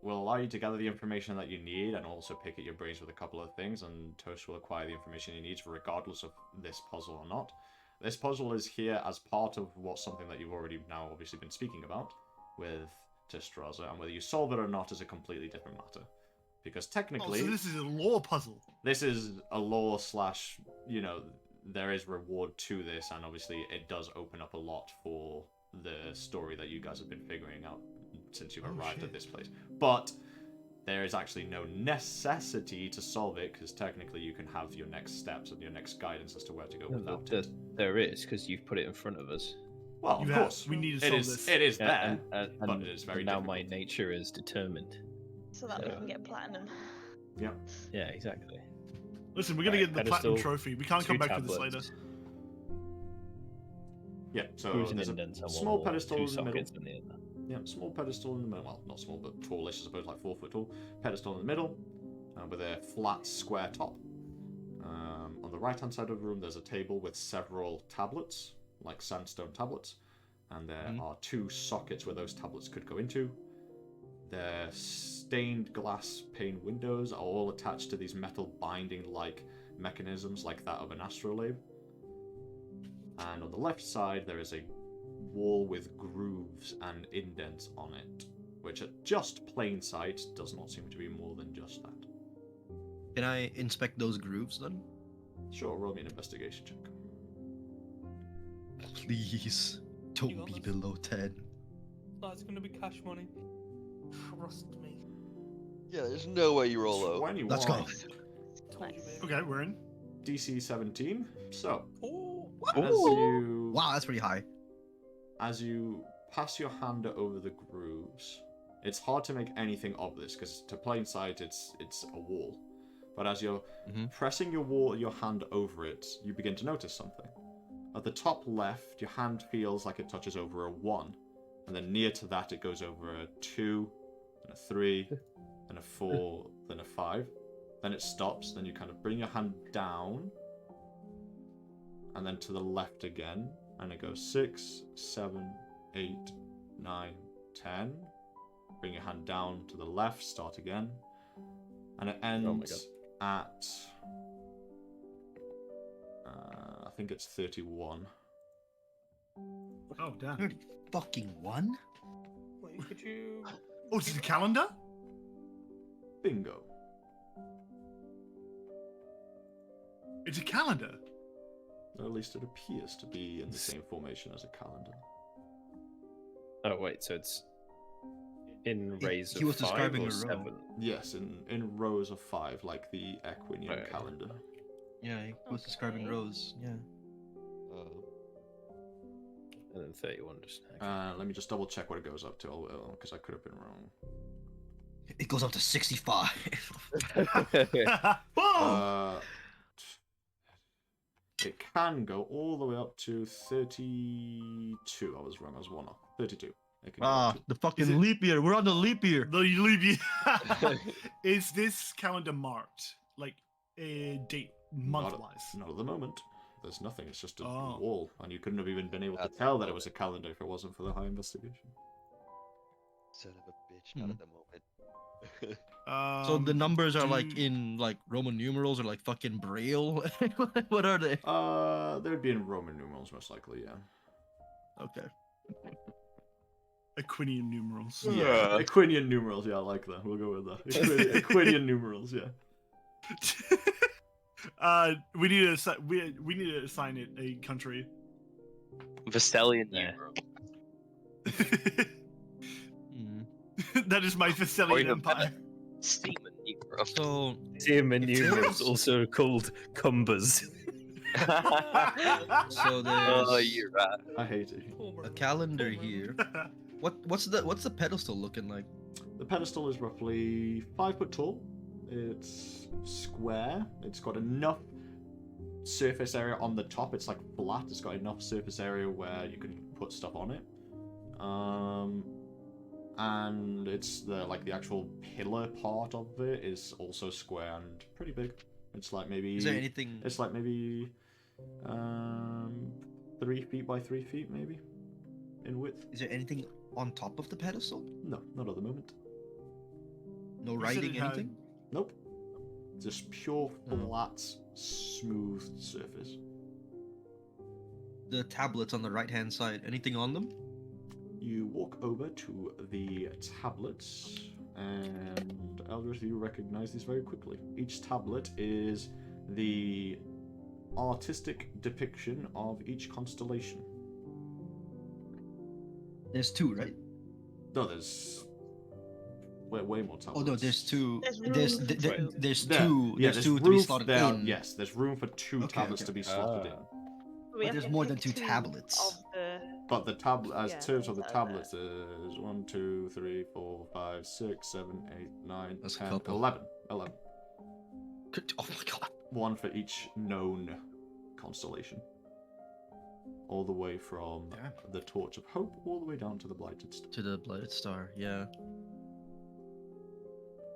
will allow you to gather the information that you need, and also pick at your brains with a couple of things. And Toast will acquire the information he needs, regardless of this puzzle or not. This puzzle is here as part of something that you've already now obviously been speaking about with Testraza, and whether you solve it or not is a completely different matter. Because Oh, technically, so this is a lore puzzle. this is a lore slash, there is reward to this, and obviously it does open up a lot for the story that you guys have been figuring out since you've arrived at this place. But there is actually no necessity to solve it, because technically you can have your next steps and your next guidance as to where to go without it. There is, because you've put it in front of us. Well, of You have- course, we need to it solve is. this. It is Yeah, there, and but it is very now difficult. my nature is determined. So that we Yeah. can get platinum. Yeah. Yeah, exactly. Listen, we're gonna Right, get the platinum pedestal, trophy. We can't come back to this later. Yeah. So Grooves and there's indents a on one small wall, pedestal two in the middle. sockets in the other. Yeah, small pedestal in the middle. Well, not small, but tallish, I suppose, like 4 foot tall. Pedestal in the middle, with a flat square top. On the right-hand side of the room, there's a table with several tablets, like sandstone tablets, and there are two sockets where those tablets could go into. Their stained glass pane windows are all attached to these metal binding-like mechanisms, like that of an astrolabe. And on the left side, there is a wall with grooves and indents on it, which at just plain sight does not seem to be more than just that. Can I inspect those grooves then? Sure, roll me an investigation check. Please You don't got be this. below 10. That's gonna be cash money. Trust me. Yeah, there's no way you roll low. 21. Let's go. Told you, Nice. baby. Okay, we're in. DC 17. So, Oh, as you Wow, that's pretty high. as you pass your hand over the grooves, it's hard to make anything of this because to plain sight, it's a wall. But as you're pressing your hand over it, you begin to notice something. At the top left, your hand feels like it touches over a 1, and then near to that, it goes over a 2, then a 3, then a 4, then a 5. Then it stops. Then you kind of bring your hand down, and then to the left again, and it goes 6, 7, 8, 9, 10. Bring your hand down to the left, start again, and it ends at I think it's 31. Oh, damn. 30 fucking 1? wait, could you? Oh, it's a calendar? Bingo. It's a calendar. Or at least it appears to be in the same formation as a calendar. Oh wait, so it's in rays he of was 5 describing or a row. 7? Yes, in rows of 5, like the Equinian Okay. calendar. Yeah, he was describing Okay. rows. Yeah. And then 31 just. Let me just double check what it goes up to, because I could have been wrong. It goes up to 65. Oh! It can go all the way up to 32. I was wrong. I was 1 off. 32. It can go up to- The fucking Is it- leap year. We're on the leap year. Though you leave you. Is this calendar marked? Like a date, month wise? Not at the moment. There's nothing. It's just a Oh. wall, and you couldn't have even been able to That's tell that not it was a calendar if it wasn't for the high investigation. Son of a bitch, not at the moment. So the numbers are like do- in like Roman numerals or like fucking Braille. What are they? They would be in Roman numerals, most likely, yeah. Okay. Equinian numerals. Yeah, Equinian numerals, yeah, I like that. We'll go with that. Equinian numerals, yeah. We need to we need to assign it a country. Vestalian Yeah. numeral. That is my Or Thessalian even empire. better, Seaman numeral. So Seaman If numerals, there's- also called cumbers. so there's Oh, you're right. I hate it. a calendar here. What's the pedestal looking like? The pedestal is roughly 5 foot tall. It's square. It's got enough surface area on the top. It's like flat. It's got enough surface area where you can put stuff on it. And it's the actual pillar part of it is also square and pretty big. It's like maybe Is there anything? it's like maybe 3 feet by 3 feet maybe in width. Is there anything on top of the pedestal? No, not at the moment. No You said writing, it had- anything? Nope. Just pure Oh. flat, smooth surface. The tablets on the right hand side. Anything on them? You walk over to the tablets, and Eldrith, you recognize these very quickly. Each tablet is the artistic depiction of each constellation. There's 2, right? No, there's way more tablets. Oh no, there's 2. There's room There's for th- two. th- there's There. 2. Yeah, There's 2 to be room slotted there. in. Yes, there's room for 2 Okay, tablets okay. to be slotted in. We have there's to more pick than 2 two tablets. Of the... But the tablet, as Yeah, terms of the so tablets, is 1, 2, 3, 4, 5, 6, 7, 8, 9, That's a 10, couple. 11. 11. Oh my god. One for each known constellation. All the way from Yeah. the Torch of Hope, all the way down to the Blighted Star. To the Blighted Star, yeah.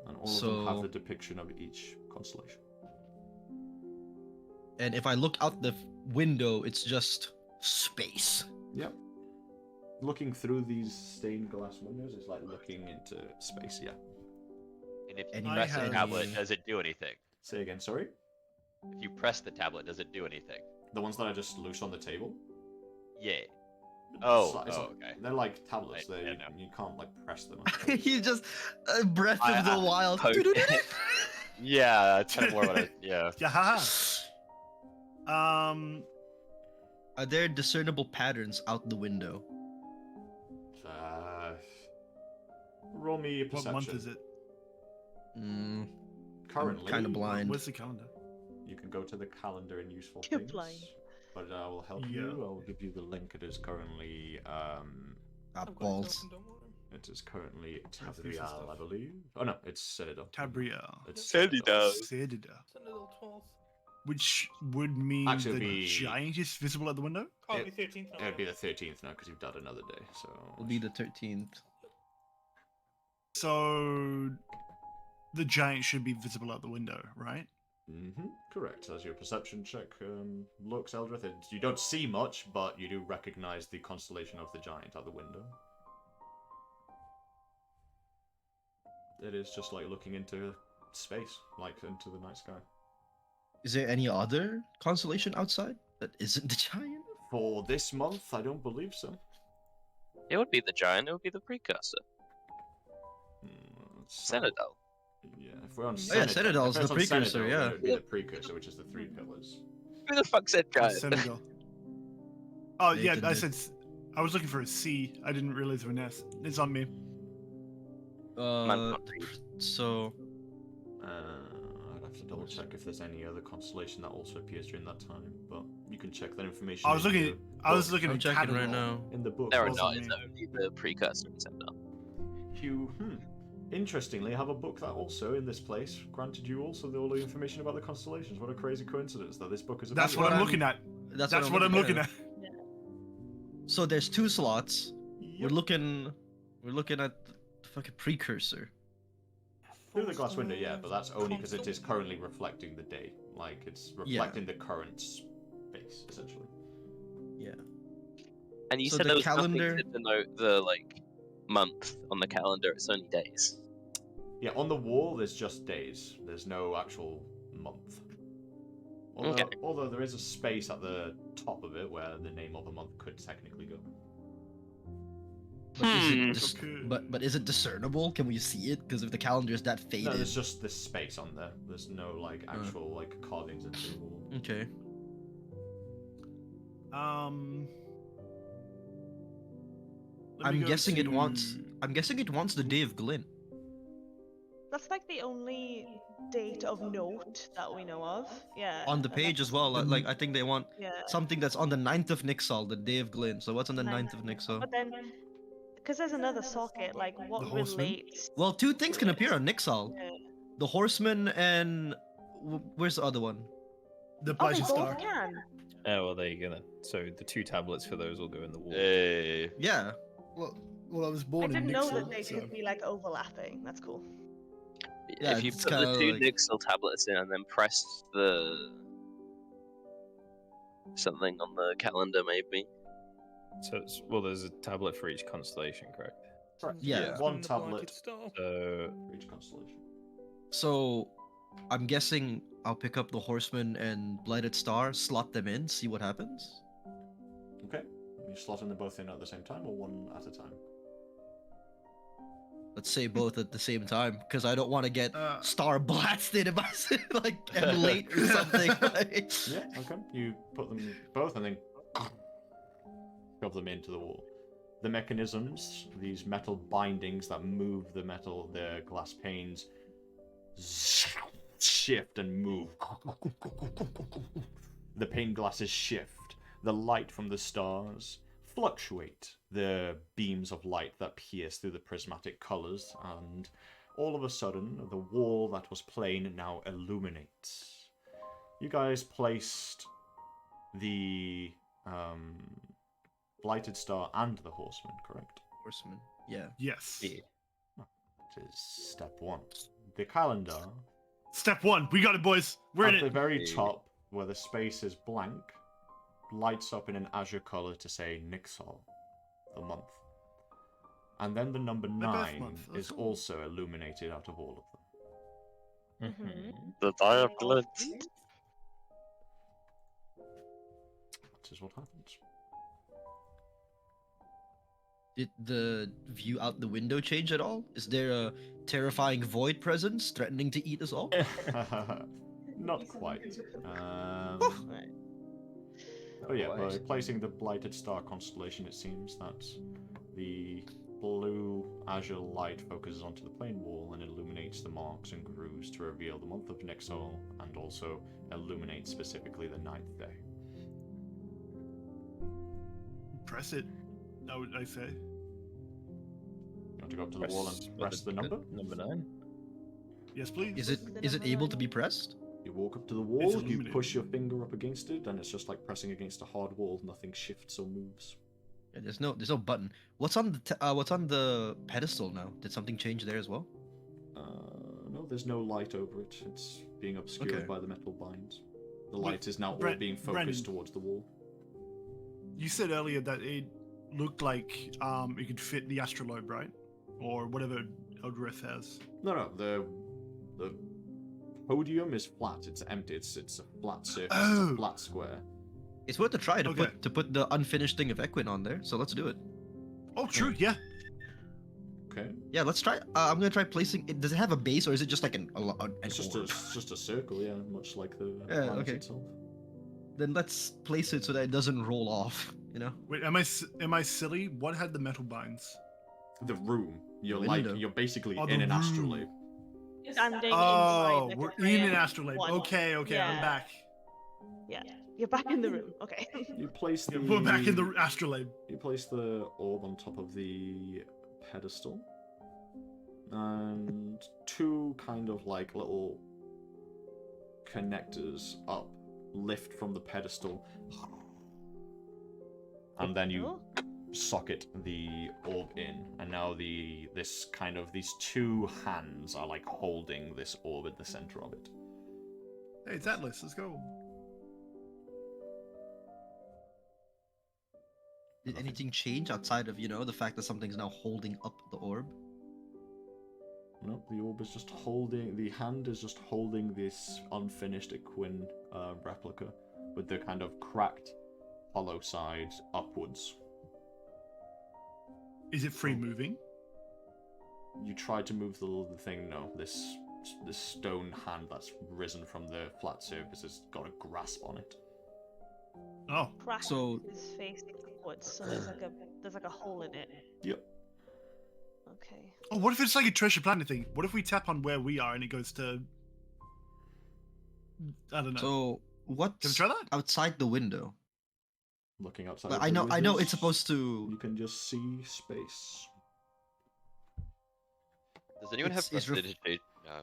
And all of them have So- the depiction of each constellation. And if I look out the window, it's just space. Yep. Looking through these stained glass windows is like looking into space, yeah. And if And you I press the have- tablet, does it do anything? Say again, sorry? If you press the tablet, does it do anything? The ones that I just loose on the table? Yeah. It's Oh, like- it's oh, like- okay. They're like tablets. I They know. You can't like press them. He's just Breath I- of the I- Wild. Poke. Yeah, that's kind of more what I. Yeah. Yeah. Are there discernible patterns out the window? Roll me a perception. What month is it? Currently, kind of blind. Where's the calendar? you can go to the calendar and useful You're things. blind. But I will help Yeah. you. I will give you the link. It is currently I've got it Balls. open, don't worry. it is currently There's some Tabrial, stuff. I believe. Oh no, it's Citadel. Tabriel. It's Citadel. Citadel. It's a little 12th. Which would mean Actually, the it'd be- giant is visible at the window? Oh, It- it'll be 13th now. It'd be the 13th now because you've done another day. So It'll be the 13th. So the giant should be visible out the window, right? Correct. As your perception check looks, Eldrith, you don't see much, but you do recognize the constellation of the giant out the window. It is just like looking into space, like into the night sky. Is there any other constellation outside that isn't the giant? For this month, I don't believe so. It would be the giant. It would be the precursor. Citadel. Yeah, if we're on Oh, yeah, Citadel, Citadel's if it's the on precursor, Citadel, yeah. then it would be the precursor, which is the three pillars. Who the fuck said giant? Senegal. Oh yeah, Nathan I did. said I was looking for a C. I didn't realize it was an S. It's on me. So I'd have to double check if there's any other constellation that also appears during that time, but you can check that information. I was in looking. the I was book. looking I'm at checking right Catterall. now. In the book. There are wasn't not. me. It's only the precursor and Citadel. You, interestingly, have a book that also, in this place, granted you also all the information about the constellations. What a crazy coincidence that this book is about. That's what I'm looking at. That's what I'm looking at. So there's two slots. Yep. We're looking at the fucking precursor. Through the glass window, yeah, but that's only because it is currently reflecting the day. Like, it's reflecting the current space, essentially. Yeah. And you So said the there was calendar- nothing to denote the month on the calendar. It's only days. Yeah, on the wall, there's just days. There's no actual month. Okay. Although there is a space at the top of it where the name of a month could technically go. But is Hmm. it Okay. but is it discernible? Can we see it? Because if the calendar is that faded. No, there's just this space on there. There's no actual carvings into the wall. Okay. let me I'm go guessing it to- wants. I'm guessing it wants the day of Glint. That's like the only date of note that we know of. Yeah. On the and page that's- as well. Like I think they want Yeah. something that's on the 9th of Nixal, the day of Glint. So what's on the 9th of Ninth. Nixal? But then, because there's another socket, like what The horseman? relates? Well, two things can appear on Nixal. Yeah. The horseman and where's the other one? The Oh, they Blazing both Star. can. Oh, well, there you go then. So the two tablets for those will go in the wall. Hey. Yeah. Well, I was I born in didn't know Nixon, that they so... could be like overlapping. That's cool. Yeah, If you it's put the kinda two like- Nixel tablets in and then press the something on the calendar, maybe. So well, there's a tablet for each constellation, correct? Correct. Yeah. One The blanket tablet star. So for each constellation. So I'm guessing I'll pick up the horseman and blighted star, slot them in, see what happens. Okay. You slotting them both in at the same time or one at a time? Let's say both at the same time, because I don't want to get Uh, star blasted if I say, like am late or something. Like... Yeah, okay. You put them both and then shove them into the wall. The mechanisms, these metal bindings that move the glass panes, shift and move. The pane glasses shift. The light from the stars fluctuate. The beams of light that pierce through the prismatic colors, and all of a sudden, the wall that was plain now illuminates. You guys placed the Blighted Star and the Horseman, correct? Horseman. Yeah. yes. yeah. It is step one. The calendar, Step 1. We got it, boys. We're in at the it. very top, where the space is blank, lights up in an azure color to say Nixal, the month. And then the number My birth 9 month, is that's all. also illuminated out of all of them. The die of glint. That is what happens. Did the view out the window change at all? Is there a terrifying void presence threatening to eat us all? Not quite. Right. Oh yeah, by Otherwise- placing the blighted star constellation, it seems that the blue azure light focuses onto the plane wall and illuminates the marks and grooves to reveal the month of Nixol, and also illuminates specifically the 9th day. Press it. I say. You want to go up to the wall and press the number? Number 9. Yes, please. Is it able to be pressed? You walk up to the wall, you illuminated. push your finger up against it, and it's just like pressing against a hard wall. Nothing shifts or moves. Yeah, there's no button. What's on the pedestal now? Did something change there as well? No, there's no light over it. It's being obscured Okay. by the metal binds. The Wait, light is now all Brent- being focused Brennan. towards the wall. You said earlier that it looked like it could fit the astrolabe, right? Or whatever Eldrith has. No, the podium is flat. It's empty. It's a flat surface. It's Oh. a flat square. It's worth a try to Okay. put the unfinished thing of Equin on there. So let's do it. Oh, true. Yeah. Okay. Yeah, let's try. I'm gonna try placing it. Does it have a base or is it just like an It's just a circle, yeah, much like the Yeah, planet okay. itself. Then let's place it so that it doesn't roll off. You know. Wait, am I silly? What had the metal binds? The room. You're Window. you're basically Oh, in the an room. astralabe. Standing Oh, inside. we're like a in an frame. astrolabe. One. Okay, I'm Yeah. back. Yeah, you're back in the room. Okay. You place the We're back in the astrolabe. You place the orb on top of the pedestal, and two kind of like little connectors up lift from the pedestal, and then you Oh. socket the orb in, and now these two hands are like holding this orb at the center of it. Hey, it's Atlas. Let's go. Did anything change outside of the fact that something's now holding up the orb? No, the orb is just holding. The hand is just holding this unfinished Equin replica with the kind of cracked, hollow side upwards. Is it free moving? You try to move the thing. No, this stone hand that's risen from the flat surface has got a grasp on it. Oh, Crack So- is facing upwards, so there's like a hole in it. Yep. Okay. oh, what if it's like a treasure planet thing? What if we tap on where we are and it goes to? I don't know. So what's Can we try that? outside the window? Looking outside. Like, of I the know windows, it's supposed to. You can just see space. Does anyone have It's ref- prestidigitation? No.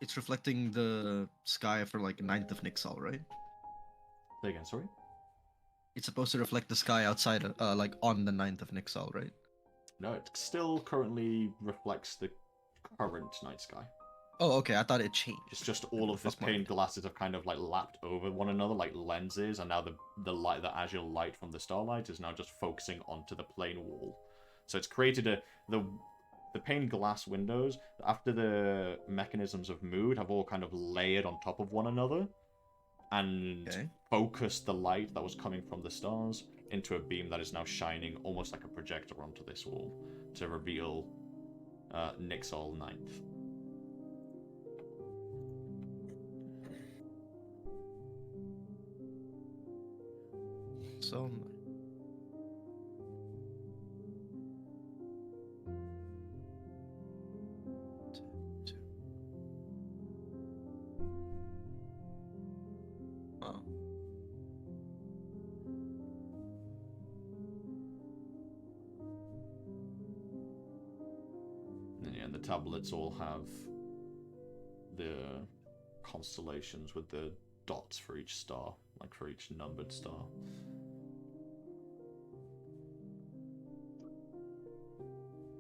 It's reflecting the sky for like 9th of Nixol, right? Say again, sorry. It's supposed to reflect the sky outside, like on the 9th of Nixol, right? No, it still currently reflects the current night sky. Oh, okay. I thought it changed. It's just all of this Fuck mine. pane glasses have kind of like lapped over one another like lenses, and now the light, the azure light from the starlight is now just focusing onto the plane wall. So it's created the pane glass windows, after the mechanisms of mood, have all kind of layered on top of one another and Okay. focused the light that was coming from the stars into a beam that is now shining almost like a projector onto this wall to reveal Nixol 9th. So. Oh. And yeah, the tablets all have the constellations with the dots for each star, like for each numbered star.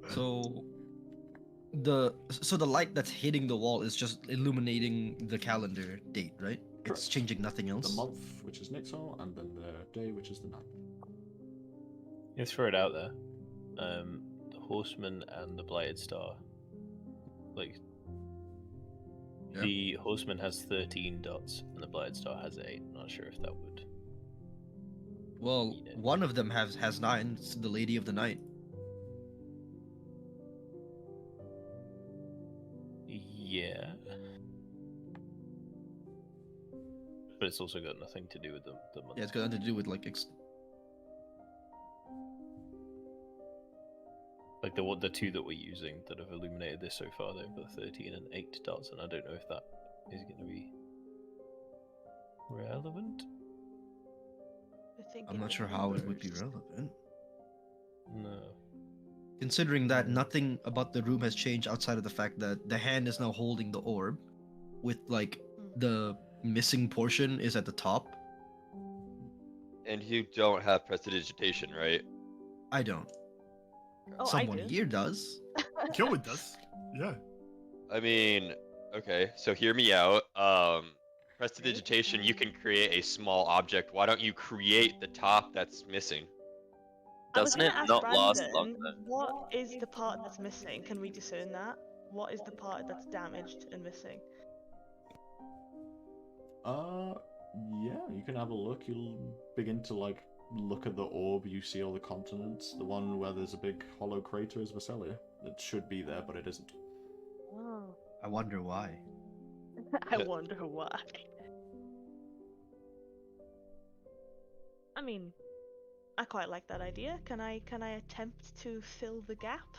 So the light that's hitting the wall is just illuminating the calendar date, right? It's Correct. changing nothing else. The month, which is Nixol, and then the day, which is the 9th. You throw it out there. The Horseman and the Blighted Star. Like, Yeah. the Horseman has 13 dots, and the Blighted Star has 8. I'm not sure if that would. Well, Yeah. one of them has 9. It's the Lady of the Night. Yeah. But it's also got nothing to do with the month. Yeah, it's got nothing to do with like Like the two that we're using that have illuminated this so far, they've got 13 and 8 dots, and I don't know if that is going to be relevant. I'm not sure how it would be relevant. No. Considering that nothing about the room has changed outside of the fact that the hand is now holding the orb, with like the missing portion is at the top. And you don't have prestidigitation, right? I don't. Oh, Someone I do. here does. Kilwood does. Yeah. I mean, okay, so hear me out. Prestidigitation, you can create a small object. Why don't you create the top that's missing? I was Doesn't gonna it ask not last long Brandon, though? what is the part that's missing? Can we discern that? What is the part that's damaged and missing? Yeah, you can have a look. You'll begin to like look at the orb. You see all the continents. The one where there's a big hollow crater is Vesselia. It should be there, but it isn't. Oh. I wonder why. I wonder why. I mean, I quite like that idea. Can I attempt to fill the gap?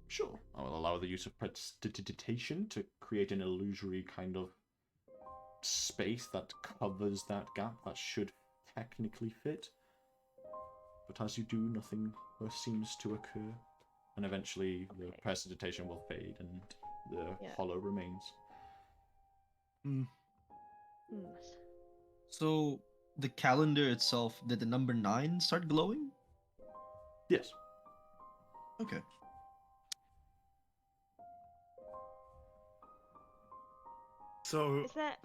Sure, I will allow the use of prestidigitation to create an illusory kind of space that covers that gap. That should technically fit. But as you do, nothing seems to occur. And eventually the prestidigitation will fade and the hollow remains. So the calendar itself, did the number 9 start glowing? Yes. Okay. So, Is that...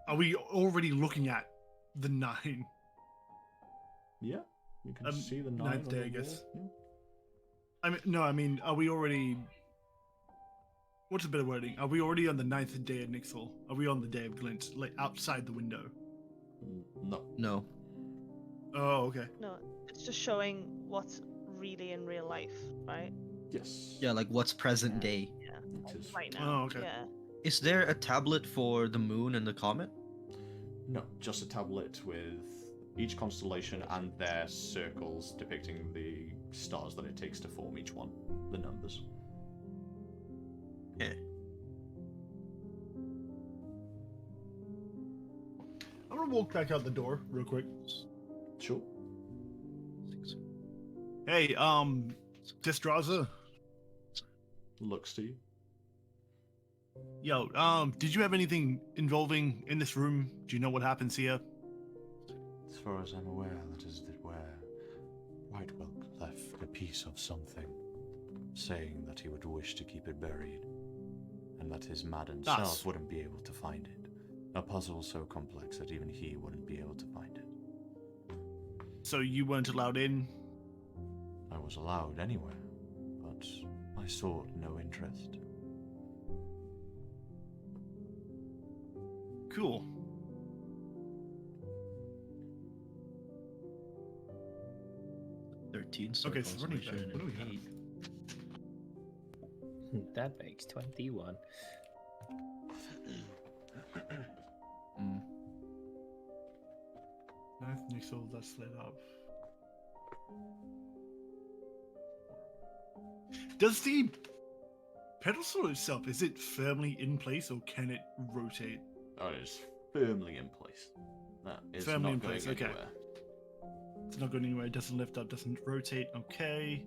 are we already looking at the 9? Yeah, you can see the 9 ninth on day, the I guess. wall. I mean, are we already... What's a better wording? Are we already on the 9th day of Nixel? Are we on the day of Glint, like outside the window? No. No. Oh, okay. No, it's just showing what's really in real life, right? Yes. Yeah, like what's present day. Yeah. It is. Right now. Oh, okay. Yeah. Is there a tablet for the moon and the comet? No, just a tablet with each constellation and their circles depicting the stars that it takes to form each one, the numbers. Yeah. I'm gonna walk back out the door real quick. Sure. Hey, Destraza. Looks to you. Yo, did you have anything involving in this room? Do you know what happens here? As far as I'm aware, that is that where Whitewell left a piece of something, saying that he would wish to keep it buried, and that his maddened self wouldn't be able to find it. A puzzle so complex that even he wouldn't be able to find it. So you weren't allowed in? I was allowed anywhere, but I sought no interest. Cool. Okay, so running back. What do we have? That makes 21. Ninth Nixel, that's lit up. Does the pedestal itself, is it firmly in place or can it rotate? Oh, it is firmly in place. That is Firmly not in going place, okay. anywhere. It's not going anywhere, it doesn't lift up, doesn't rotate, okay.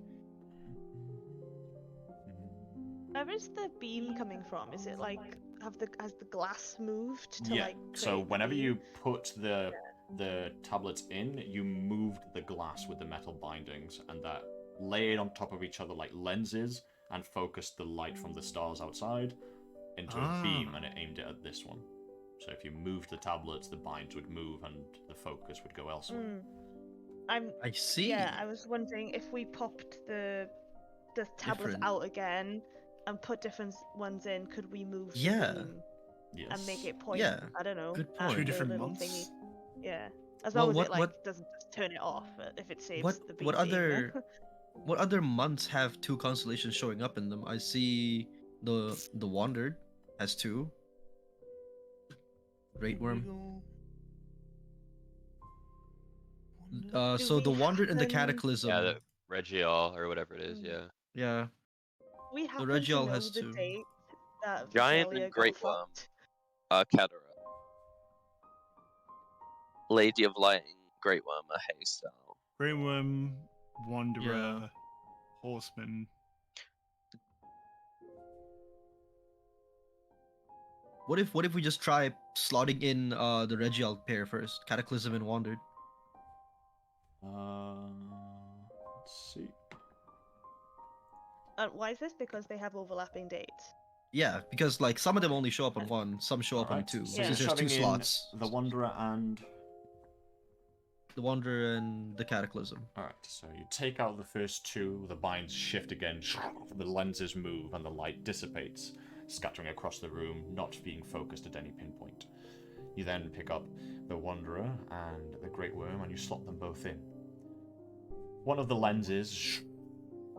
Where is the beam coming from? Is it like has the glass moved to Yeah, like so create the whenever beam? you put the tablets in, you moved the glass with the metal bindings, and that laid on top of each other like lenses and focused the light from the stars outside into a beam, and it aimed it at this one. So if you moved the tablets, the binds would move and the focus would go elsewhere. I see. Yeah, I was wondering if we popped the tablets Different. out again and put different ones in, could we move the Yeah. beam Yes. and make it point? Yeah, I don't know. good at point. Two the different little months? thingy. Yeah, as Well, long as what- it like what- doesn't just turn it off if it saves What the beam. what being other there. what other months have 2 constellations showing up in them? I see the Wandered has 2. Great Worm. Wonder- Do So the we Wandered and the happen- Cataclysm. Yeah, the Regial or whatever it is. Mm. Yeah. Yeah. We So happen to Regial know has the to. date that Giant Visalia and got Great Worm. fucked. Catara. Lady of Light and Great Worm are haystyle. Grey Worm, Wanderer, Horseman. What if we just try slotting in the Regial pair first? Cataclysm and Wandered. Let's see. Why is this? Because they have overlapping dates. Yeah, because like some of them only show up on one, some show up on Alright, two. so Yeah. you're Since there's two shoving in slots. the Wanderer and... The Wanderer and the Cataclysm. Alright, so you take out the first two, the binds shift again, the lenses move, and the light dissipates, scattering across the room, not being focused at any pinpoint. You then pick up the Wanderer and the Great Worm, and you slot them both in. One of the lenses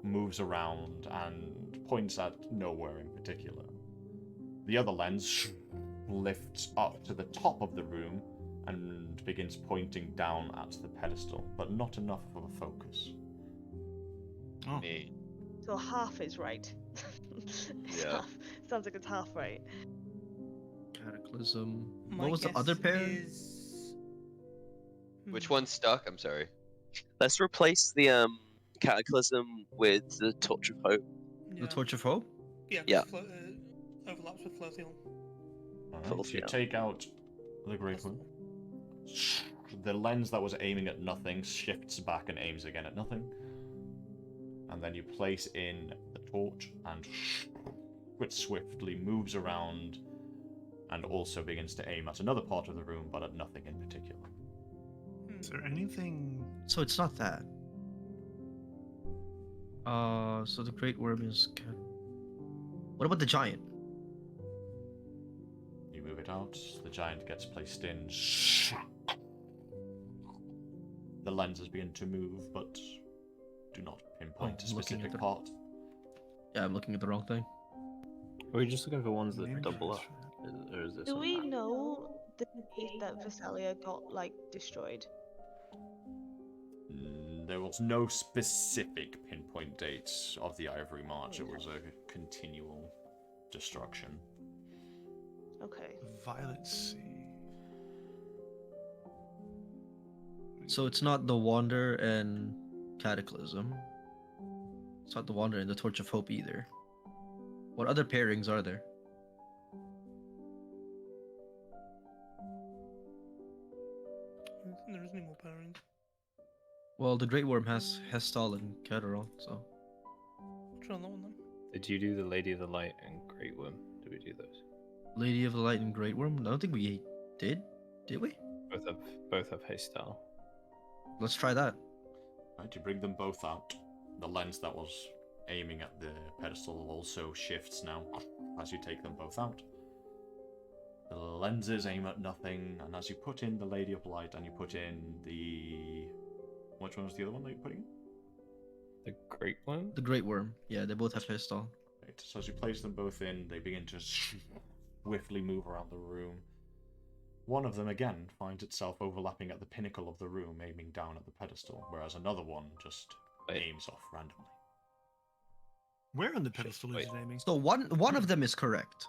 moves around and points at nowhere in particular. The other lens lifts up to the top of the room and begins pointing down at the pedestal, but not enough of a focus. Oh. Me. So half is right. It's Yeah. half. Sounds like it's half right. Cataclysm. My What was the guess other pair? is- Which one's stuck? I'm sorry. Let's replace the Cataclysm with the Torch of Hope. Yeah. The Torch of Hope? Yeah. 'cause Yeah. Overlaps with Floathiel. Alright, so you Yeah. take out the Great One. The lens that was aiming at nothing shifts back and aims again at nothing. And then you place in the torch, and it swiftly moves around and also begins to aim at another part of the room, but at nothing in particular. Is there anything? So it's not that. So the Great Worm is. What about the Giant? You move it out, the giant gets placed in. The lenses begin to move, but do not pinpoint a I'm looking at specific the- part. Yeah, I'm looking at the wrong thing. Are we just looking for ones that Maybe double up? that's Or is this Do something- we know the date that Visalia got like destroyed? There was no specific pinpoint date of the Ivory March. It was a continual destruction. Okay. Violet Sea. So it's not the Wander and Cataclysm. It's not the Wander and the Torch of Hope either. What other pairings are there? There isn't any more pairings. Well, the Great Worm has Hestal and Cateral, so. Try that one then. Did you do the Lady of the Light and Great Worm? Did we do those? Lady of the Light and Great Worm? I don't think we did. Did we? Both have haystyle. Let's try that. Right, you bring them both out. The lens that was aiming at the pedestal also shifts now as you take them both out. The lenses aim at nothing, and as you put in the Lady of Light and you put in the... Which one was the other one that you're putting in? The Great Worm? The Great Worm. Yeah, they both have Hestal. Right, so as you place them both in, they begin to swiftly move around the room. One of them, again, finds itself overlapping at the pinnacle of the room, aiming down at the pedestal, whereas another one just Wait. aims off randomly. Where on the pedestal is Wait. it aiming? So one of them is correct.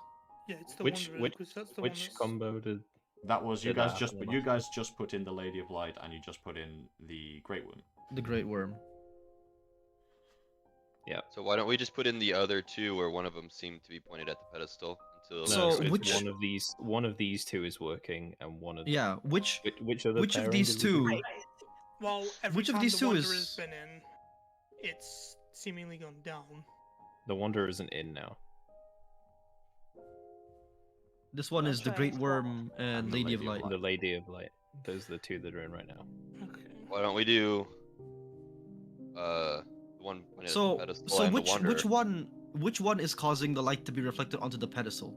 Yeah, it's the Which Wanderer, which 'cause that's the one which that's- combo did? That was you Did that guys just happen you enough? guys just put in the Lady of Light and you just put in the Great Worm. The Great Worm. Yeah. So why don't we just put in the other two where one of them seemed to be pointed at the pedestal until... No, So it's which- one of these two is working, and one of Yeah, which which other which of pairing these did we do? two? Well, every Which of time these the two Wanderer's is- been in, it's seemingly gone down. The Wanderer isn't in now. This one I'll is the try Great and Worm and And the Lady of Lady of Light. The Lady of Light. Those are the two that are in right now. Okay. Why don't we do... the one pointed at the So pedestal and the which one is causing the light to be reflected onto the pedestal?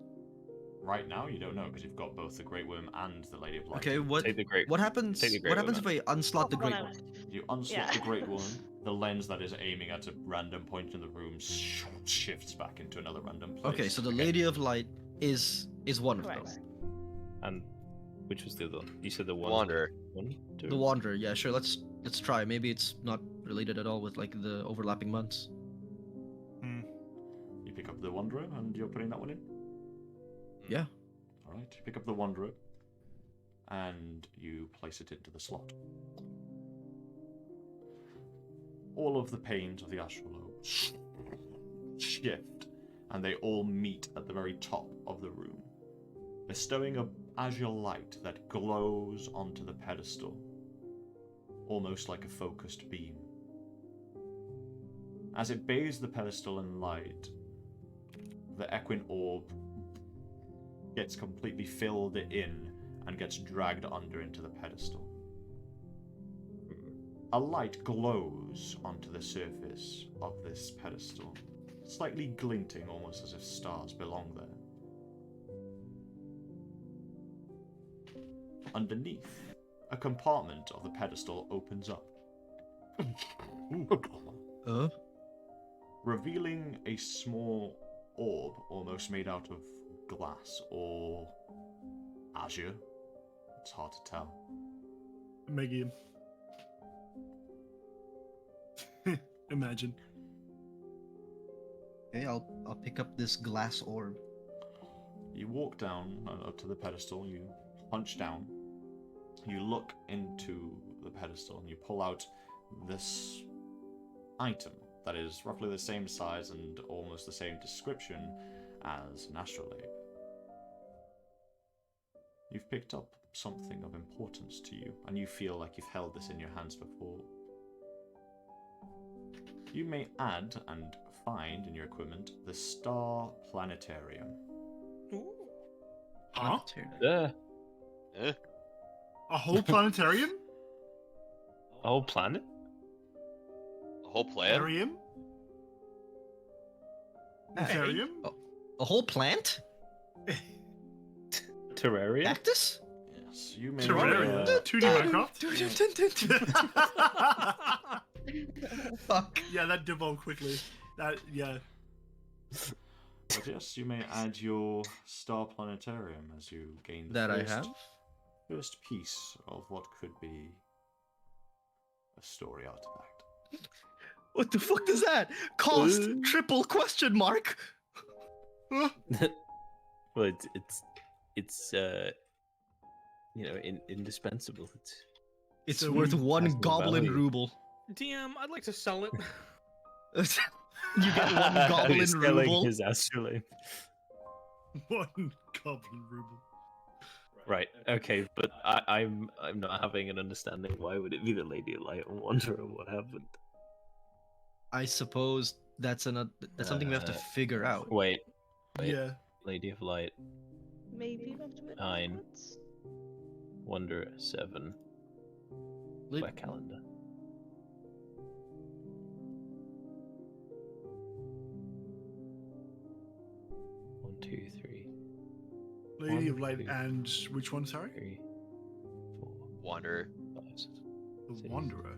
Right now you don't know because you've got both the Great Worm and the Lady of Light. Okay, what Take the Great. what happens? Take the Great What happens Worm if I unslot the Swap one Great out. Worm? You unslot Yeah. the Great Worm, the lens that is aiming at a random point in the room shifts back into another random place. Okay, so the Lady of Light is one of Correct. them. And Which was the other one? You said the Wanderer. One, two? The Wanderer. Yeah, sure. Let's try. Maybe it's not related at all with like the overlapping months. You pick up the Wanderer, and you're putting that one in? Yeah. Alright, you pick up the Wanderer, and you place it into the slot. All of the panes of the astral orb shift, and they all meet at the very top of the room, bestowing a azure light that glows onto the pedestal, almost like a focused beam. As it bathes the pedestal in light, the equine orb gets completely filled in and gets dragged under into the pedestal. A light glows onto the surface of this pedestal, slightly glinting, almost as if stars belong there. Underneath, a compartment of the pedestal opens up, revealing a small orb almost made out of glass or azure. It's hard to tell. Megium. Imagine. Okay, I'll pick up this glass orb. You walk down up to the pedestal, you punch down, you look into the pedestal, and you pull out this item that is roughly the same size and almost the same description as an astrolabe. You've picked up something of importance to you, and you feel like you've held this in your hands before. You may add and find in your equipment the Star Planetarium. Ooh. Huh? There. A whole planetarium? A whole planet? A whole plan? Planetarium? Planetarium? A whole plant? Terrarium? Cactus? Yes, you may. Terrarium? 2D Minecraft? Fuck. Yeah, that devolved quickly. Yeah. But yes, you may add your Star Planetarium as you gain the That I have. first piece of what could be a story artifact. What the fuck is that? Cost triple question mark. Well, it's indispensable. It's So worth we- one Has no goblin value. ruble. DM, I'd like to sell it. You get one goblin He's selling ruble. his astrolabe. 1 goblin ruble. Right. Okay, but I'm not having an understanding. Why would it be the Lady of Light and Wanderer? What happened? I suppose that's something we have to figure out. Wait. Yeah. Lady of Light, Maybe you have to wait 9. backwards? Wanderer 7. Lit- By calendar. One, 2, 3, Lady of 1, Light 2, and which one, sorry? 3, 4, Wanderer. 5, The Six. Wanderer.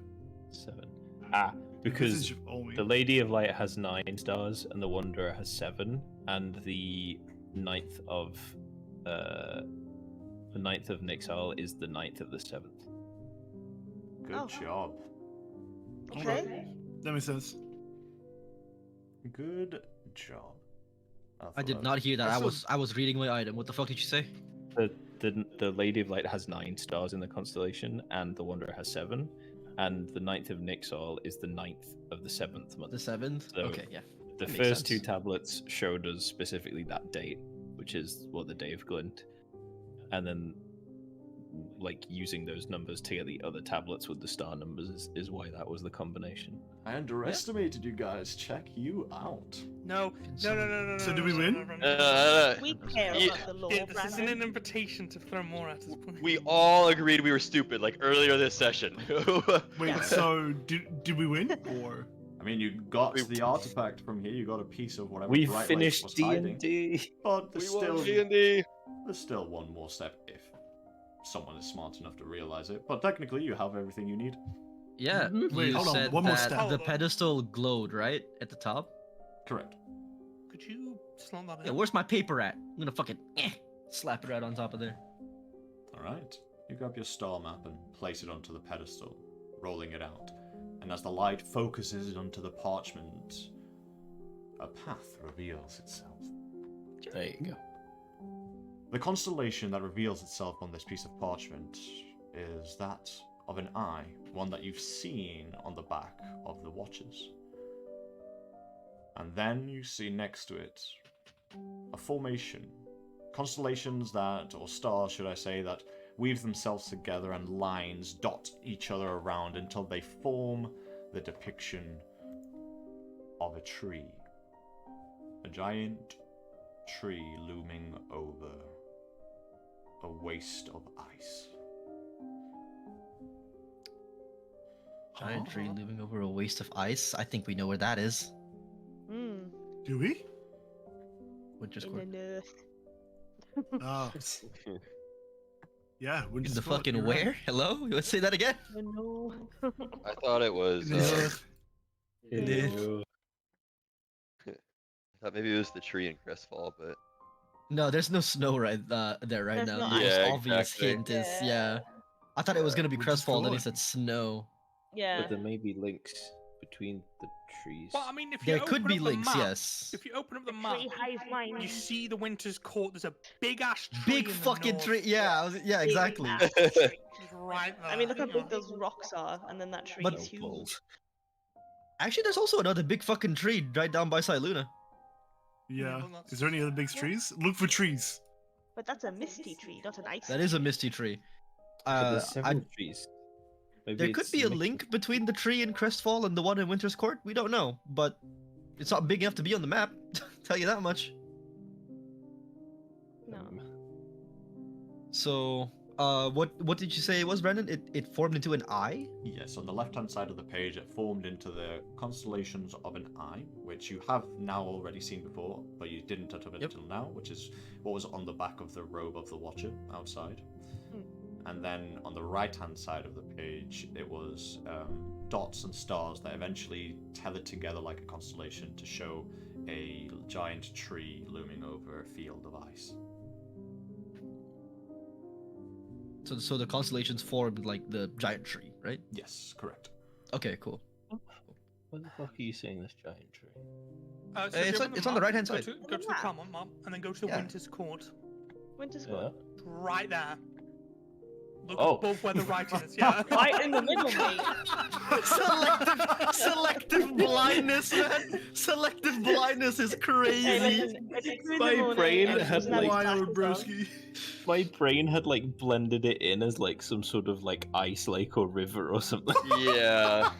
7. This Because is only... the Lady of Light has 9 stars and the Wanderer has 7, and the ninth of Nixal is the ninth of the 7th. Good Oh. job. Okay. That makes sense. Good job. I did not hear that. I was reading my item. What the fuck did you say? The Lady of Light has 9 stars in the constellation, and the Wanderer has 7, and the ninth of Nixal is the ninth of the 7th month. The 7th? So, Okay, yeah. The That makes first 2 sense. tablets showed us specifically that date, which is the day of Glint, and then using those numbers to get the other tablets with the star numbers is why that was the combination. I underestimated you guys. Check you out. No. So do we win? We care Yeah. about the law, Yeah, this isn't Brandon. an invitation to throw more at us. We all agreed we were stupid, like earlier this session. Wait, Yeah. so did we win? Or... I mean, you got the artifact from here. You got a piece of whatever. We Bright Light finished was hiding. D&D. But We there's won still D&D. there's still one more step if someone is smart enough to realize it. But technically, you have everything you need. Yeah. Wait, You hold on, said one more that step. the pedestal glowed, right? At the top? Correct. Could you slot that in? Yeah, where's my paper at? I'm gonna fucking slap it right on top of there. Alright. You grab your star map and place it onto the pedestal, rolling it out. And as the light focuses onto the parchment, a path reveals itself. There you go. The constellation that reveals itself on this piece of parchment is that of an eye, one that you've seen on the back of the watches. And then you see next to it a formation. Constellations that, or stars should I say, that weave themselves together and lines dot each other around until they form the depiction of a tree. A giant tree looming over a waste of ice. Giant tree looming over a waste of ice. I think we know where that is. Hmm. Do we? Winter's In Court. the north. Oh. Yeah, In Winter's the Court, fucking you're where? right. Hello? You want to say that again? I know. I thought it was. In the north. It is. I thought maybe it was the tree in Crestfall, but No, there's no snow right there right There's now. no The ice. most Yeah, obvious exactly. hint is Yeah. yeah. I thought it was gonna be Winter's Crestfall, then he Court. said snow. Yeah. But there may be links between the trees. Well, I mean, if you There could open be up the links, map, yes. If you open up the The map, tree hive mind. you see the Winter's Court. There's a big ass tree. Big in the fucking north. tree. Yeah, yeah, Big exactly. ass tree. It's right there. I mean, look how you big know. those rocks are, and then that tree But- is huge. Balls. Actually, there's also another big fucking tree right down by Siluna. Yeah. well, that's- Is there any other big trees? Look for trees. But that's a misty tree, not an ice That is a misty tree. But there's several I, trees. Maybe there could it's be a mixed- link between the tree in Crestfall and the one in Winter's Court. We don't know, but it's not big enough to be on the map. Tell you that much. No. So, what did you say it was, Brendan? It formed into an eye. Yes, on the left-hand side of the page, it formed into the constellations of an eye, which you have now already seen before, but you didn't until Yep. now, which is what was on the back of the robe of the Watcher outside. And then on the right-hand side of the page, it was dots and stars that eventually tethered together like a constellation to show a giant tree looming over a field of ice. So the constellations formed like the giant tree, right? Yes, correct. Okay, cool. Where the fuck are you seeing this giant tree? So if you open it's on the map, right-hand go side. Go to the Comet map, and then go to the Yeah. Winter's Court. Winter's Yeah. Court. Right there. Look Oh. above where the writing is. Yeah. Right in the middle, mate. Selective blindness, man. Selective blindness is Hey, crazy. listen, if it's in the My morning brain and had, there's no like- Wild glasses on- broski. My brain had like blended it in as like some sort of like ice lake or river or something. yeah.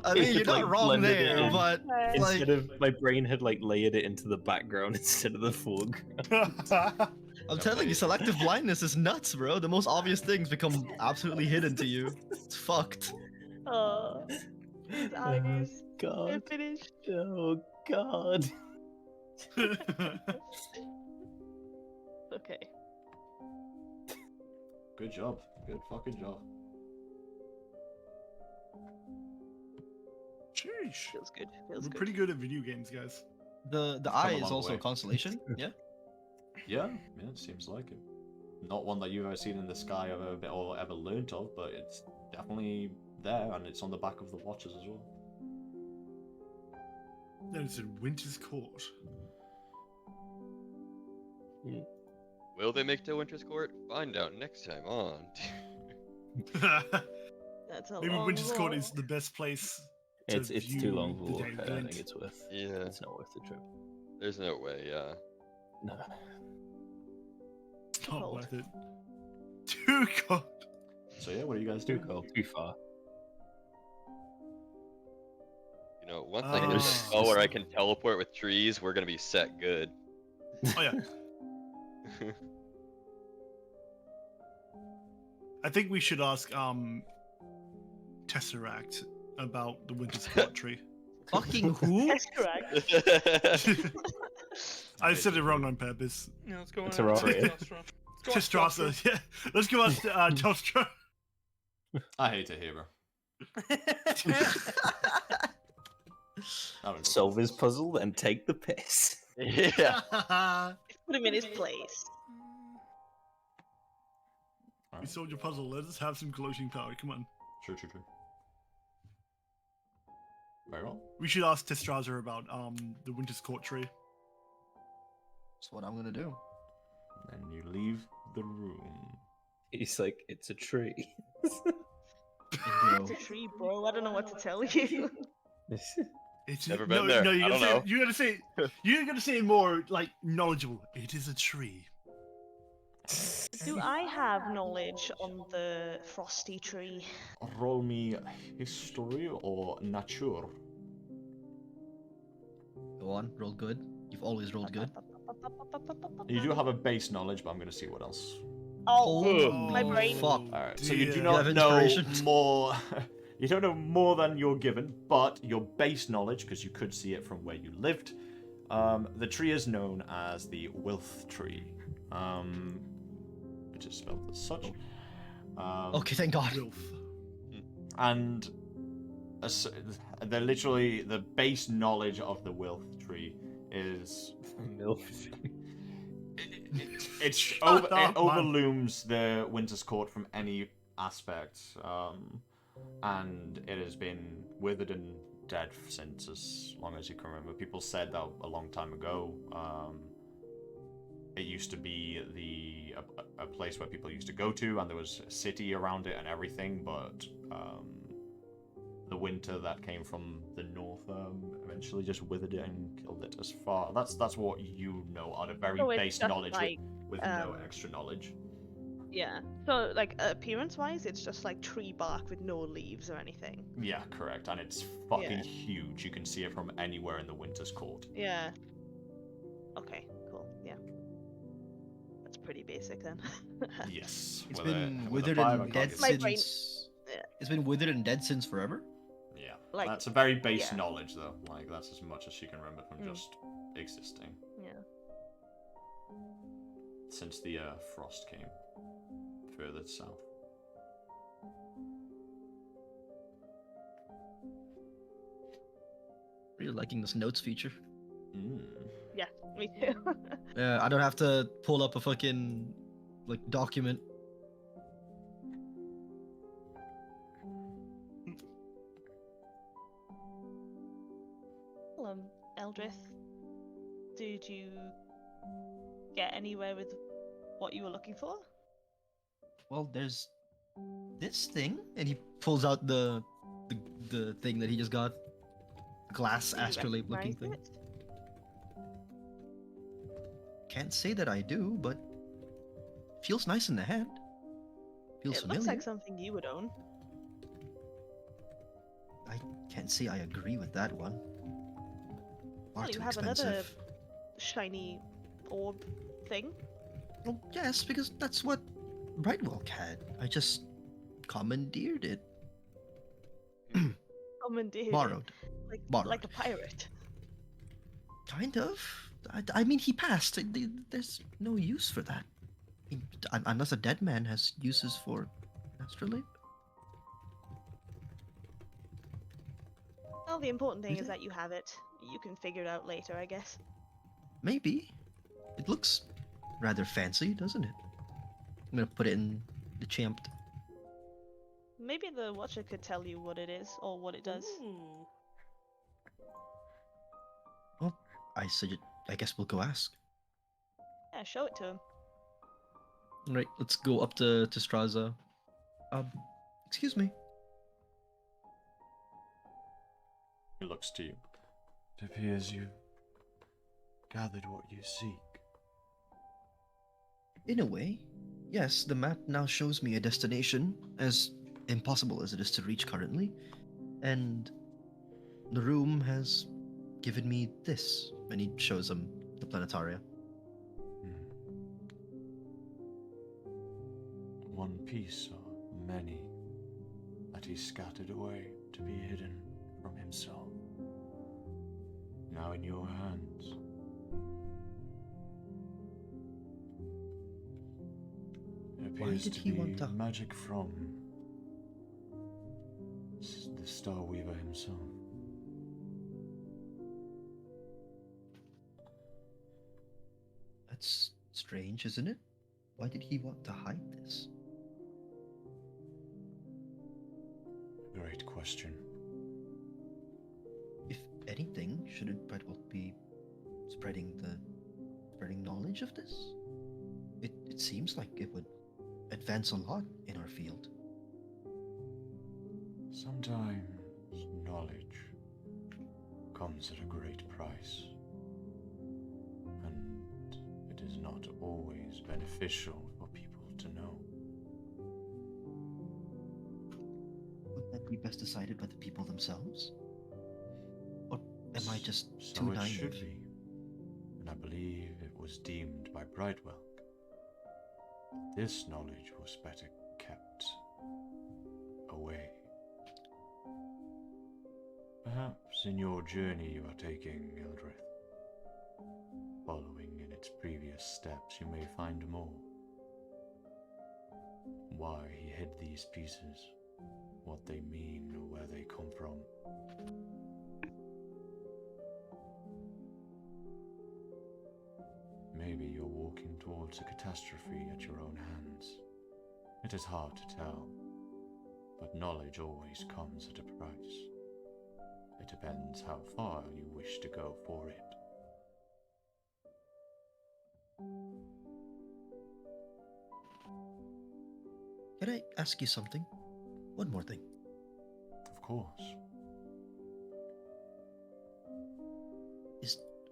I mean, It you're not like wrong blended there, in. but like, Instead of my brain had like layered it into the background instead of the foreground. I'm telling you, selective blindness is nuts, bro. The most obvious things become absolutely hidden to you. It's fucked. Oh, his eyes. They're God. finished. Oh God. Okay. Good job. Good fucking job. Sheesh. Feels good. Feels We're good. pretty good at video games, guys. The come eye a is long also way. a constellation. Yeah. Yeah, it seems like it. Not one that you've ever seen in the sky or ever learnt of, but it's definitely there, and it's on the back of the watches as well. Then it's in Winter's Court. Will they make it to Winter's Court? Find out next time on. That's a Maybe long Winter's Court roll. is the best place. It's to too view long for the walk. day I don't glint. think it's worth. Yeah. It's not worth the trip. There's no way, yeah. No. It's not cold. worth it. Too cold. So yeah, what are you guys Too doing? cold. Too far. You know, once I get a spell where I can teleport with trees, we're gonna be set good. Oh yeah. I think we should ask Tesseract about the Winter's Court tree. Fucking who? Tesseract. I said it wrong on purpose. Yeah, let's go on. It's a robbery. Testrasa, yeah. Let's go on Telstra. I hate it here, bro. That was- Solve his puzzle, then take the piss. Yeah. Put him in his place. All We solved your puzzle. Let us have some cloaking power. Come on. True. Very well. We should ask Testraza about the Winter's Court tree. That's what I'm gonna do. Then you leave the room. He's like, it's a tree. It's a tree, bro. I don't know what to tell you. It's Never been there. I don't know. You're gonna say more like knowledgeable. It is a tree. Do I have knowledge on the frosty tree? Roll me history or nature. Go on, roll good. You've always rolled good. You do have a base knowledge, but I'm going to see what else. Oh, my brain. Fuck. Alright, so you do dear. not You have know inspiration? more. You don't know more than you're given, but your base knowledge, because you could see it from where you lived, the tree is known as the Wilth tree, which is spelled as such. Okay, thank God. And they're literally the base knowledge of the Wilth tree is Milf. it up, man. overlooms the Winter's Court from any aspect, and it has been withered and dead since as long as you can remember. People said that a long time ago. It used to be a place where people used to go to, and there was a city around it and everything, but the winter that came from the north eventually just withered it and killed it. As far that's what you know out of very So it's base just knowledge like, with no extra knowledge. Yeah. So, like, appearance-wise, it's just like tree bark with no leaves or anything. Yeah, correct, and it's fucking Yeah. huge. You can see it from anywhere in the Winter's Court. Yeah. Okay, cool. Yeah. That's pretty basic then. Yes. It's with a- been with a withered five, I and can't dead get- My brain- since. Yeah. It's been withered and dead since forever. Yeah, Like, that's a very base yeah. knowledge, though. Like, that's as much as she can remember from Mm. just existing. Yeah. Since the frost came further south. Really liking this notes feature. Mm. Yeah, me too. I don't have to pull up a fucking like document. Well, Eldrith, did you get anywhere with what you were looking for? Well, there's this thing, and he pulls out the thing that he just got, glass Do you astrolabe looking thing. recognize it? Can't say that I do, but feels nice in the hand. Feels It familiar. looks like something you would own. I can't say I agree with that one. Far Well, you too have another expensive. shiny orb thing. Well, yes, because that's what Brightwell had. I just commandeered it. Commandeered. Borrowed. Like borrowed. a pirate. Kind of. I mean, he passed. There's no use for that. I mean, unless a dead man has uses for astrolabe. Well, the important thing Is is it? that you have it. You can figure it out later, I guess. Maybe. It looks rather fancy, doesn't it? I'm gonna put it in the champed. Maybe the Watcher could tell you what it is or what it does. Ooh. Well, I guess we'll go ask. Yeah, show it to him. Right, let's go up to Straza. Excuse me. He looks to you. It appears you gathered what you seek. In a way, yes, the map now shows me a destination, as impossible as it is to reach currently, and the room has given me this, and he shows him the planetaria. One piece or many that he scattered away to be hidden from himself. Now in your hands. It Why appears did to he be want to- magic from the Star Weaver himself. That's strange, isn't it? Why did he want to hide this? question. If anything, shouldn't Brightwell be spreading knowledge of this? It seems like it would advance a lot in our field. Sometimes knowledge comes at a great price, and it is not always beneficial for people to know. Would that be best decided by the people themselves? Or am I just So too it naive? should be, and I believe it was deemed by Brightwell that this knowledge was better kept away. Perhaps in your journey you are taking, Eldrith, following in its previous steps, you may find more. Why he hid these pieces, what they mean, or where they come from. Maybe you're walking towards a catastrophe at your own hands. It is hard to tell, but knowledge always comes at a price. It depends how far you wish to go for it. Can I ask you something? One more thing. Of course.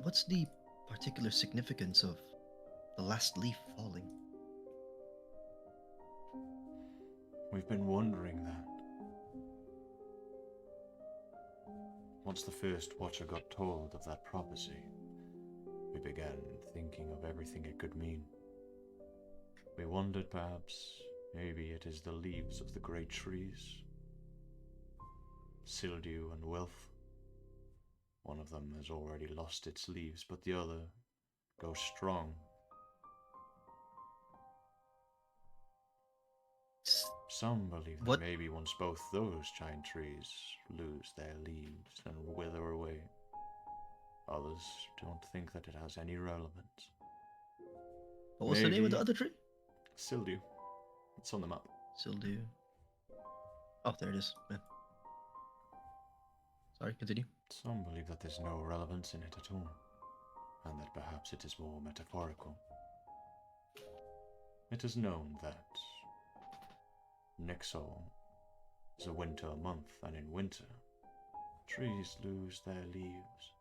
What's the particular significance of the last leaf falling? We've been wondering that. Once the first Watcher got told of that prophecy, we began thinking of everything it could mean. We wondered perhaps maybe it is the leaves of the great trees. Syldia and Wilf. One of them has already lost its leaves, but the other goes strong. Some believe that What? maybe once both those giant trees lose their leaves and wither away, others don't think that it has any relevance. What was the name of the Maybe- other tree? Syldia. It's on the map. Syldia. Oh, there it is. Yeah. Sorry, continue. Some believe that there's no relevance in it at all, and that perhaps it is more metaphorical. It is known that Nixol is a winter month, and in winter, trees lose their leaves.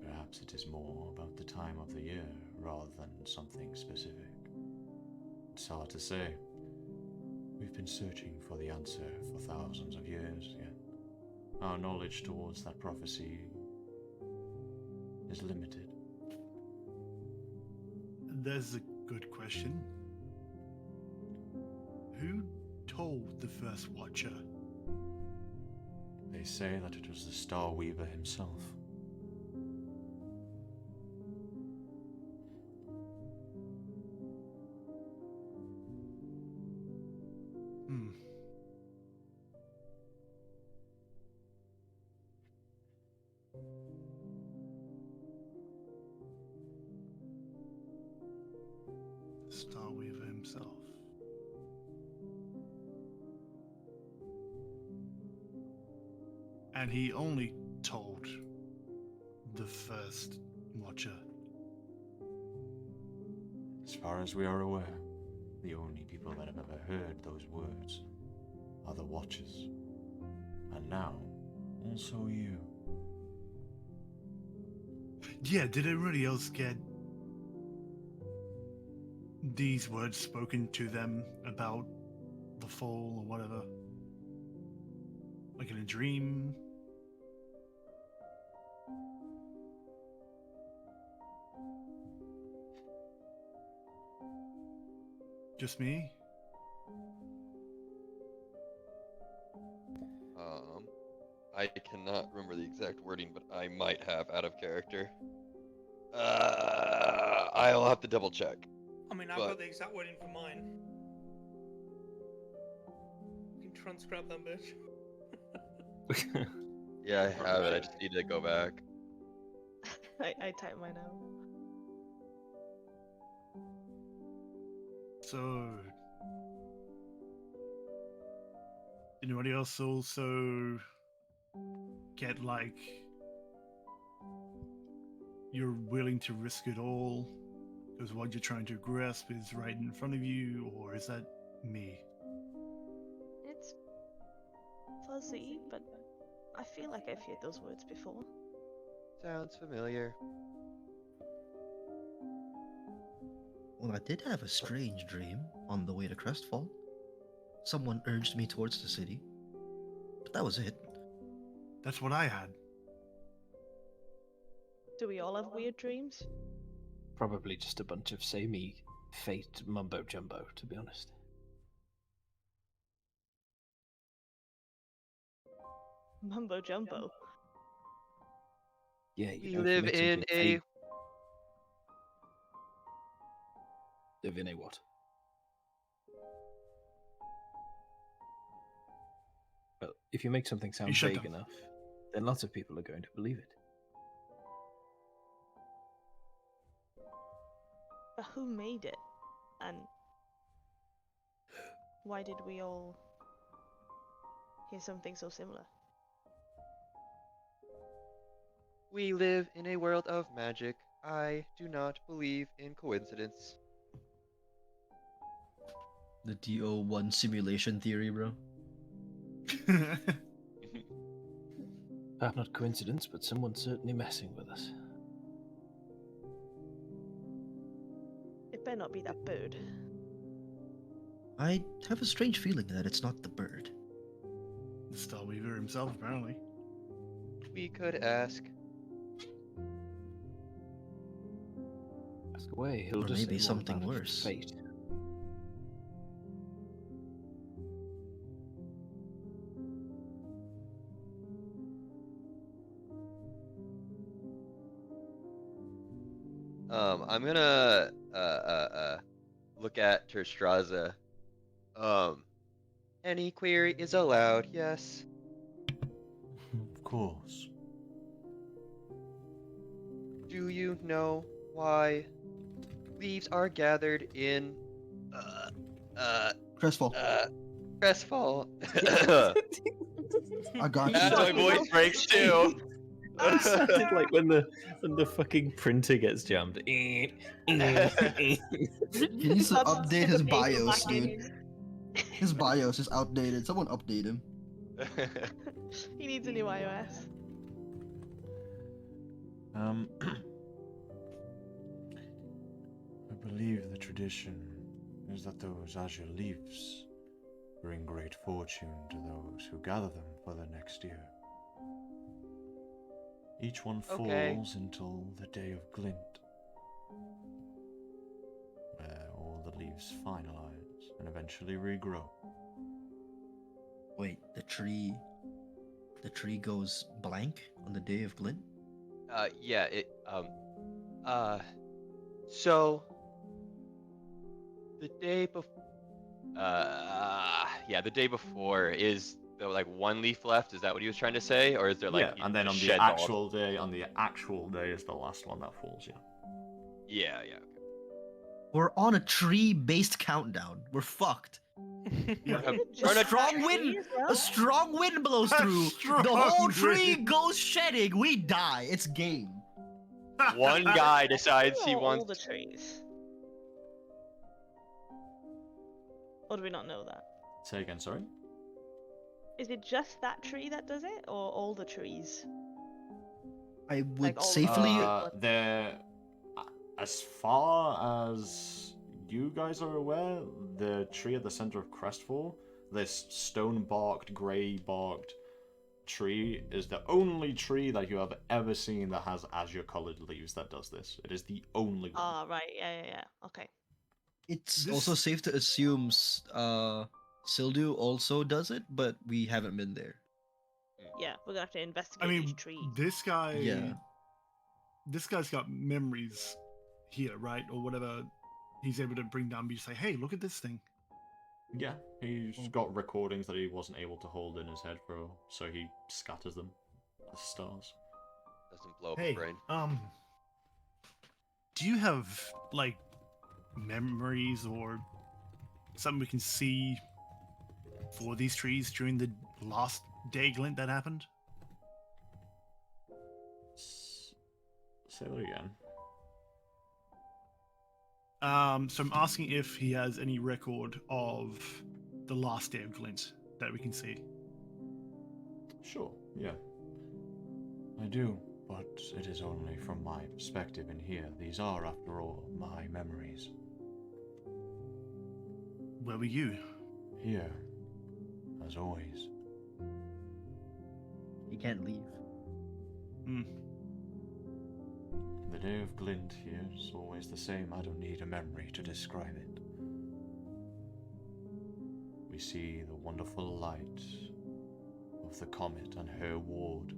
Perhaps it is more about the time of the year rather than something specific. It's hard to say. We've been searching for the answer for thousands of years, yet our knowledge towards that prophecy is limited. There's a good question. Who told the first Watcher? They say that it was the Star Weaver himself. Hmm. Starweaver himself. And he only told the first Watcher. As far as we are aware, the only people that have ever heard those words are the Watchers. And now, also you. Yeah, did anybody else get these words spoken to them about the fall or whatever? Like in a dream? Just me? I cannot remember the exact wording, but I might have out of character. I'll have to double check. I mean, I've But- got the exact wording for mine. You can transcribe that bitch. Yeah, I have it. I just need to go back. I type mine out. So Anybody else also get like you're willing to risk it all because what you're trying to grasp is right in front of you, or is that me? It's fuzzy, but I feel like I've heard those words before. Sounds familiar. Well, I did have a strange dream on the way to Crestfall. Someone urged me towards the city, but that was it. That's what I had. Do we all have weird dreams? Probably just a bunch of samey fate mumbo jumbo, to be honest. Mumbo jumbo. Yeah, We you know, if you live make in something a fate- Live in a what? Well, if you make something sound shut vague down. enough, then lots of people are going to believe it. But who made it? And why did we all hear something so similar? We live in a world of magic. I do not believe in coincidence. The DO1 simulation theory, bro. Perhaps not coincidence, but someone's certainly messing with us. It better not be that bird. I have a strange feeling that it's not the bird. The Starweaver himself, apparently. We could ask. Ask away, he'll Or just maybe say more something about worse. Fate. I'm gonna look at Terstraza. Any query is allowed, yes. Of course. Do you know why leaves are gathered in Crestfall. Crestfall? I got you. As my voice breaks too. It sounded like when the fucking printer gets jammed. He needs to update his BIOS, dude. His BIOS is outdated. Someone update him. He needs a new iOS. I believe the tradition is that those azure leaves bring great fortune to those who gather them for the next year. Each one Okay. falls until the day of glint, where all the leaves finalize and eventually regrow. Wait, the tree goes blank on the day of Glint? Yeah, so the day the day before is there like one leaf left? Is that what he was trying to say, or is there like Yeah, and then just on sheds the all- actual day is the last one that falls. Yeah. Yeah, yeah. We're on a tree-based countdown. We're fucked. Yeah. A strong wind, a strong wind blows through. The whole tree goes shedding. We die. It's game. One guy decides he Or wants. all the trees. Or do we not know that? Say again, sorry. Is it just that tree that does it, or all the trees? I would Like all the safely. They're as far as you guys are aware, the tree at the center of Crestfall, this stone-barked, grey-barked tree, is the only tree that you have ever seen that has azure-colored leaves that does this. It is the only one. Ah, right. Yeah. Okay. It's This- also safe to assume Syldia also does it, but we haven't been there. Yeah, we're gonna have to investigate I mean, these trees. this guy. Yeah. This guy's got memories here, right, or whatever. He's able to bring down. Be say, hey, look at this thing. Yeah, he's got recordings that he wasn't able to hold in his head for, so he scatters them as stars. Doesn't blow up Hey, the brain. do you have like memories or something we can see for these trees during the last day glint that happened? Say that again. So I'm asking if he has any record of the last day of glint that we can see. Sure, yeah. I do, but it is only from my perspective in here. These are, after all, my memories. Where were you? Here, as always. You can't leave. Hmm. The day of glint here is always the same. I don't need a memory to describe it. We see the wonderful light of the Comet and her ward.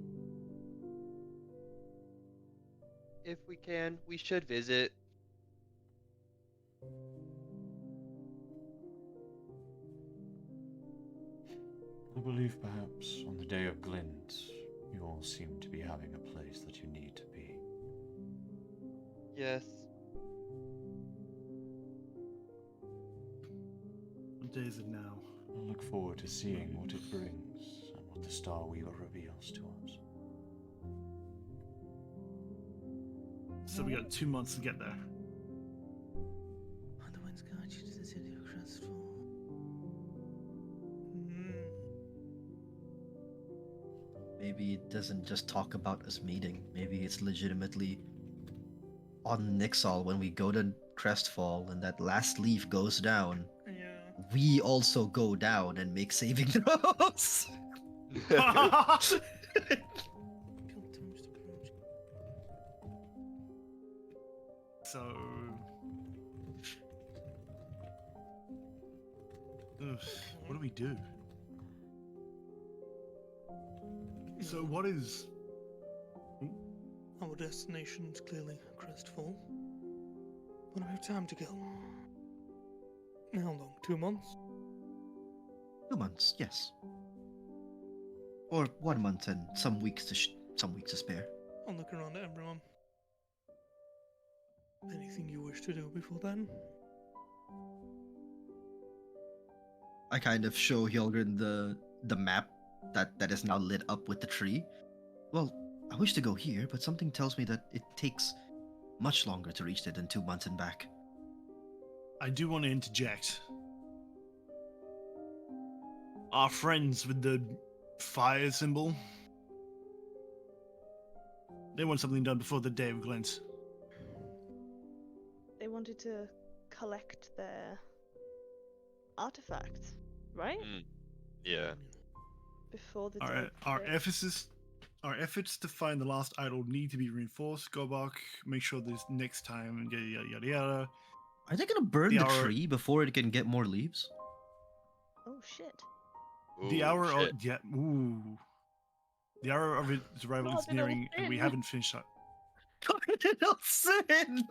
If we can, we should visit. I believe perhaps on the day of glint, you all seem to be having a place that you need to be. Yes. What day is it now? I look forward to seeing what it brings and what the Star Weaver reveals to us. So we got 2 months to get there. The winds guide you to the city of Crestfall. Maybe it doesn't just talk about us meeting. Maybe it's legitimately on Nixal when we go to Crestfall and that last leaf goes down. Yeah. We also go down and make saving throws. So, ugh, what do we do? So what is? Our destination's clearly Crestfall. But we have time to kill. How long? 2 months? 2 months, yes. Or 1 month and some weeks to spare. I'll look around at everyone. Anything you wish to do before then? I kind of show Hjarlgron the map that is now lit up with the tree. Well, I wish to go here, but something tells me that it takes much longer to reach there than 2 months and back. I do want to interject. Our friends with the fire symbol, they want something done before the day of glint. They wanted to collect their artifacts, right? Yeah. Before the Our day. our efforts to find the last idol need to be reinforced. Go back, make sure this next time, and yada yada yada yada. Are they gonna burn The the hour- tree before it can get more leaves? Oh shit. The Ooh, hour shit. of the hour of its arrival is Cardinal nearing, and we sin. haven't finished that. Cardinal sin!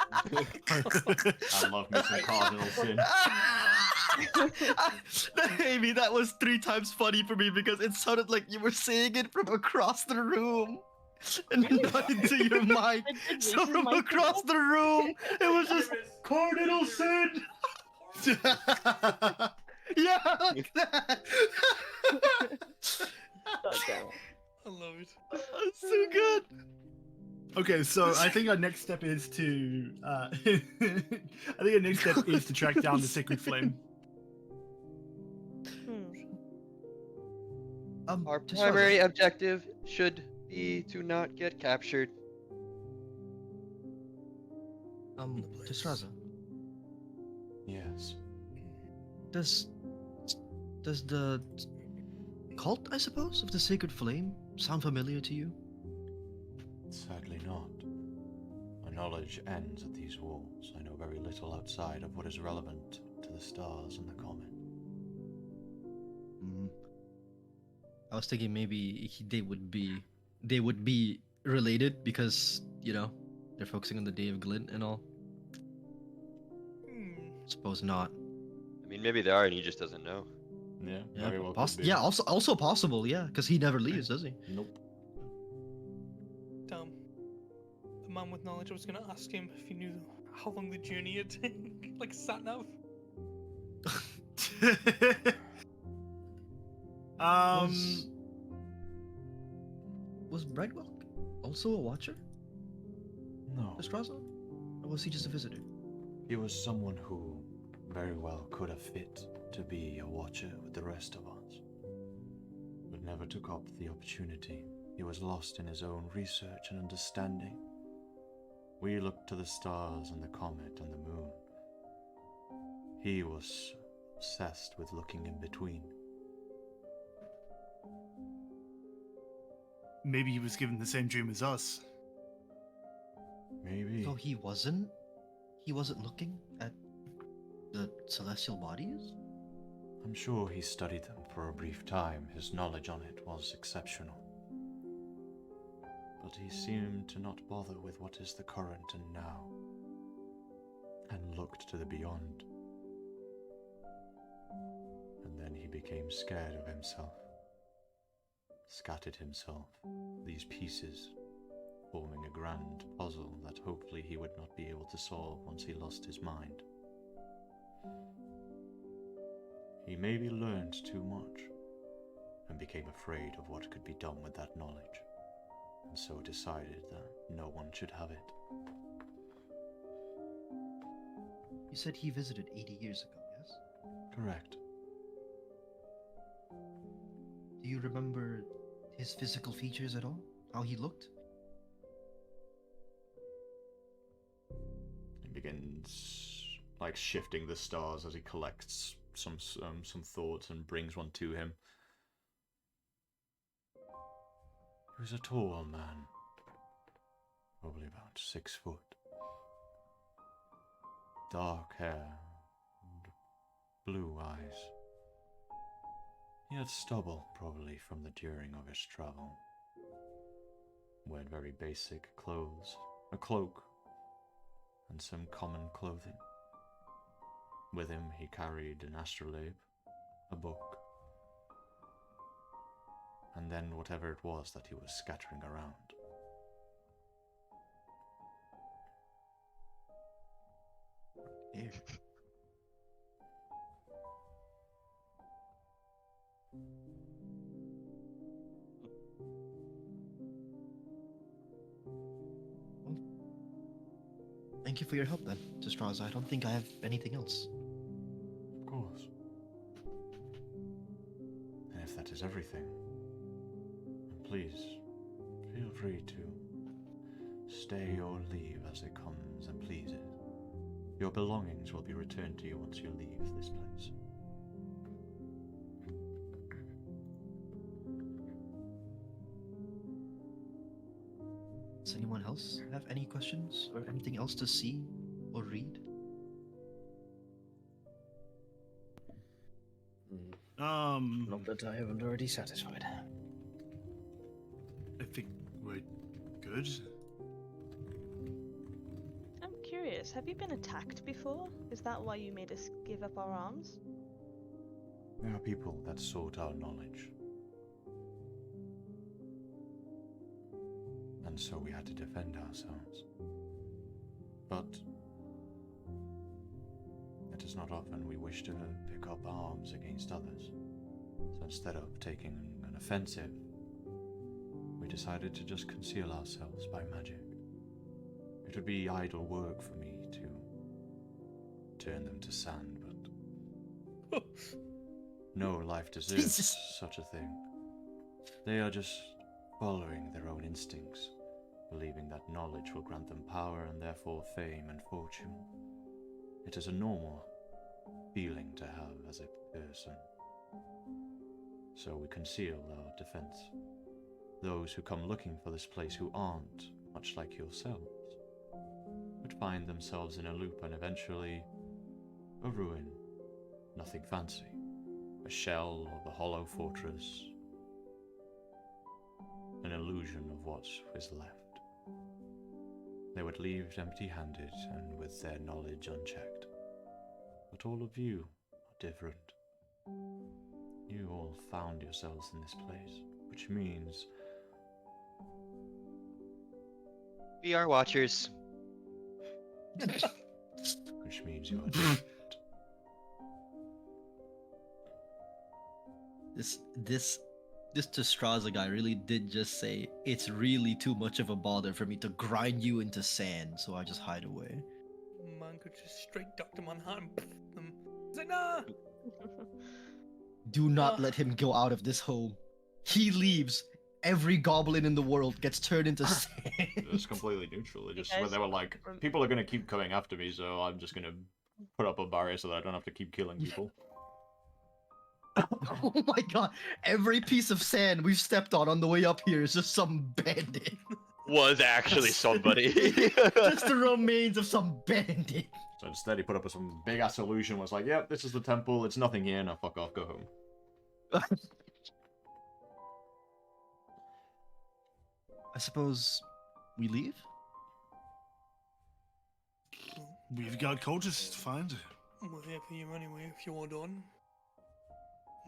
I love me some Cardinal Sin. Amy, that was 3 times funny for me because it sounded like you were saying it from across the room. And not into your mic. So from across the room, it was just Cardinal Sin! Yeah, like that! I love it. That's so good! Okay, so I think our next step is to track down the sacred flame. Our Tisraza, primary objective should be to not get captured. Tisraza, Yes. does the cult, I suppose, of the sacred flame sound familiar to you? Sadly not. My knowledge ends at these walls. I know very little outside of what is relevant to the stars and the comet. I was thinking maybe they would be related because, you know, they're focusing on the Day of Glint and all. Suppose not. I mean, maybe they are and he just doesn't know. Yeah, Yeah, very well could be. yeah, also possible, yeah, because he never leaves, does he? Nope. Damn. The man with knowledge, I was gonna ask him if he knew how long the journey would take. Like sat nav. Was Brightwell also a watcher? No. Estraza? Or was he just a visitor? He was someone who very well could have fit to be a watcher with the rest of us, but never took up the opportunity. He was lost in his own research and understanding. We looked to the stars and the comet and the moon. He was obsessed with looking in between. Maybe he was given the same dream as us. Maybe. So he wasn't looking at the celestial bodies? I'm sure he studied them for a brief time. His knowledge on it was exceptional. But he seemed to not bother with what is the current and now, and looked to the beyond. And then he became scared of himself, scattered himself, these pieces, forming a grand puzzle that hopefully he would not be able to solve once he lost his mind. He maybe learned too much, and became afraid of what could be done with that knowledge, and so decided that no one should have it. You said he visited 80 years ago, yes? Correct. Do you remember his physical features at all? How he looked? He begins shifting the stars as he collects some thoughts and brings one to him. He was a tall man, probably about 6 foot. Dark hair and blue eyes. He had stubble, probably from the during of his travel. Wearing very basic clothes, a cloak, and some common clothing. With him he carried an astrolabe, a book, and then whatever it was that he was scattering around. Here. Well, thank you for your help then, Straza. I don't think I have anything else. Of course. And if that is everything, then please, feel free to stay or leave as it comes and pleases. Your belongings will be returned to you once you leave this place. Does anyone else have any questions or anything else to see or read? Not that I haven't already satisfied. I think we're good. I'm curious, have you been attacked before? Is that why you made us give up our arms? There are people that sought our knowledge. And so we had to defend ourselves. But it is not often we wish to pick up arms against others. So instead of taking an offensive, we decided to just conceal ourselves by magic. It would be idle work for me to turn them to sand, but no life deserves such a thing. They are just following their own instincts, believing that knowledge will grant them power and therefore fame and fortune. It is a normal feeling to have as a person. So we conceal our defense. Those who come looking for this place who aren't much like yourselves would find themselves in a loop and eventually a ruin. Nothing fancy. A shell of a hollow fortress. An illusion of what is left. They would leave empty-handed and with their knowledge unchecked. But all of you are different. You all found yourselves in this place, which means We are watchers. you are different. This Testraza guy really did just say it's really too much of a bother for me to grind you into sand, so I just hide away. Man could just straight Dr. Manhattan them. He's like, nah! Do not let him go out of this home. He leaves. Every goblin in the world gets turned into sand. It's completely neutral. They guys were like, people are gonna keep coming after me, so I'm just gonna put up a barrier so that I don't have to keep killing people. Oh my god. Every piece of sand we've stepped on the way up here is just some bandit. Was actually somebody. Just the remains of some bandit. So instead, he put up some big ass illusion. Was like, "Yep, this is the temple. It's nothing here. Now fuck off. Go home." I suppose we leave? We've got cultists to find. We're here for you anyway, if you're done.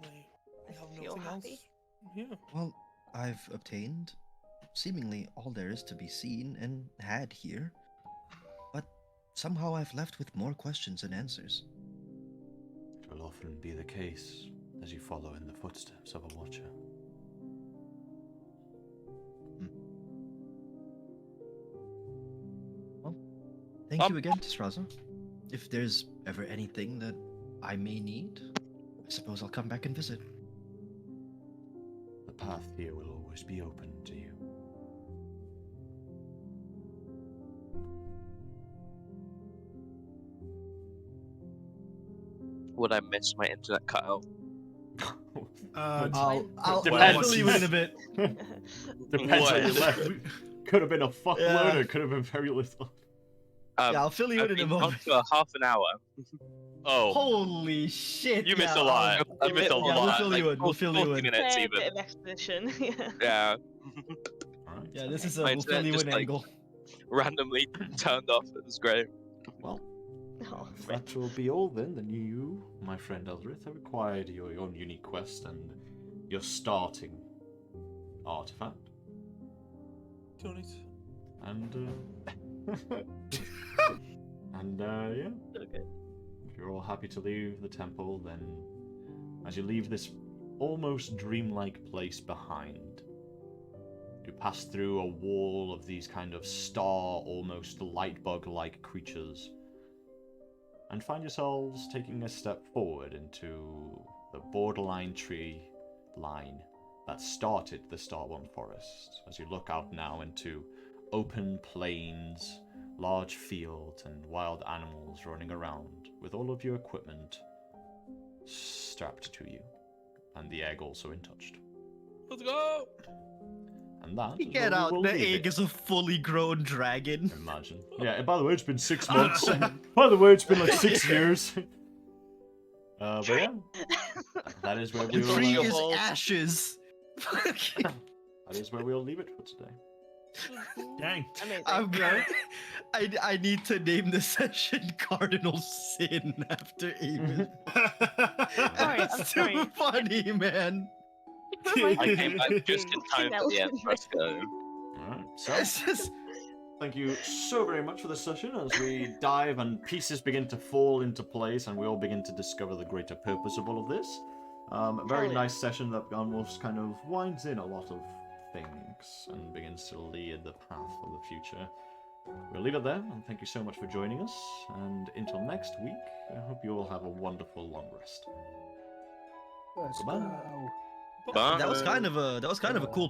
We have If you're nothing else. happy. Yeah. Well, I've obtained seemingly all there is to be seen and had here. But somehow I've left with more questions than answers. It will often be the case as you follow in the footsteps of a watcher. Well, thank you again, Testraza. If there's ever anything that I may need, I suppose I'll come back and visit. The path here will always be open to you. Would I miss my internet cut out? I'll Depends. fill you in a bit. Depends where you What? left. Could have been a fuckload, Yeah. or it could have been very little. Yeah, I'll fill you I've in a been gone moment. for half an hour. Oh, Holy shit! you missed yeah, a lot. A You missed bit a more. Yeah, we'll lot. fill you in. We'll fill you 40 in. minutes Fair even. bit of exposition. Yeah. Yeah. Alright. Yeah, this is a My we'll fill internet you just, in like, angle. Randomly turned off. It was great. Well, Oh, if that will be all then you, my friend Eldrith, have acquired your own unique quest and your starting artifact. Don't it? And, yeah. okay. If you're all happy to leave the temple, then as you leave this almost dreamlike place behind, you pass through a wall of these kind of star, almost light bug-like creatures, and find yourselves taking a step forward into the borderline tree line that started the Starborn Forest. As you look out now into open plains, large fields, and wild animals running around, with all of your equipment strapped to you, and the egg also untouched. Let's go! And that is Get where we out! will The leave egg it. is a fully grown dragon. Imagine. Yeah, and by the way, it's been 6 months. By the way, it's been like 6 years. But yeah, that is where we The tree will. is ashes. That is where we'll leave it for today. Dang. Amazing. I'm going. I need to name the session Cardinal Sin after Aimee. I'm That's sorry. too funny, man. I came back just in time for the end. Let's go. Alright, so It's just thank you so very much for this session as we dive and pieces begin to fall into place and we all begin to discover the greater purpose of all of this. A very Hell yeah. nice session that almost kind of winds in a lot of things and begins to lead the path of the future. We'll leave it there, and thank you so much for joining us. And until next week, I hope you all have a wonderful long rest. Let's Goodbye. go. Bye. that was kind of a cool